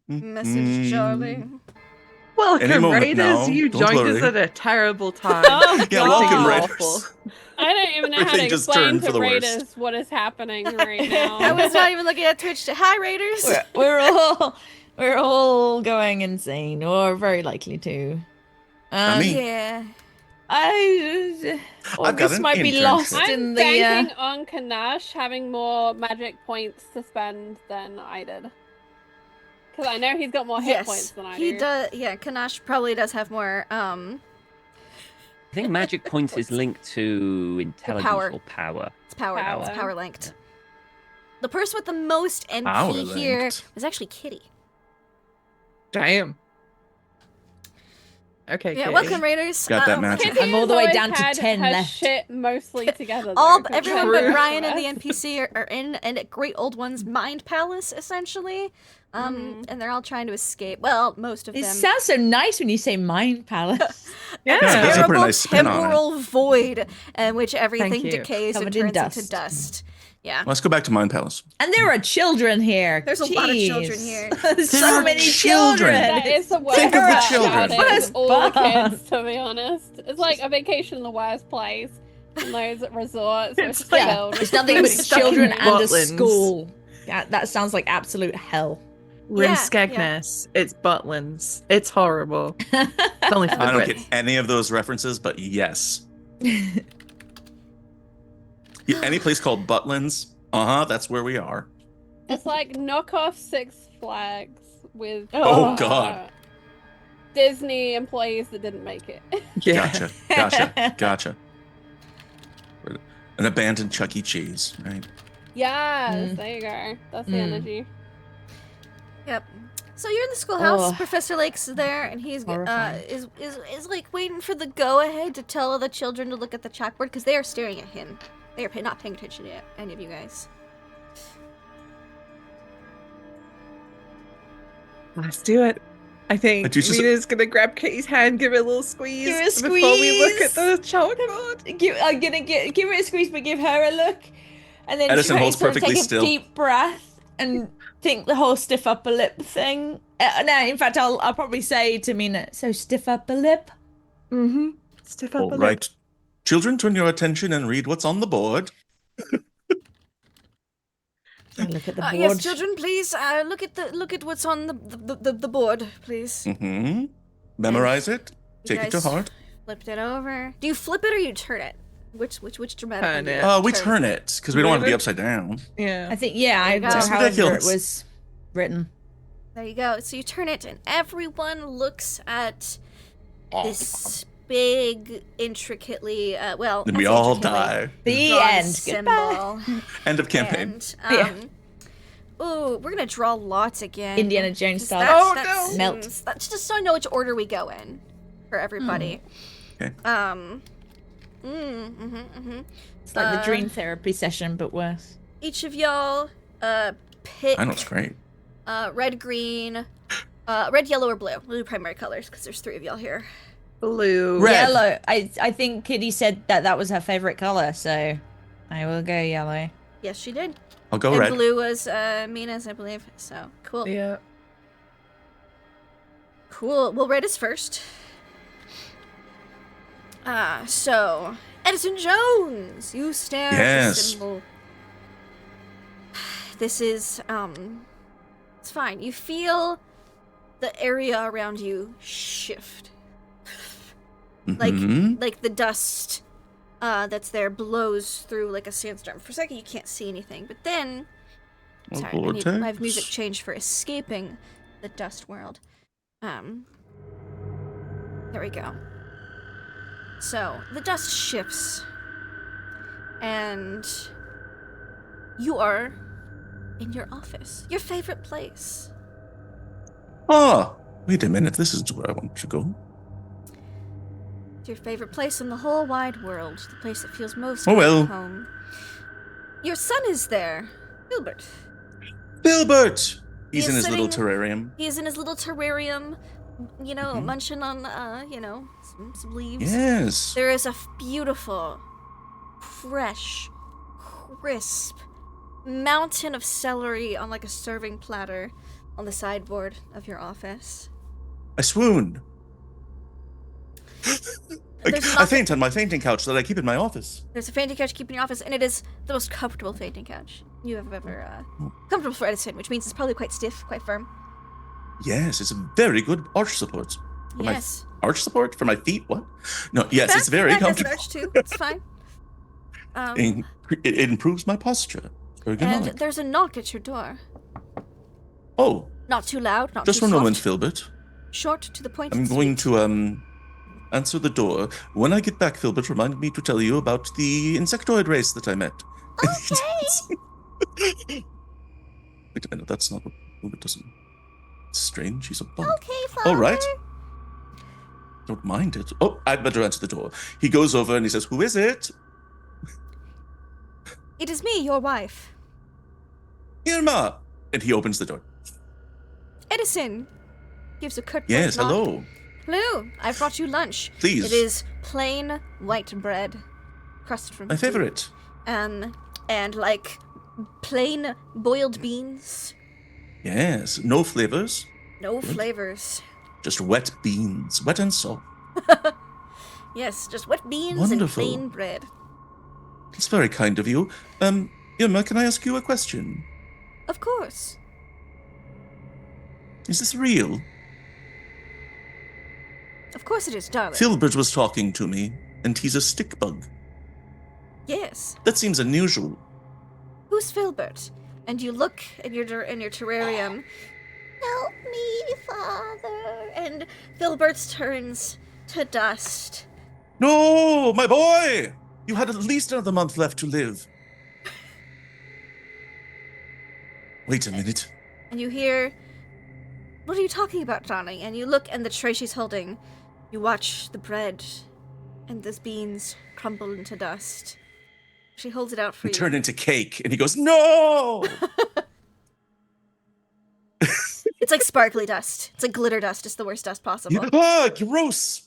message Charlie. Any Welcome, moment Raiders. now, You don't joined us worry. at a terrible time. Oh, Yeah, God. welcome, Awful. Raiders. I don't even know how to Everything just explain turned to for the worst. Raiders what is happening right now. I was not even looking at Twitch. Hi, Raiders. We're all going insane, or very likely to. Me. Yeah. I I've got August an might be internship. lost I'm in the. banking on Kanash having more magic points to spend than I did. Because I know he's got more hit points than I do. he does. Yeah, Kanash probably does have more. I think magic points is linked to intelligence power. or power. It's power. It's Power. power linked. The person with the most Power NP here linked. is actually Kitty. Damn. Okay, Yeah, Katie. welcome, Raiders. Got that magic. Kitty I'm all the way has down to always 10 had her left. shit mostly together. All though, everyone True. but Ryan and the NPC are in a great old one's mind palace, essentially. And they're all trying to escape. Well, most of It them. sounds so nice when you say mind palace. Yeah. Yeah, that's a pretty Terrible nice spin on it. temporal void in which everything you. decays and Covered in turns into dust. dust. Yeah. Let's go back to Mind Palace. And there are children here. There's a lot of Jeez. children here. So many children. children. That is the worst Think of the part children. about it, What is a all the bug. kids, to be honest. It's like a vacation in the worst place. In those resorts It's with like- children. It's nothing but Stuck in children and a Butlins. school. That sounds like absolute hell. We're in Yeah, Skegness. It's Butlins. It's horrible. It's only for the I don't Brits. get any of those references, but yes. Any place called Butlins, that's where we are. It's like knockoff Six Flags with Oh, God. Disney employees that didn't make it. Yeah. Gotcha. An abandoned Chuck E. Cheese, right? Yes, there you go. That's the energy. Yep. So you're in the schoolhouse. Oh. Professor Lake's there, and he's Horrifying. is like waiting for the go ahead to tell the children to look at the chalkboard because they are staring at him. They are not paying attention to any of you guys. Let's do it. I think But you just- Rita's gonna grab Katie's hand, give it a little squeeze, Give it a before we look at squeeze. the chalkboard. I'm gonna give her a squeeze, but give her a look, and then Edison holds sort of perfectly take still. a deep breath and think the whole stiff upper lip thing. No, in fact, I'll probably say to Mina, so stiff upper lip. Mm-hmm. Stiff up All right. Children, turn your attention and read what's on the board. Look at the board. Yes, children, please look at what's on the board, please. Mm-hmm. Memorize it. You Take it to guys heart. Flipped it over. Do you flip it or you turn it? Which dramatic? Turn one do you it. We turn it because we don't want to be upside down. Yeah. I think, yeah, There you go. however it Ridiculous. was written. There you go. So you turn it, and everyone looks at this big, intricately, well, Then I we say all intricately die. The drawn end. Goodbye. symbol. End of campaign. And, ooh, we're gonna draw lots again. Indiana Jones 'cause style. that Oh, no. Melt. seems- That's just so I know which order we go in for everybody. Okay. It's like the dream therapy session, but worse. Each of y'all, pick I know it's great. red, green, red, yellow, or blue. Blue primary colors, because there's 3 of y'all here. Blue. Red. Yellow. I think Kitty said that was her favorite color, so I will go yellow. Yes, she did. I'll go and red. blue was Mina's, I believe. So cool. Yeah. Cool. Well, red is first. So Edison Jones, you stare at the Yes. symbol. This is it's fine. You feel the area around you shift. Mhm. Like the dust that's there blows through like a sandstorm. For a second you can't see anything, but then A sorry, I need my vortex. music changed for escaping the dust world. There we go. So the dust shifts, and you are in your office, your favorite place. Oh, wait a minute. This is where I want to go. It's your favorite place in the whole wide world, the place that feels most Oh, like well. home. Your son is there, Gilbert. Filbert! He's He in is his little sitting- terrarium. He is in his little terrarium, you know, Mhm. munching on, some leaves. Yes. There is a beautiful fresh, crisp mountain of celery on like a serving platter on the sideboard of your office. I swoon. I faint on my fainting couch that I keep in my office. There's a fainting couch keep in your office, and it is the most comfortable fainting couch you have ever comfortable for Edison, which means it's probably quite stiff, quite firm. Yes, it's a very good arch support. For Yes. My arch support? For my feet? What? No, yes, it's very comfortable. Arch too. It's fine. It improves my posture. And Ergonomic. there's a knock at your door. Oh, Not too loud, not just too for a soft. moment, Filbert. Short, to the point. I'm and going sweet. to answer the door. When I get back, Filbert, remind me to tell you about the insectoid race that I met. Okay. Wait a minute, that's not what Filbert doesn't. It's strange, he's a bug. Okay, Father. All right. Don't mind it. Oh, I'd better answer the door. He goes over and he says, "Who is it?" It is me, your wife. Irma. And he opens the door. Edison gives a curt Yes, nod. hello. Hello, I've brought you lunch. Please. It is plain white bread, crust from My favorite. and like plain boiled beans, Yes, no flavors, no flavors. just wet beans, wet and soft. Yes, just wet beans Wonderful. and plain bread. It's very kind of you. Irma, can I ask you a question? Of course. Is this real? Of course it is, darling. Filbert was talking to me, and he's a stick bug. Yes. That seems unusual. Who's Filbert? And you look in your terrarium. Help me, Father. And Filbert turns to dust. No, my boy! You had at least another month left to live. Wait a minute. And you hear, "What are you talking about, darling?" And you look, and the tray she's holding, you watch the bread and the beans crumble into dust. She holds it out for We you. turn into cake, and he goes, "No!" It's like sparkly dust. It's like glitter dust. It's the worst dust possible. Ah, gross!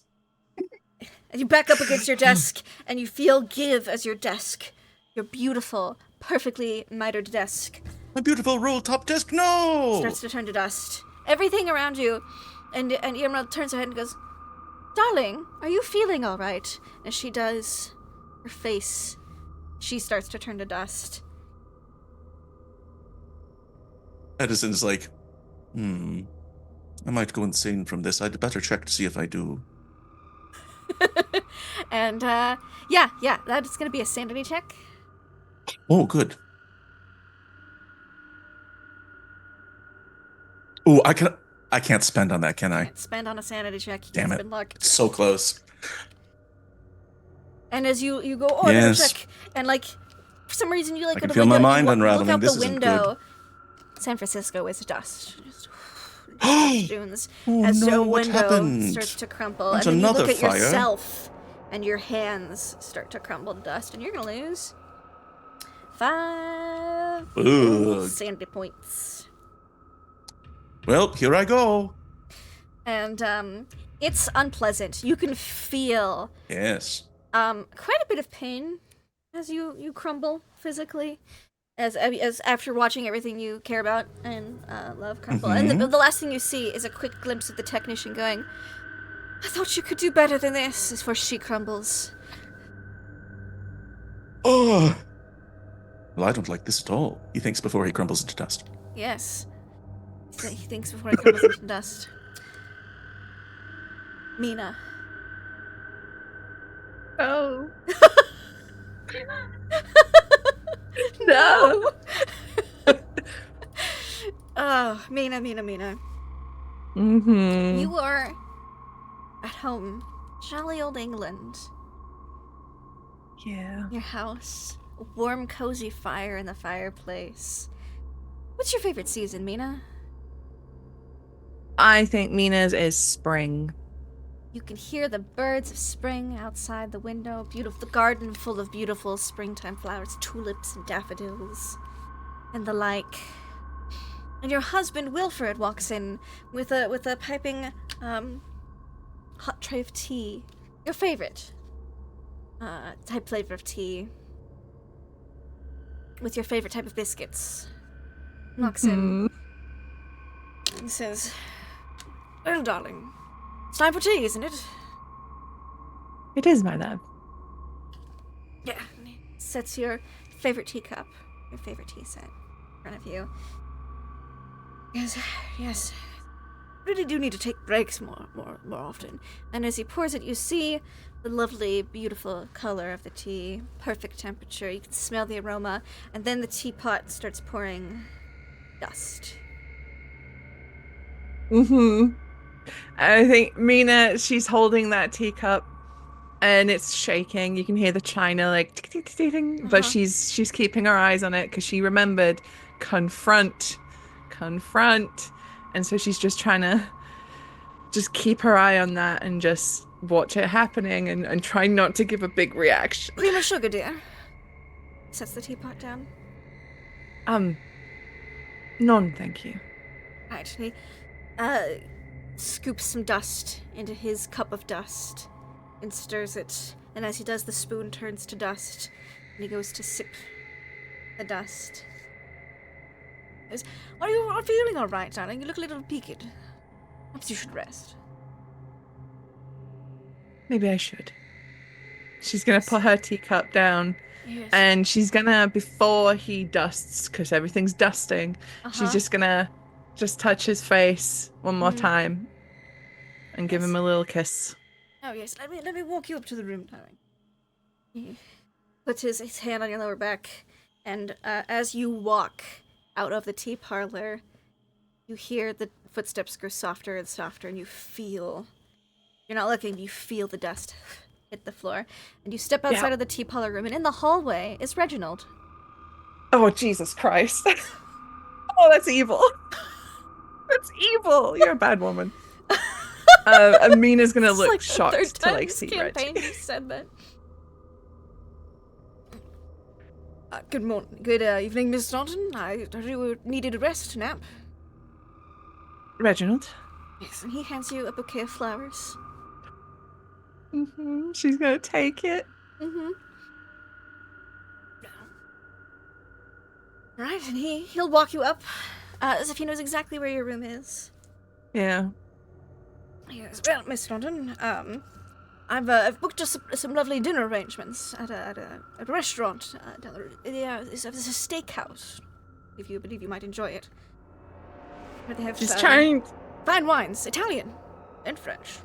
And you back up against your desk, and you feel give as your desk, your beautiful, perfectly mitered desk, My beautiful roll-top desk, no! starts to turn to dust. Everything around you, and Irma turns her head and goes, "Darling, are you feeling all right?" As she does, her face, she starts to turn to dust. Edison's like, I might go insane from this. I'd better check to see if I do. And, yeah, that's gonna be a sanity check. Oh, good. Oh, I can't spend on that, can I? Spend on a sanity check. You Damn can't it. spend luck. It's so close. And as you go, oh, Yes. no, check, and like, for some reason you like I go can to feel the my window, mind you unraveling. look out This the isn't window. San Francisco is dust. Just dunes. Oh, As no, the what window happened? starts to crumble, That's and then you another look at fire. yourself, and your hands start to crumble to dust, and you're gonna lose 5 Ugh. sanity points. Well, here I go. And it's unpleasant. You can feel Yes. quite a bit of pain as you crumble physically, as after watching everything you care about and love crumble. And the last thing you see is a quick glimpse of the technician going, "I thought you could do better than this," as before she crumbles. Oh. Well, I don't like this at all. He thinks before he crumbles into dust. Yes. He thinks before he crumbles into dust. Mina. Oh. No. Oh, Mina. Mm-hmm. You are at home. Jolly old England. Yeah. Your house. A warm, cozy fire in the fireplace. What's your favorite season, Mina? I think Mina's is spring. You can hear the birds of spring outside the window. Beautiful, the garden full of beautiful springtime flowers, tulips and daffodils, and the like. And your husband Wilfred walks in with a piping hot tray of tea. Your favorite type flavor of tea. with your favorite type of biscuits. Knocks in and says, "Well, darling, it's time for tea, isn't it?" It is, my love. Yeah. And he sets your favorite teacup, your favorite tea set, in front of you. Yes. Really do need to take breaks more often. And as he pours it, you see the lovely, beautiful color of the tea, perfect temperature. You can smell the aroma, and then the teapot starts pouring dust. I think Mina, she's holding that teacup, and it's shaking. You can hear the china like tick, tick, tick, tick, tick, but she's keeping her eyes on it because she remembered confront, and so she's just trying to just keep her eye on that and just watch it happening and try not to give a big reaction. Cream or sugar, dear? Sets the teapot down. None, thank you. Right, and he scoops some dust into his cup of dust and stirs it. And as he does, the spoon turns to dust, and he goes to sip the dust. He goes, "Are you feeling all right, darling? You look a little peaked. Perhaps you should rest." Maybe I should. She's gonna put her teacup down, Yes. and she's gonna, before he dusts, because everything's dusting, she's just gonna touch his face one more time and give him a little kiss. Oh yes, let me walk you up to the room, darling. He puts his hand on your lower back, and as you walk out of the tea parlor, you hear the footsteps grow softer and softer, and you feel, you're not looking, you feel the dust hit the floor, and you step outside of the tea parlor room, and in the hallway is Reginald. Oh, Jesus Christ. Oh, that's evil. That's evil. You're a bad woman. Amina's gonna look like shocked to like see campaign Reggie. you said that. Good morning, good evening, Miss Staunton. I heard you needed a rest nap. Reginald. Yes, and he hands you a bouquet of flowers. She's gonna take it. Right, and he'll walk you up, as if he knows exactly where your room is. Yeah. Yes, well, Miss Staunton, I've booked us some lovely dinner arrangements at a restaurant down the road. It's a steakhouse. If you believe you might enjoy it. Where they have She's trying. fine wines, Italian and French.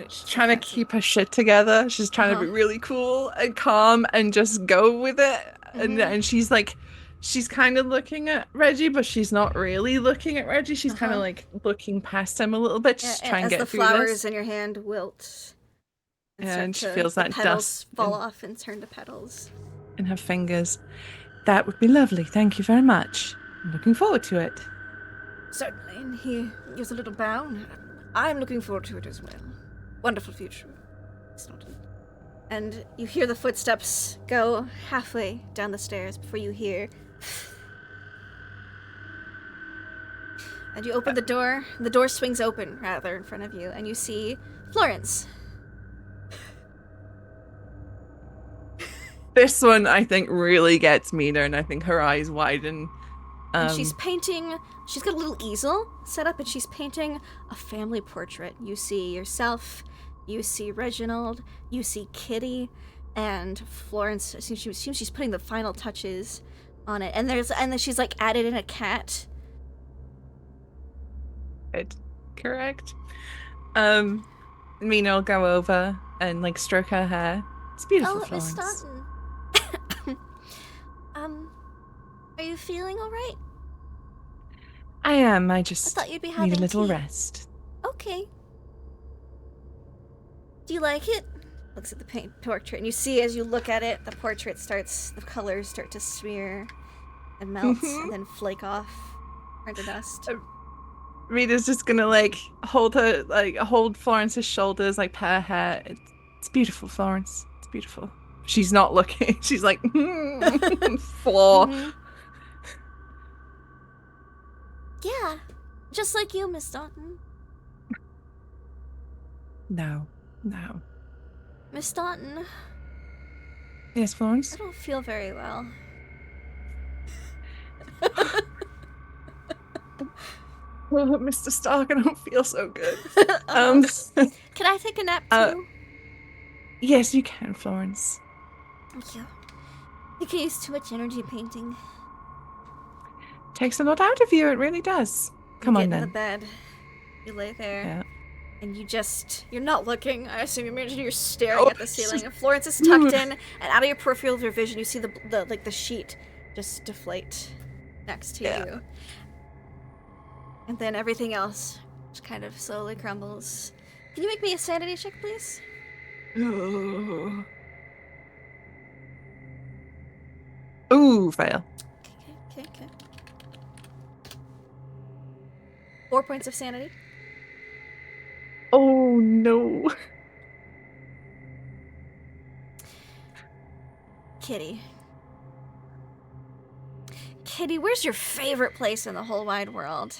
She's trying to keep her shit together. She's trying to be really cool and calm and just go with it. And she's like, she's kind of looking at Reggie, but she's not really looking at Reggie. She's kind of like looking past him a little bit, just trying to get through this. As the flowers in your hand wilt. And she feels that dust fall off and turn to petals. In her fingers. That would be lovely. Thank you very much. I'm looking forward to it. Certainly, and he gives a little bow. I'm looking forward to it as well. Wonderful future. And you hear the footsteps go halfway down the stairs before you hear. And you open the door. The door swings open, rather, in front of you, and you see Florence. This one, I think, really gets Mina, and I think her eyes widen. And she's painting. She's got a little easel set up, and she's painting a family portrait. You see yourself, you see Reginald, you see Kitty, and Florence. She seems she's putting the final touches on it. And then she's like added in a cat. Correct. Mina will go over and like stroke her hair. It's beautiful, Florence. Miss Staunton. Are you feeling all right? I am. I just thought you'd be having need a little tea. rest. Okay. Do you like it? Looks at the paint portrait, and you see as you look at it, the portrait starts, the colors start to smear and melt, and then flake off, turn to dust. Rita's just gonna like hold Florence's shoulders, like pat her hair. It's beautiful, Florence. It's beautiful. She's not looking. She's like floor. Yeah, just like you, Miss Staunton. No. Miss Staunton. Yes, Florence? I don't feel very well. Oh, Mr. Stark, I don't feel so good. Can I take a nap too? Yes, you can, Florence. Thank you. You can use too much energy painting. Takes a lot out of you, it really does. Come You on, get in then. the bed. You lay there. Yeah. And you're not looking. I assume you're staring at the ceiling. And Florence is tucked in, and out of your peripheral vision, you see the sheet just deflate next to you. And then everything else just kind of slowly crumbles. Can you make me a sanity check, please? Ooh, fail. Okay. 4 points of sanity. Oh, no. Kitty, where's your favorite place in the whole wide world?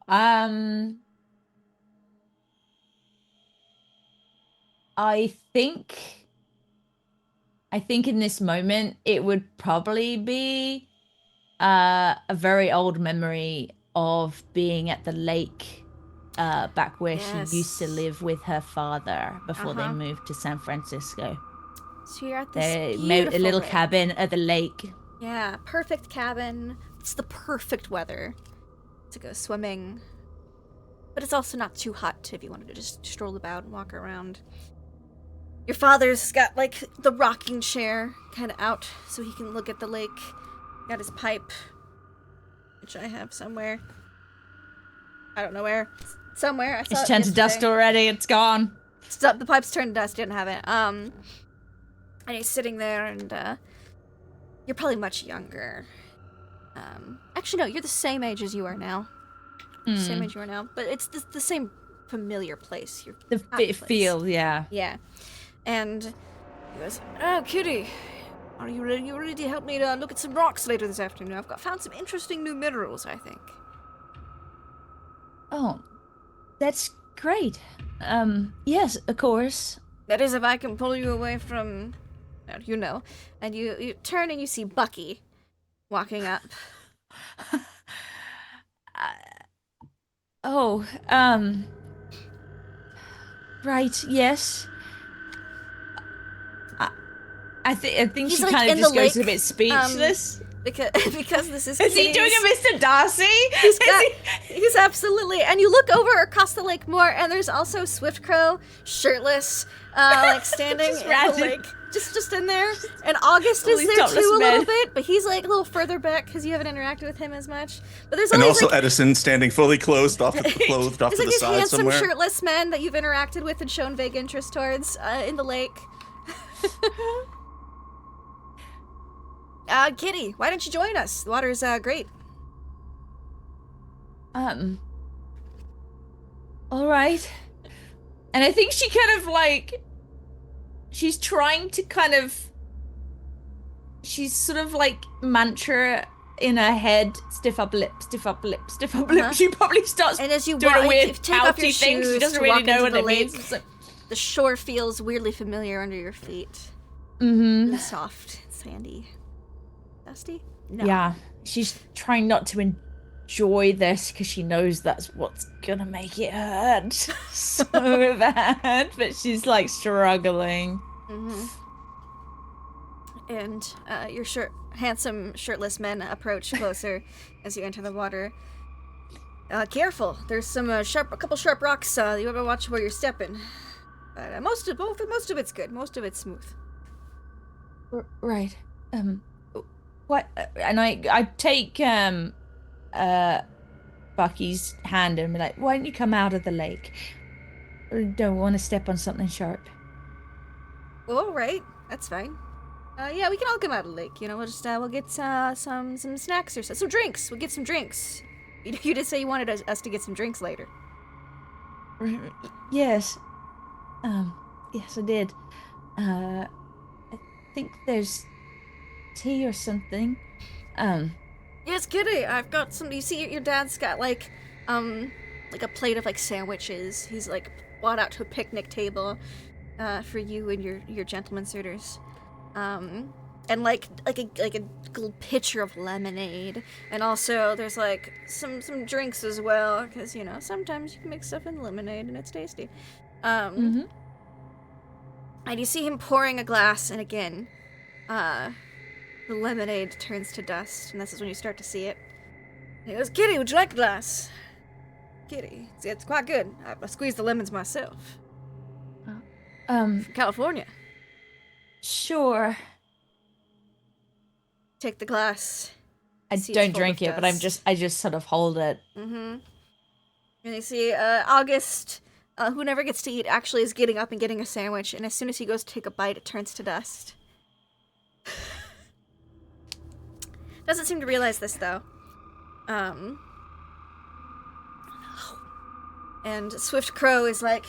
I think in this moment it would probably be a very old memory of being at the lake back where she used to live with her father before they moved to San Francisco. So you're at this They made a little lake. cabin at the lake. Yeah, perfect cabin. It's the perfect weather to go swimming. But it's also not too hot if you wanted to just stroll about and walk around. Your father's got, like, the rocking chair kind of out so he can look at the lake. Got his pipe, which I have somewhere. I don't know where. Somewhere. I saw It's it turned to dust yesterday. already. It's gone. Stop, the pipe's turned to dust. Didn't have it. And he's sitting there, and you're probably much younger. Actually, no, you're the same age as you are now. Same age you are now, but it's the same familiar place. The feel, yeah. Yeah, and he goes, "Oh, Kitty, are you ready? You ready to help me to look at some rocks later this afternoon? I've found some interesting new minerals, I think." Oh, that's great. Yes, of course. That is, if I can pull you away from, you know, and you turn and you see Bucky walking up. Right, yes. I think He's, she like, kind in of just the goes a lake, bit speechless. Because this is Is he doing a Mr. Darcy? He's absolutely, and you look over across the lake more, and there's also Swiftcrow, shirtless, like standing Just in random. the lake, just in there. And August is Fully there topless too a little man. bit, but he's like a little further back because you haven't interacted with him as much. But there's And always also like, Edison standing fully clothed off to there's the like these side handsome somewhere. shirtless men that you've interacted with and shown vague interest towards in the lake. Kitty, why don't you join us? The water's great. All right. And I think she kind of like, she's trying to kind of, she's sort of like mantra in her head, stiff up lip, stiff up lip, stiff up lip. She probably starts And as you doing a walk, weird you take off your pouty thing. She shoes doesn't to really walk know into what the it lake. means. So, The shore feels weirdly familiar under your feet. mm-hmm. And soft, sandy. Dusty? No. Yeah, she's trying not to enjoy this because she knows that's what's gonna make it hurt so bad. But she's like struggling. Mm-hmm. And your handsome shirtless men approach closer as you enter the water. Careful, there's some a couple sharp rocks. You better watch where you're stepping. But most of it's good. Most of it's smooth. Right. What? And I take Bucky's hand and be like, "Why don't you come out of the lake? I don't want to step on something sharp." All right, that's fine. Yeah, we can all come out of the lake. You know, we'll get some snacks or some drinks. We'll get some drinks. You did say you wanted us to get some drinks later. Yes. Yes, I did. I think there's tea or something. Yes, Kitty, I've got some. You see, your dad's got like a plate of like sandwiches. He's like brought out to a picnic table, for you and your gentleman suitors. and like a little pitcher of lemonade, and also there's like some drinks as well, because you know sometimes you can mix stuff in lemonade and it's tasty. And you see him pouring a glass, and again, the lemonade turns to dust, and this is when you start to see it. He goes, "Kitty, would you like a glass?" Kitty, it's quite good. I squeeze the lemons myself. From California. Sure. Take the glass. I See, it's don't full drink of it, but dust. I just sort of hold it. And you see August, who never gets to eat, actually is getting up and getting a sandwich, and as soon as he goes to take a bite, it turns to dust. Doesn't seem to realize this, though. And Swift Crow is like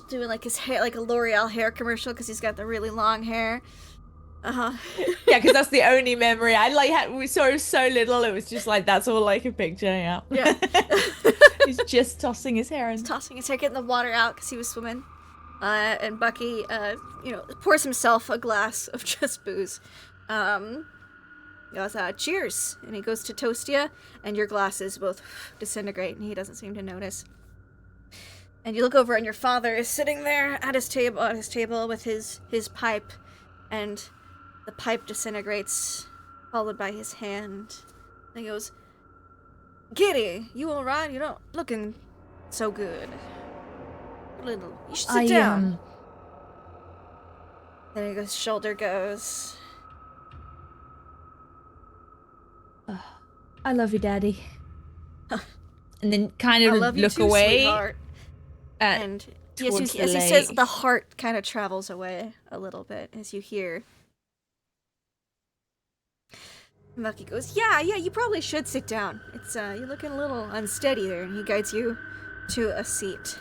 doing like his hair, like a L'Oreal hair commercial, because he's got the really long hair. Yeah, because that's the only memory I like. We saw him so little, it was just like that's all I could picture. Yeah. He's just tossing his hair in. He's tossing his hair, getting the water out because he was swimming. And Bucky, pours himself a glass of just booze. He goes, cheers, and he goes to toast you, and your glasses both disintegrate, and he doesn't seem to notice. And you look over, and your father is sitting there at his table with his pipe, and the pipe disintegrates, followed by his hand. And he goes, "Kitty, you all right? You're not looking so good. You should sit down." Then his shoulder goes. I love you, Daddy. And then kind of I love you look too, away. sweetheart. And towards the as he lake. says, the heart kind of travels away a little bit as you hear. Bucky goes, yeah, you probably should sit down. It's you're looking a little unsteady there, and he guides you to a seat.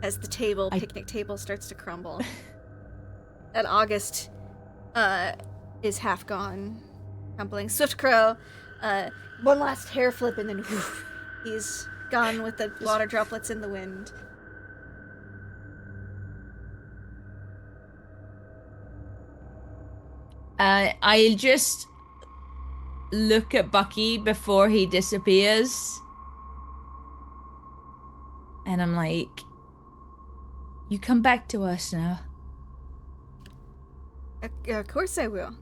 As the picnic table starts to crumble. And August is half gone, crumbling. Swift Crow, one last hair flip, and then whoosh, he's gone with the water droplets in the wind. I'll just look at Bucky before he disappears. And I'm like, you come back to us now. Of course I will.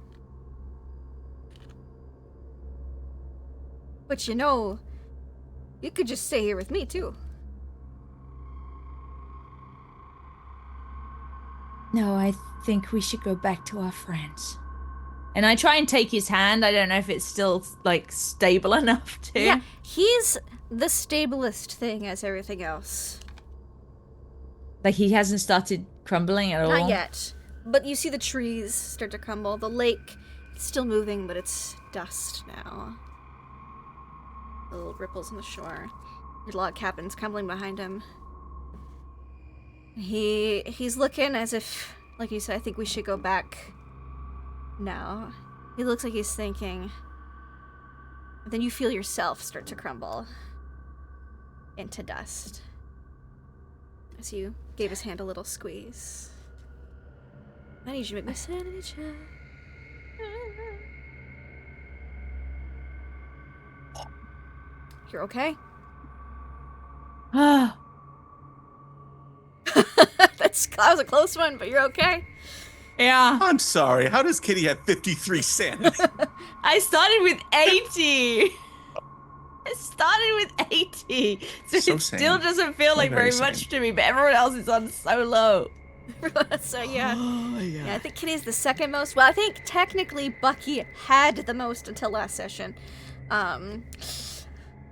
But you could just stay here with me, too. No, I think we should go back to our friends. And I try and take his hand. I don't know if it's still, like, stable enough to... Yeah, he's the stablest thing as everything else. Like, he hasn't started crumbling at all? Not yet. But you see the trees start to crumble. The lake is still moving, but it's dust now. Little ripples on the shore. Your log cabin's crumbling behind him. He's looking as if, like you said, I think we should go back now. He looks like he's thinking. But then you feel yourself start to crumble into dust. As you gave his hand a little squeeze. I need you to make me sanity check. You're okay? Ah. That was a close one, but you're okay? Yeah. I'm sorry. How does Kitty have 53 sanity? I started with 80. I started with 80. So So it sane. still doesn't feel like Very very much sane. to me, but everyone else is on so low. So yeah. Oh, Yeah, I think Kitty's the second most. Well, I think technically Bucky had the most until last session.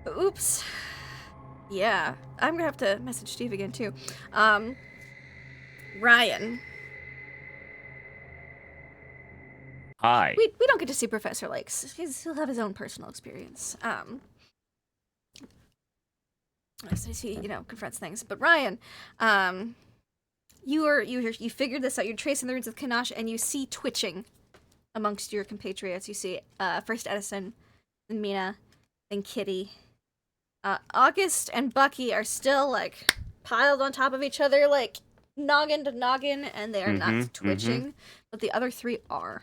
Oops. Yeah, I'm gonna have to message Steve again too. Ryan. Hi. We don't get to see Professor Lakes. He'll have his own personal experience. As he, confronts things. But Ryan, you figured this out. You're tracing the roots of Kanash, and you see twitching amongst your compatriots. You see first Edison, then Mina, then Kitty. August and Bucky are still like piled on top of each other, like noggin to noggin, and they are not twitching, but the other 3 are.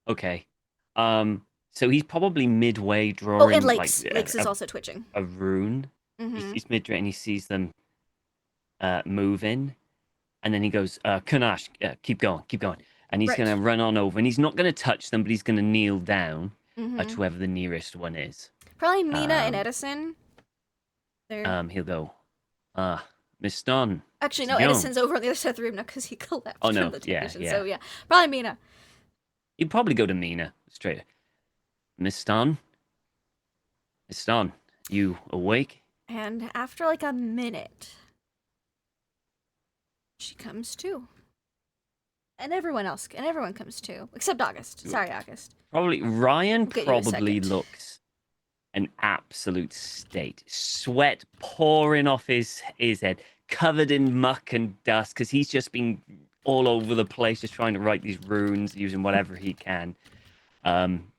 Okay. So he's probably midway drawing. Oh, and Lakes. like, Lakes is also twitching. a rune. He's midway and he sees them moving, and then he goes, Kanash, keep going. And he's Right. going to run on over, and he's not going to touch them, but he's going to kneel down to whoever the nearest one is. Probably Mina and Edison. They're... He'll go, Miss Dunn. Actually, no, Jones. Edison's over on the other side of the room now because he collapsed Oh, no, from the yeah, technician. yeah. So, yeah, probably Mina. He'd probably go to Mina straight. Miss Dunn? Miss Dunn, you awake? And after like a minute, she comes to. And everyone comes to. Except August. Sorry, August. Probably Ryan We'll get you in a probably second. looks an absolute state. Sweat pouring off his head, covered in muck and dust, because he's just been all over the place just trying to write these runes using whatever he can.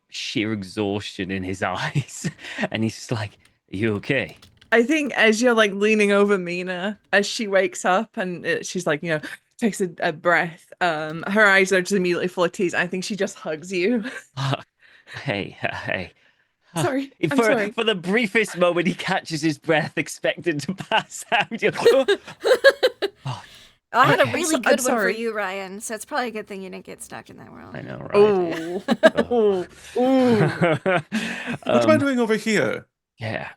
Sheer exhaustion in his eyes. And he's just like, are you okay? I think as you're like leaning over Mina, as she wakes up and she's like, takes a breath, her eyes are just immediately full of tears. I think she just hugs you. Hey. Sorry, I'm sorry. For the briefest moment, he catches his breath, expecting to pass out. I had a Okay. really I'm good one for sorry. you, Ryan. So it's probably a good thing you didn't get stuck in that world. I know, right? Oh, What am I doing over here? Yeah.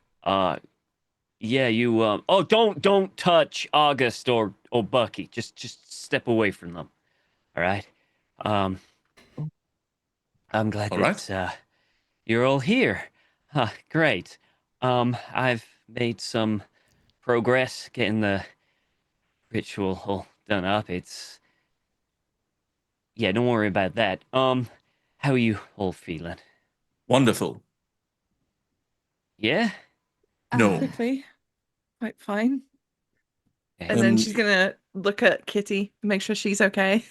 Yeah, you oh, don't touch August or Bucky. Just step away from them. All right? I'm glad All right. that you're all here. Great. I've made some progress getting the ritual all done up. Yeah, don't worry about that. How are you all feeling? Wonderful. Yeah? No. Perfectly. Quite fine. Okay. And then she's gonna look at Kitty, make sure she's okay.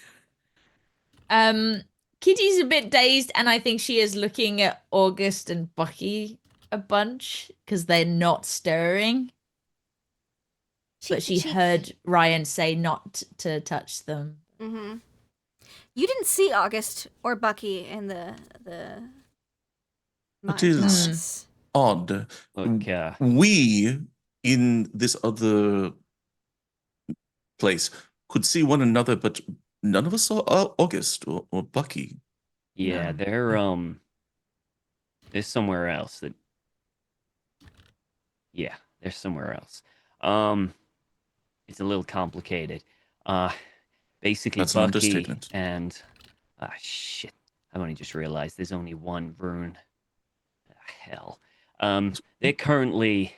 Kitty's a bit dazed, and I think she is looking at August and Bucky a bunch because they're not stirring. But she heard Ryan say not to touch them. Mm-hmm. You didn't see August or Bucky in the It is palace. odd. Look, We, in this other place, could see one another, but none of us saw August or Bucky. yeah, No. there's somewhere else that. Yeah, there's somewhere else. It's a little complicated. Basically, That's an Bucky understatement. and shit. I've only just realized there's only one rune. Hell. They're currently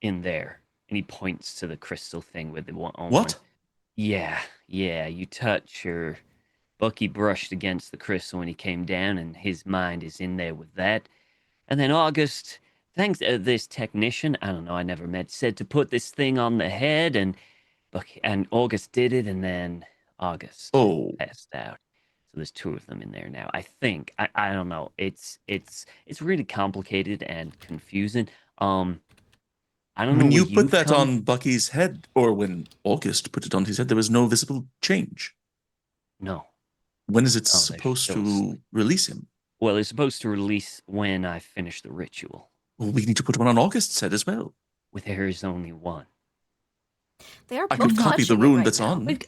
in there, and he points to the crystal thing with the one. What? Yeah. You touch her. Bucky brushed against the crystal when he came down, and his mind is in there with that. And then August, thanks to this technician, I don't know, I never met, said to put this thing on the head, and August did it, and then August passed out. So there's 2 of them in there now. I think. I don't know. It's really complicated and confusing. I don't know. When you where put that come- on Bucky's head, or when August put it on his head, there was no visible change. No. When is it they're supposed still to asleep. release him? Well, it's supposed to release when I finish the ritual. Well, we need to put one on August's head as well. With there is only one. They are I both can copy the touching it rune right that's now. on.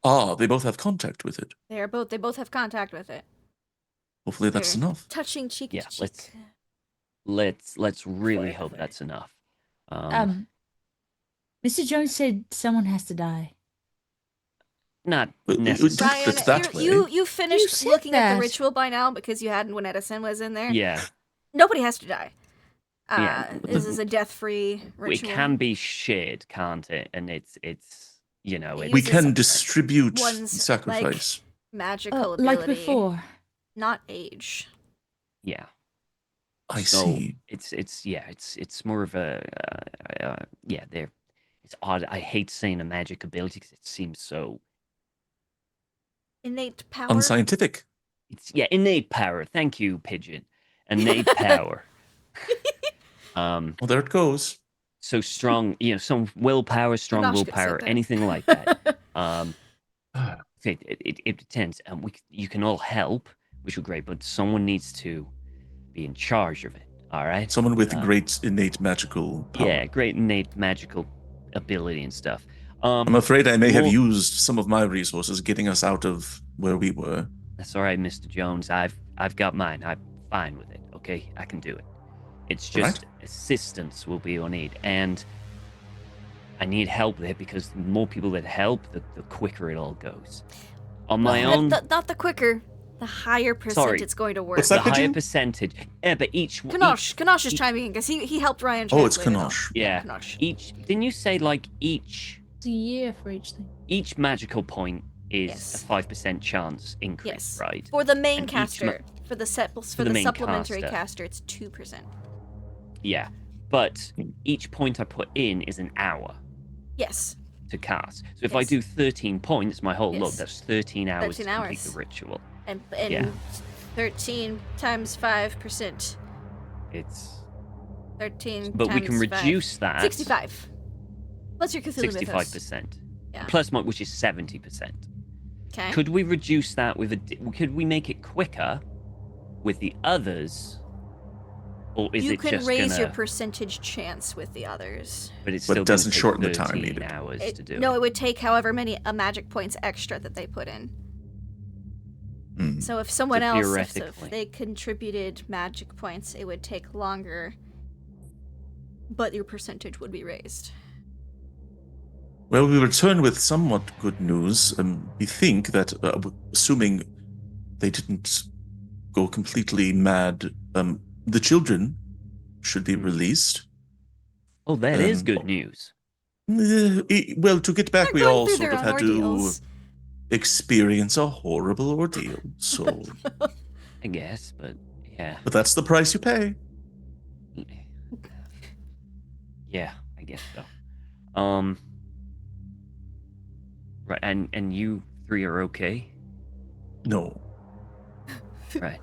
Ah, they both have contact with it. They both have contact with it. Hopefully that's They're enough. Touching cheek Yeah, to cheek. let's really hope Forever. that's enough. Mr. Jones said someone has to die. Not Don't necessarily. put it that way. You finished said looking at that. the ritual by now because you hadn't when Edison was in there. Yeah, Nobody has to die. Yeah. This is a death-free ritual. it can be shared, can't it? And it's It We uses can distribute one's, sacrifice. magical Like ability, before. not age. yeah. I So see. it's more of a it's odd. I hate saying a magic ability because it seems so. Innate power. Unscientific. It's innate power. Thank you, Pigeon. Innate power. Well, there it goes. So strong, some willpower, strong Ganache could willpower, sit there. anything like that. It depends. You can all help, which would be great, but someone needs to be in charge of it. All right. Someone with great innate magical power. Yeah, great innate magical ability and stuff. I'm afraid I may have well- used some of my resources getting us out of where we were. That's all right, Mr. Jones. I've got mine. I'm fine with it. Okay, I can do it. It's just assistance will be your need, and I need help there because the more people that help, the quicker it all goes. On my own, Not the quicker, the higher percent it's going to work. What's the that, higher Pigeon? percentage. Yeah, but Kanosh is chiming in because he helped Ryan. Oh, it's translate it all. Kanosh. Yeah, Kanosh. didn't you say like each It's a year for each thing. magical point is Yes. a 5% chance increase, Yes. right? For the main And each caster, for the main supplementary caster. caster, it's 2%. Yeah, but each point I put in is an hour Yes. to cast. So if I Yes. do 13 points, my whole load, Yes. that's 13 hours 13 to complete hours. the ritual. And Yeah. 13 times 5%. It's 13 but we times can 5. reduce that 65. What's your Cthulhu mythos? 65%. Yeah. Plus which is 70%. Okay. Could we reduce that with could we make it quicker with the others? Or is you it can just raise gonna, your percentage chance with the others. but it's But still it doesn't gonna take shorten the time 13 needed. hours to do No, it. it would take however many magic points extra that they put in. Hmm. So if someone So else, if theoretically. they contributed magic points, it would take longer, but your percentage would be raised. Well, we return with somewhat good news. We think that, assuming they didn't go completely mad, the children should be released. Oh, that is Um, good news. Well, to get back, They're we going all through sort their of own had ordeals. to experience a horrible ordeal. So, I guess, but yeah. but that's the price you pay. Yeah, I guess so. Right, and you three are okay? No, Right.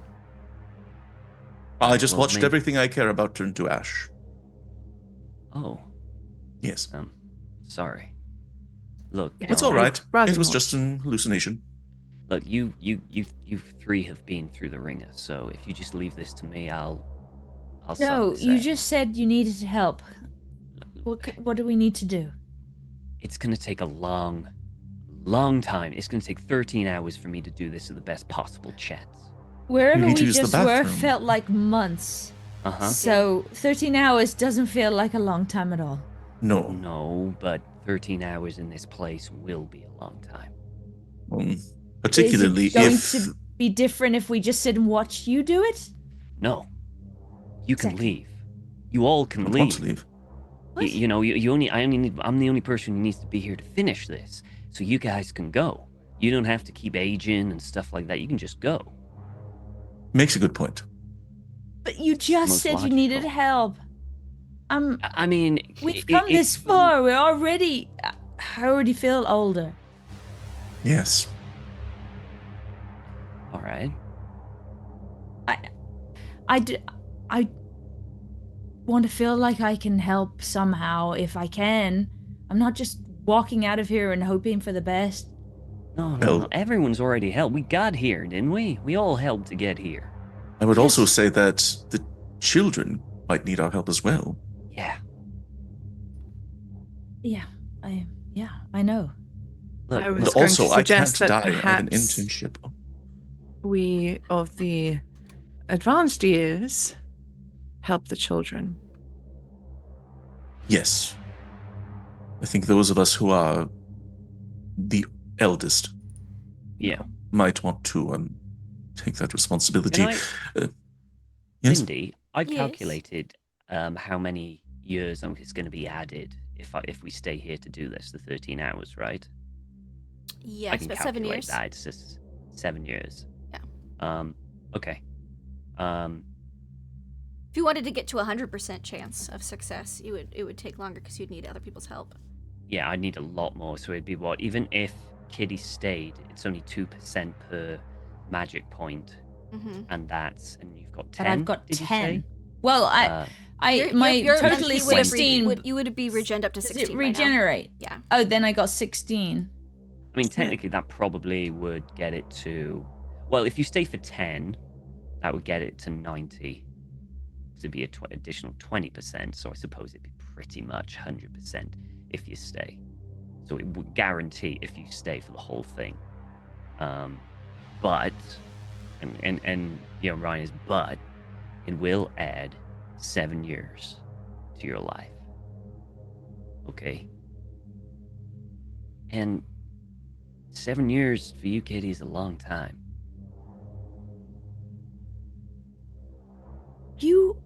I just Well, watched maybe- everything I care about turn to ash. Oh, Yes, sorry. Look, Yeah, it's Oh, all right. rather It was not. just an hallucination. look, you three have been through the ringer, so if you just leave this to me, I'll No, sort you this out. just said you needed help. What do we need to do? It's gonna take a long time. It's gonna take 13 hours for me to do this at the best possible chance. Wherever You we need to use the just were bathroom. felt like months. Uh-huh. So 13 hours doesn't feel like a long time at all. No, No, but 13 hours in this place will be a long time. Particularly Is it going if to be different if we just sit and watch you do it? No. You can Exactly. leave. You all can I leave. want to leave. What? I'm the only person who needs to be here to finish this. So you guys can go. You don't have to keep aging and stuff like that. You can just go. Makes a good point. But you just Most said you needed logical. help. I mean, We've come this far. I already feel older. Yes. All right. I want to feel like I can help somehow if I can. I'm not just walking out of here and hoping for the best. No, Well- everyone's already helped. We got here, didn't we? We all helped to get here. I would also Yes. say that the children might need our help as well. Yeah. Yeah, I know. Look, I was And going also, to I can't suggest that die. I have an perhaps- internship. We of the advanced years help the children. Yes. I think those of us who are the eldest yeah. might want to take that responsibility. Can I, Yes. Cindy, I've Yes. calculated how many years is going to be added if we stay here to do this, the 13 hours, right? I Yes, can but calculate 7 years. that. It's just 7 years. Yeah. Okay. If you wanted to get to 100% chance of success, it would take longer because you'd need other people's help. Yeah, I need a lot more. So it'd be what? Even if Kitty stayed, it's only 2% per magic point, Mm-hmm. and you've got 10. But I've got did you 10. say? Well, my total MP is would 16. You would be regen up to Does 16. it regenerate? Yeah. Oh, then I got 16. I mean, technically, that probably would get it to. Well, if you stay for 10, that would get it to 90. To be an additional 20%. So I suppose it'd be pretty much 100% if you stay. So it would guarantee if you stay for the whole thing. But, and you know, Ryan is, but it will add 7 years to your life. Okay. And 7 years for you, Kitty, is a long time. You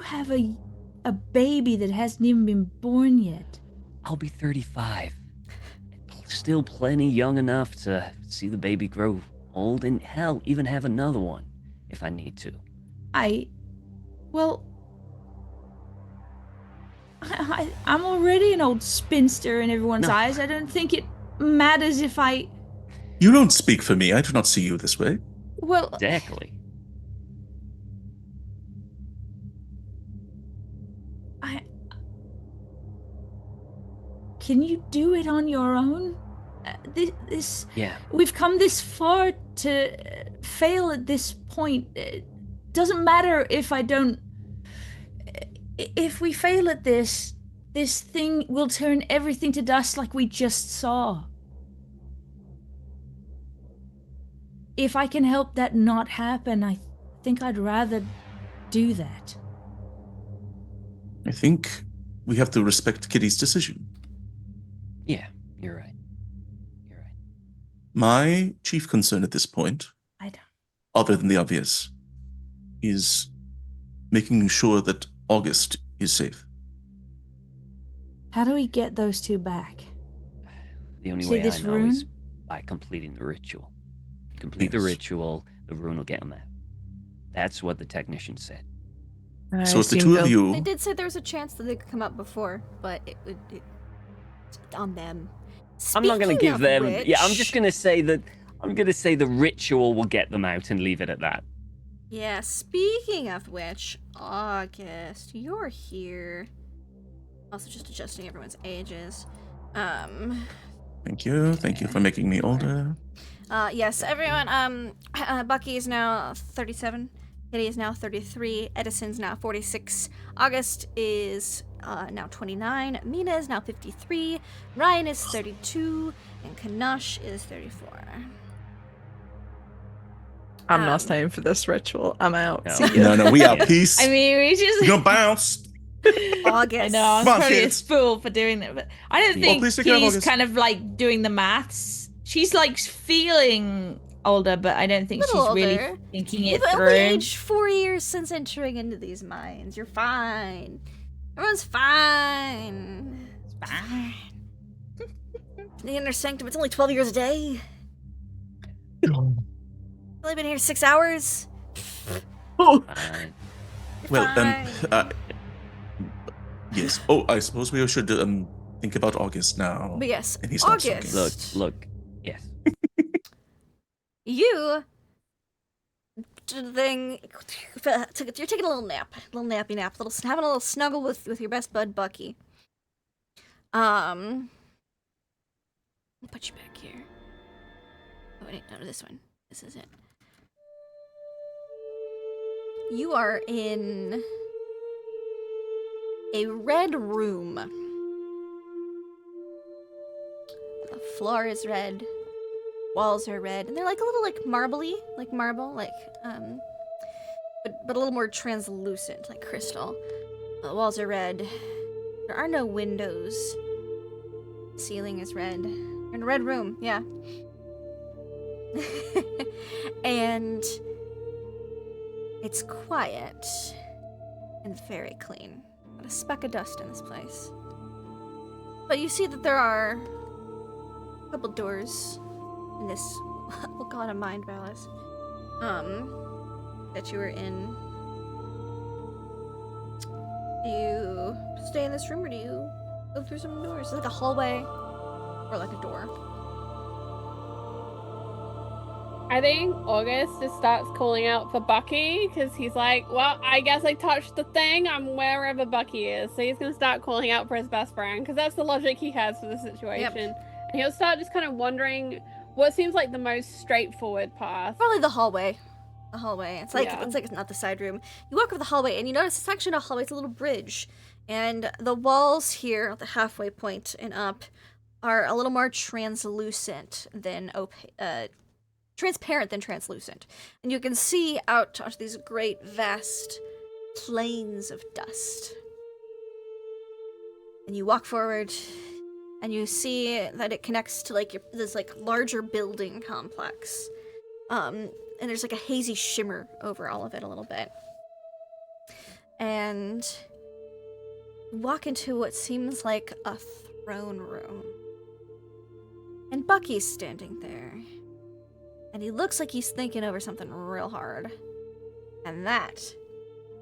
have a baby that hasn't even been born yet. I'll be 35. Still plenty young enough to see the baby grow old and hell, even have another one if I need to. I'm already an old spinster in everyone's eyes. I don't think it matters if I... You don't speak for me. I do not see you this way. Well... Exactly. Can you do it on your own? Yeah. We've come this far to fail at this point. It doesn't matter if I don't... If we fail at this thing will turn everything to dust like we just saw. If I can help that not happen, I think I'd rather do that. I think we have to respect Kitty's decision. Yeah, you're right. My chief concern at this point, other than the obvious, is making sure that August is safe. How do we get those two back? The only way I know is by completing the ritual. Complete the ritual, the rune will get them out. That's what the technician said. So if the two of you... They did say there was a chance that they could come up before, but it's on them. I'm not going to give them... Which... Yeah, I'm just going to say that... I'm going to say the ritual will get them out and leave it at that. Yeah, speaking of which, August, you're here. Also just adjusting everyone's ages. Thank you for making me older. Yes, everyone, Bucky is now 37. Kitty is now 33. Edison's now 46. August is now 29. Mina is now 53. Ryan is 32. And Kanosh is 34. I'm not staying for this ritual. I'm out. No, we are peace. I mean, we just... You're gonna bounce. August. I know, I'm probably a fool for doing that, but I don't think he's kind of like doing the maths. She's like feeling older, but I don't think she's really thinking it through. You've only aged 4 years since entering into these mines. You're fine. Everyone's fine. It's fine. The inner sanctum, it's only 12 years a day. Only been here 6 hours. Well, yes. Oh, I suppose we should think about August now. But yes, and he's August. Look. Yes. You you're taking a little nap, having a little snuggle with your best bud Bucky. I'll put you back here. Oh wait, no, this one. This is it. You are in a red room. The floor is red. Walls are red, and they're like a little like marbly, like marble, like but a little more translucent, like crystal. The walls are red. There are no windows. The ceiling is red. You're in a red room, yeah. And it's quiet and very clean. Not a speck of dust in this place. But you see that there are a couple doors in this, we'll call it a mind palace, that you were in. Do you stay in this room or do you go through some doors? Is it like a hallway or like a door? I think August just starts calling out for Bucky because he's like, well, I guess I touched the thing. I'm wherever Bucky is. So he's going to start calling out for his best friend because that's the logic he has for the situation. Yep. And he'll start just kind of wondering what seems like the most straightforward path. Probably the hallway. The hallway. It's like Yeah. it's not the side room. You walk over the hallway and you notice it's actually not a hallway, it's a little bridge. And the walls here at the halfway point and up are a little more translucent than transparent than translucent. And you can see out onto these great vast plains of dust. And you walk forward and you see that it connects to like this like larger building complex. And there's like a hazy shimmer over all of it a little bit. And you walk into what seems like a throne room. And Bucky's standing there. And he looks like he's thinking over something real hard. And that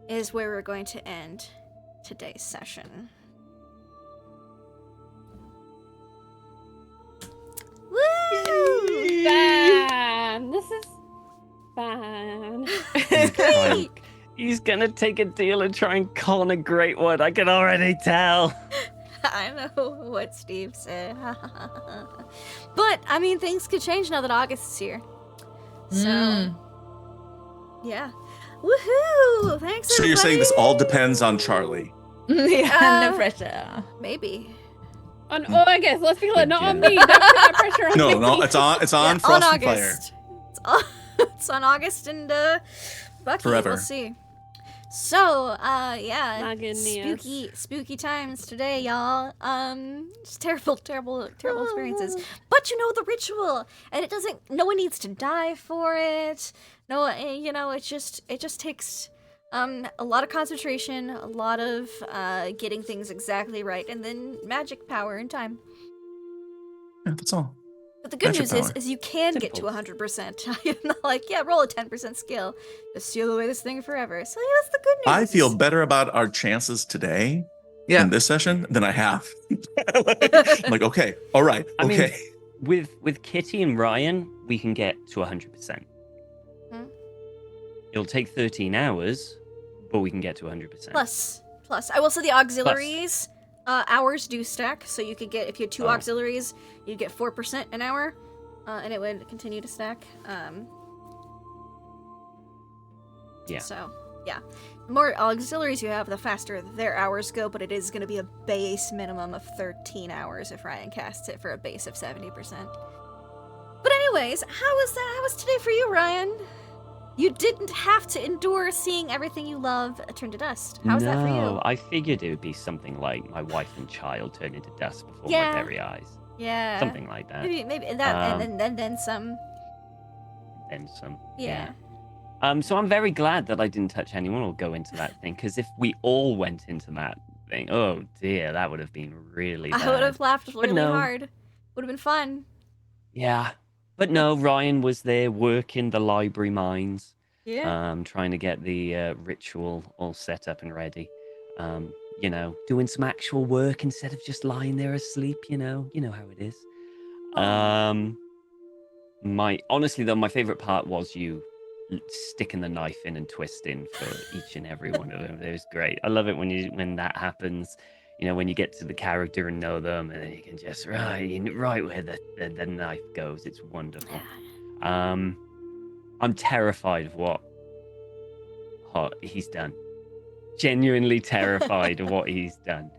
is where we're going to end today's session. Woo! Fun. This is fun. It's great! He's gonna take a deal and try and con a great one. I can already tell. I know what Steve said. But, I mean, things could change now that August is here. So, yeah. Woohoo! Thanks, So you're saying this everybody. all depends on Charlie? Yeah, no Uh, pressure. Maybe. On August, let's be clear, not on me. Jen. Don't put that pressure on me. No, it's on Yeah, Frost and Fire. August. It's on August and Bucky. Forever. We'll see. So, yeah, My goodness. spooky times today, y'all. Just terrible experiences. But you know the ritual, and it doesn't. No one needs to die for it. No, you know, it just takes a lot of concentration, a lot of getting things exactly right, and then magic power and time. Yeah, that's all. But the good Magic news power. is you can get to Simple. 100%. You're not like, yeah, roll a 10% skill. Just seal away this thing forever. So yeah, that's the good news. I feel better about our chances today Yeah. in this session than I have. I'm like, okay, all right, I mean, okay. With Kitty and Ryan, we can get to 100%. Hmm. It'll take 13 hours, but we can get to 100%. Plus. I will say the auxiliaries hours do stack. So you could get, if you had 2 Oh. auxiliaries, you'd get 4% an hour. And it would continue to stack. Yeah. So, yeah. The more auxiliaries you have, the faster their hours go, but it is going to be a base minimum of 13 hours if Ryan casts it for a base of 70%. But anyways, how was today for you, Ryan? You didn't have to endure seeing everything you love turn to dust. How was that for you? No, I figured it would be something like my wife and child turn into dust before Yeah. my very eyes. Yeah. Something like that. Maybe that, Um, and then some. Then some. Yeah. So I'm very glad that I didn't touch anyone or go into that thing, because if we all went into that thing, oh dear, that would have been really bad. I would have laughed really no. hard. Would have been fun. Yeah. But no, Ryan was there working the library mines, Yeah. trying to get the ritual all set up and ready. You know, doing some actual work instead of just lying there asleep, you know how it is. Honestly though, my favorite part was you sticking the knife in and twisting for each and every one of them. It was great. I love it when that happens. You know, when you get to the character and know them, and then you can just right where the knife goes. It's wonderful. I'm terrified of what he's done. Genuinely terrified of what he's done,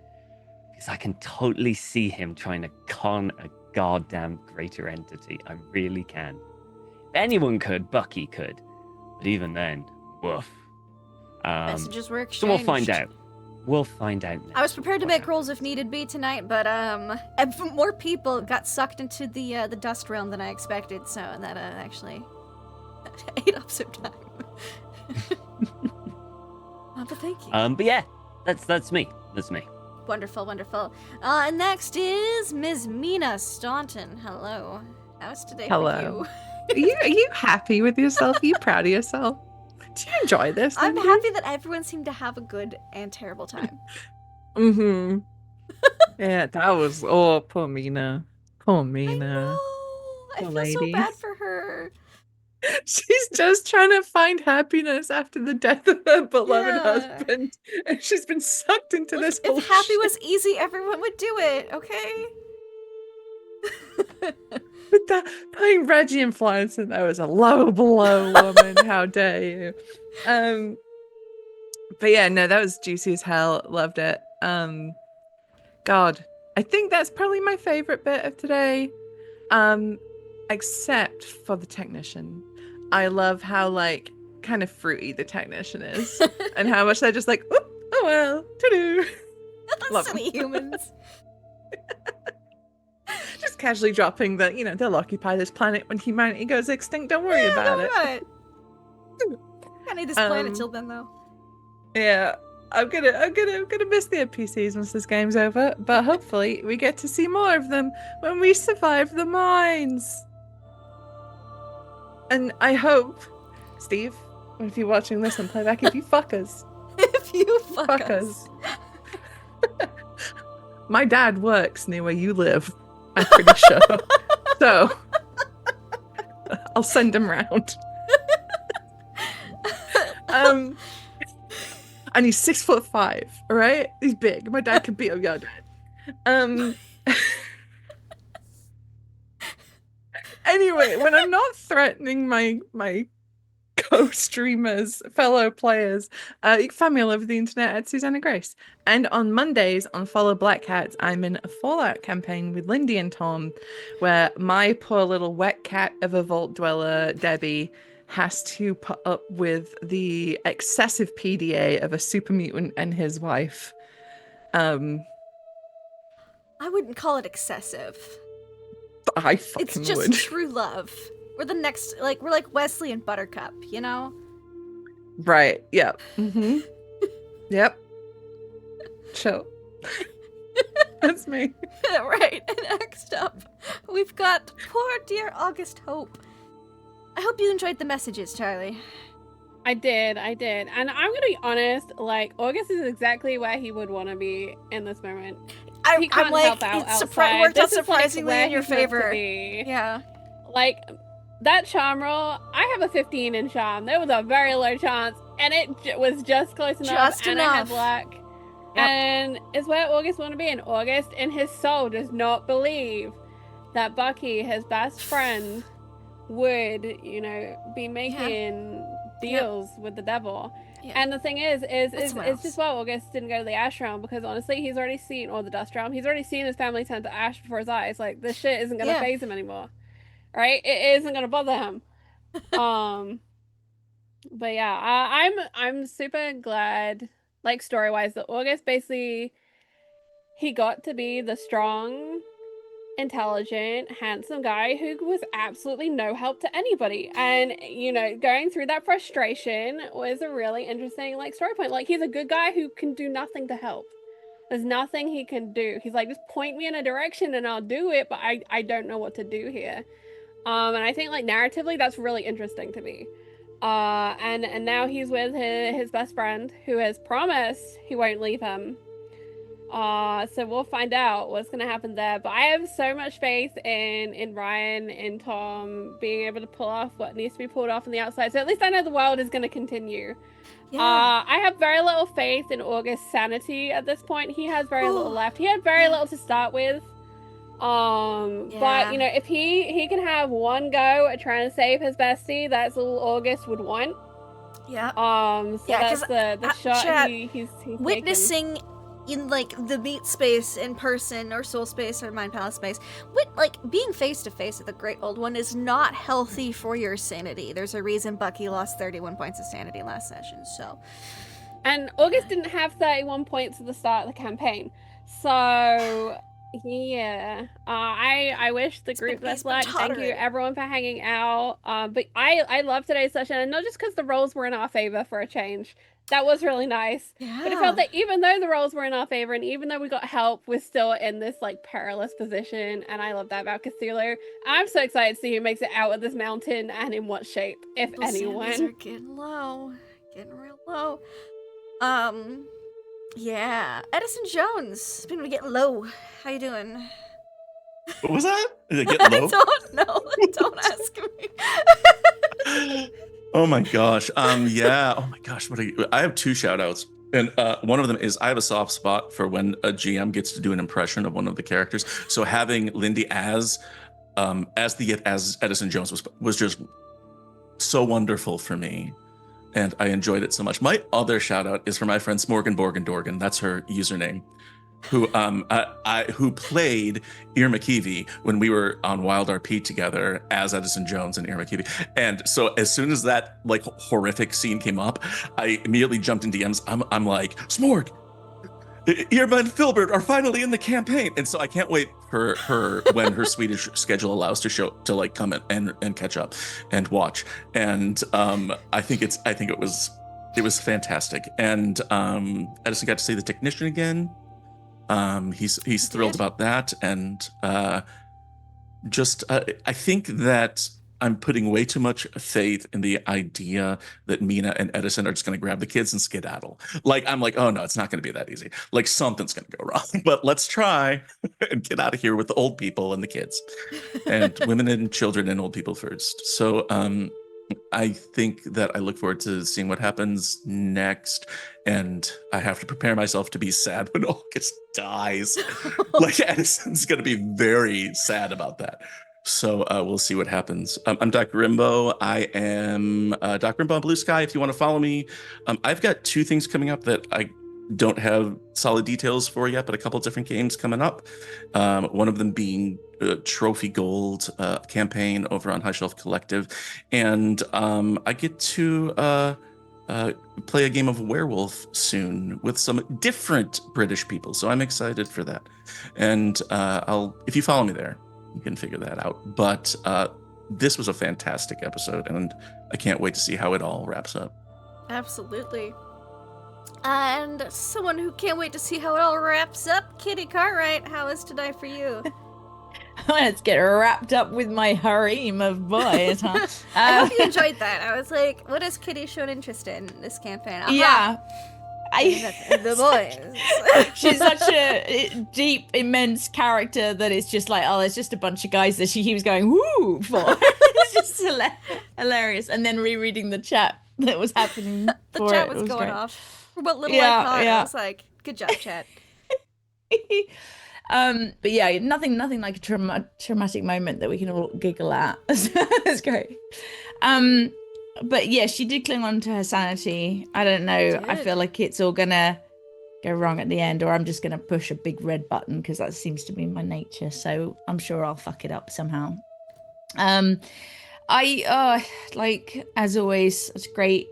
because I can totally see him trying to con a goddamn greater entity. I really can. If anyone could, Bucky could, but even then, woof. Messages were exchanged. So we'll find out. We'll find out. I was prepared to what make happens. rolls if needed be tonight, but more people got sucked into the dust realm than I expected, so that actually ate up some time. But thank you. But yeah, that's me. That's me. Wonderful. And next is Ms. Mina Staunton. Hello. How's today Hello. for you? Are you happy with yourself? Are you proud of yourself? Do you enjoy this? I'm Lindsay? happy that everyone seemed to have a good and terrible time. Mm-hmm. Yeah, that was poor Mina. Poor I Mina. know. I Poor feel so lady. bad for her. She's just trying to find happiness after the death of her beloved Yeah. husband, and she's been sucked into Look, this whole if happy shit. was easy, everyone would do it, okay? But that playing Reggie and Florence, that was a low blow, woman. How dare you? But yeah, no, that was juicy as hell. Loved it. God, I think that's probably my favorite bit of today. Except for the technician. I love how like kind of fruity the technician is, and how much they're just like, oh well, to-do. Love Silly them. humans. Just casually dropping that, they'll occupy this planet when humanity goes extinct. Don't worry about it. Right. I need this planet till then, though. Yeah, I'm gonna miss the NPCs once this game's over, but hopefully we get to see more of them when we survive the mines. And I hope, Steve, if you're watching this on playback, if you fuckers, If you fuck us. My dad works near where you live, I'm pretty sure. So I'll send him round. And he's 6'5", all right? He's big. My dad can beat up your dad. Anyway, when I'm not threatening my co-streamers, fellow players, you can find me all over the internet at Susanna Grace. And on Mondays on Follow Black Cats, I'm in a Fallout campaign with Lindy and Tom, where my poor little wet cat of a vault dweller, Debbie, has to put up with the excessive PDA of a super mutant and his wife. I wouldn't call it excessive. I fucking It's just would. true love. We're the next, we're like Wesley and Buttercup, you know? Right, yep. Mm-hmm. Yep. Chill. That's me. Right, and next up, we've got poor dear August Hope. I hope you enjoyed the messages, Charlie. I did. And I'm gonna be honest, like, August is exactly where he would want to be in this moment. He can't I'm like, help out it's outside. worked out This is, like, surprisingly where in your he's meant to favor. be. Yeah. Like, that charm roll, I have a 15 in charm. There was a very low chance, and it was just close enough, Just and I had enough. luck. Yep. And it's where August want to be, and August in his soul does not believe that Bucky, his best friend, would, be making deals with the devil. Yeah. And the thing is That's what it's else. just why August didn't go to the Ash Realm, because honestly, he's already seen, or the Dust Realm, he's already seen his family turn to ash before his eyes. Like, this shit isn't gonna Yeah. faze him anymore, right? It isn't gonna bother him. But yeah, I'm super glad, like, story-wise, that August basically, he got to be the strong, intelligent, handsome guy who was absolutely no help to anybody. And, going through that frustration was a really interesting, like, story point. Like, he's a good guy who can do nothing to help. There's nothing he can do. He's like, just point me in a direction and I'll do it, but I don't know what to do here. And I think, like, narratively, that's really interesting to me. And now he's with his best friend, who has promised he won't leave him. So we'll find out what's gonna happen there. But I have so much faith in Ryan and Tom being able to pull off what needs to be pulled off on the outside. So at least I know the world is gonna continue. Yeah. I have very little faith in August's sanity at this point. He has very little left. He had very little to start with. But if he can have one go at trying to save his bestie, that's all August would want. Yeah. So Yeah, that's 'cause, the shot chat, he's Witnessing in like the meat space in person, or soul space, or mind palace space, being face to face with the great old one is not healthy for your sanity. There's a reason Bucky lost 31 points of sanity last session. So, and August didn't have 31 points at the start of the campaign, so yeah. I wish the group best luck. Thank you everyone for hanging out. But I love today's session, and not just because the rolls were in our favor for a change. That was really nice. yeah. But it felt that even though the rolls were in our favor, and even though we got help, we're still in this, like, perilous position. And I love that about Cthulhu. I'm so excited to see who makes it out of this mountain, and in what shape, if Those sanities are anyone. getting low. Getting real low. Yeah. Edison Jones. Speaking of getting low, how you doing? What was that? Did it get I low? don't know. Don't ask me. Oh my gosh. Yeah. Oh my gosh. I have two shout outs. And one of them is I have a soft spot for when a GM gets to do an impression of one of the characters. So having Lindy as Edison Jones was just so wonderful for me. And I enjoyed it so much. My other shout out is for my friend Smorgan Borgan Dorgan. That's her username. Who played Irma Kiwi when we were on Wild RP together as Edison Jones and Irma Kiwi. And so as soon as that like horrific scene came up, I immediately jumped in DMs. I'm like, Smorg, Irma and Filbert are finally in the campaign. And so I can't wait for her when her Swedish schedule allows to like come and catch up and watch. And I think it was fantastic. And Edison got to see the technician again. He's thrilled about that, and I think that I'm putting way too much faith in the idea that Mina and Edison are just going to grab the kids and skedaddle. Like I'm like, oh no, it's not going to be that easy. Like something's going to go wrong, but let's try and get out of here with the old people and the kids, and women and children and old people first. So I think that I look forward to seeing what happens next, and I have to prepare myself to be sad when August dies. Like Edison's going to be very sad about that. So we'll see what happens. I'm Dr. Rimbo. I am Dr. Rimbo on Blue Sky. If you want to follow me, I've got two things coming up that I don't have solid details for yet, but a couple of different games coming up. One of them being Trophy Gold campaign over on High Shelf Collective, and I get to play a game of Werewolf soon with some different British people, so I'm excited for that. And if you follow me there, you can figure that out. But this was a fantastic episode, and I can't wait to see how it all wraps up. Absolutely. And someone who can't wait to see how it all wraps up, Kitty Cartwright, how is today for you? Let's get wrapped up with my harem of boys, huh? I hope you enjoyed that. I was like, what has Kitty shown interest in this campaign? Aha. Yeah. The boys. She's such a deep, immense character that it's just like, oh, there's just a bunch of guys that she keeps going, woo, for. It's just hilarious. And then rereading the chat that was happening. The chat was going great. off. For what little I caught, yeah. I was like, good job, chat. But yeah, nothing like a traumatic moment that we can all giggle at. That's great. But yeah, she did cling on to her sanity. I don't know. I feel like it's all gonna go wrong at the end, or I'm just gonna push a big red button because that seems to be my nature. So I'm sure I'll fuck it up somehow. I like, as always, it's great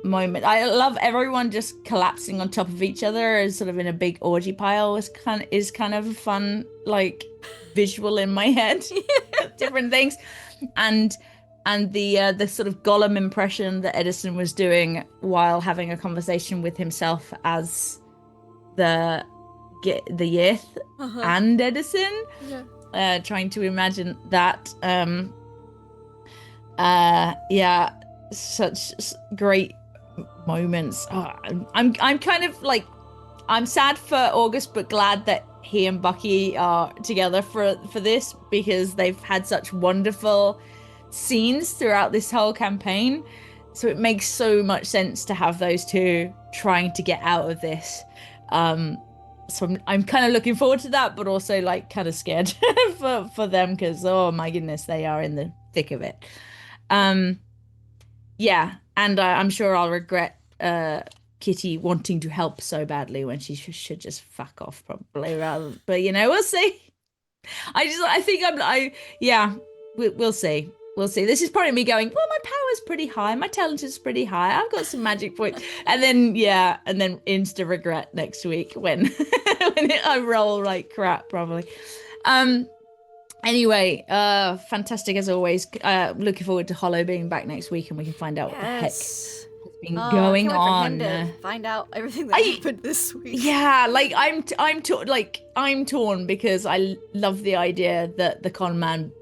moment. I love everyone just collapsing on top of each other as sort of in a big orgy pile is kind of a fun like visual in my head. Different things, and the sort of Gollum impression that Edison was doing while having a conversation with himself as the Yith and Edison, trying to imagine that. Yeah, such great moments. I'm kind of like, I'm sad for August, but glad that he and Bucky are together for this, because they've had such wonderful scenes throughout this whole campaign. So it makes so much sense to have those two trying to get out of this. So I'm kind of looking forward to that, but also like kind of scared for them, because oh my goodness, they are in the thick of it. Yeah, and I'm sure I'll regret Kitty wanting to help so badly when she should just fuck off, probably. Rather, but you know, we'll see. We'll see. We'll see. This is probably me going, well, my power's pretty high, my talent is pretty high, I've got some magic points, and then insta regret next week when I roll like crap, probably. Anyway, fantastic as always. Looking forward to Hollow being back next week, and we can find out what the heck has been going on. To find out everything that happened this week. Yeah, like I'm torn because I love the idea that the con man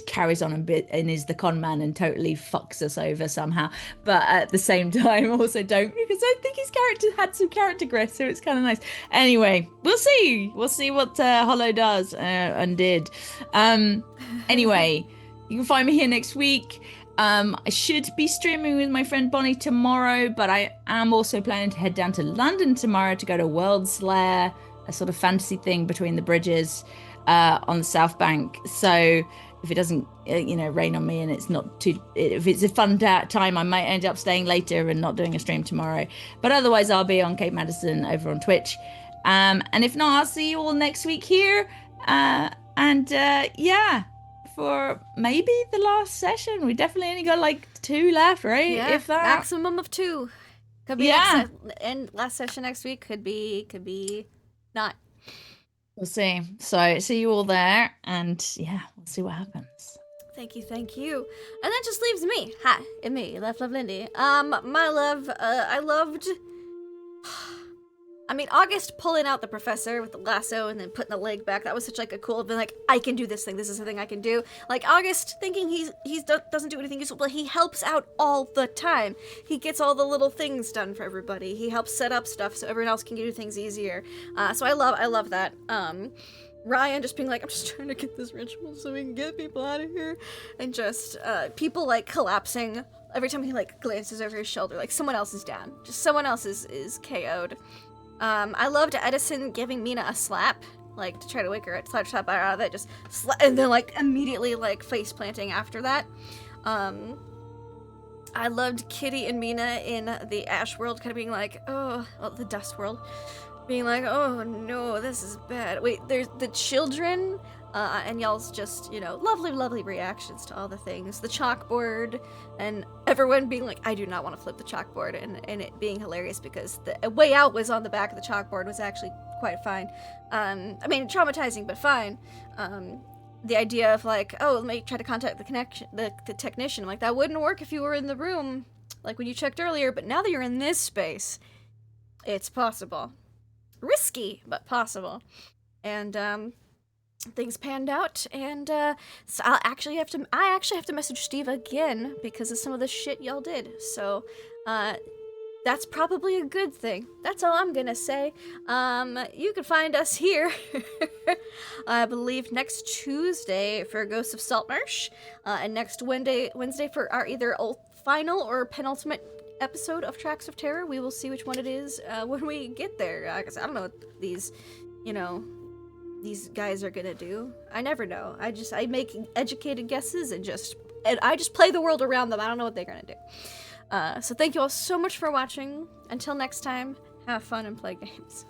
carries on a bit and is the con man and totally fucks us over somehow, but at the same time also don't, because I think his character had some character growth, so it's kind of nice. Anyway, we'll see what Hollow does and did. Anyway, you can find me here next week. I should be streaming with my friend Bonnie tomorrow, but I am also planning to head down to London tomorrow to go to World Slayer, a sort of fantasy thing between the bridges on the South Bank. So if it doesn't, rain on me and it's not too, if it's a fun time, I might end up staying later and not doing a stream tomorrow. But otherwise, I'll be on Cape Madison over on Twitch. And if not, I'll see you all next week here. For maybe the last session. We definitely only got like 2 left, right? Yeah, if that. maximum of 2. Could be and last session next week could be not. We'll see. So see you all there, and yeah, we'll see what happens. Thank you. And that just leaves me. Hi, and me, Love Lindy. My love, I loved. I mean, August pulling out the professor with the lasso and then putting the leg back, that was such like a cool, been like, I can do this thing, this is the thing I can do. Like, August thinking he doesn't do anything useful, but he helps out all the time. He gets all the little things done for everybody. He helps set up stuff so everyone else can do things easier. So I love that. Ryan just being like, I'm just trying to get this ritual so we can get people out of here. And just, people like collapsing every time he like glances over his shoulder, like someone else is down. Just someone else is KO'd. I loved Edison giving Mina a slap, like, to try to wake her up, slap her out of it, and then, like, immediately, like, face planting after that. I loved Kitty and Mina in the Ash world, kind of being like, the Dust world, being like, oh no, this is bad. Wait, there's the children, and y'all's just, lovely reactions to all the things. The chalkboard, and everyone being like, I do not want to flip the chalkboard, and it being hilarious because the way out was on the back of the chalkboard was actually quite fine. I mean, traumatizing, but fine. The idea of like, let me try to contact the technician. Like, that wouldn't work if you were in the room, like when you checked earlier, but now that you're in this space, it's possible. Risky, but possible. And, things panned out, and so I actually have to message Steve again because of some of the shit y'all did. So that's probably a good thing. That's all I'm gonna say. You can find us here, I believe, next Tuesday for Ghosts of Saltmarsh, and next Wednesday for our either final or penultimate episode of Tracks of Terror. We will see which one it is when we get there. Because I don't know what these guys are gonna do. I never know. I make educated guesses and I just play the world around them. I don't know what they're gonna do. So thank you all so much for watching. Until next time, have fun and play games.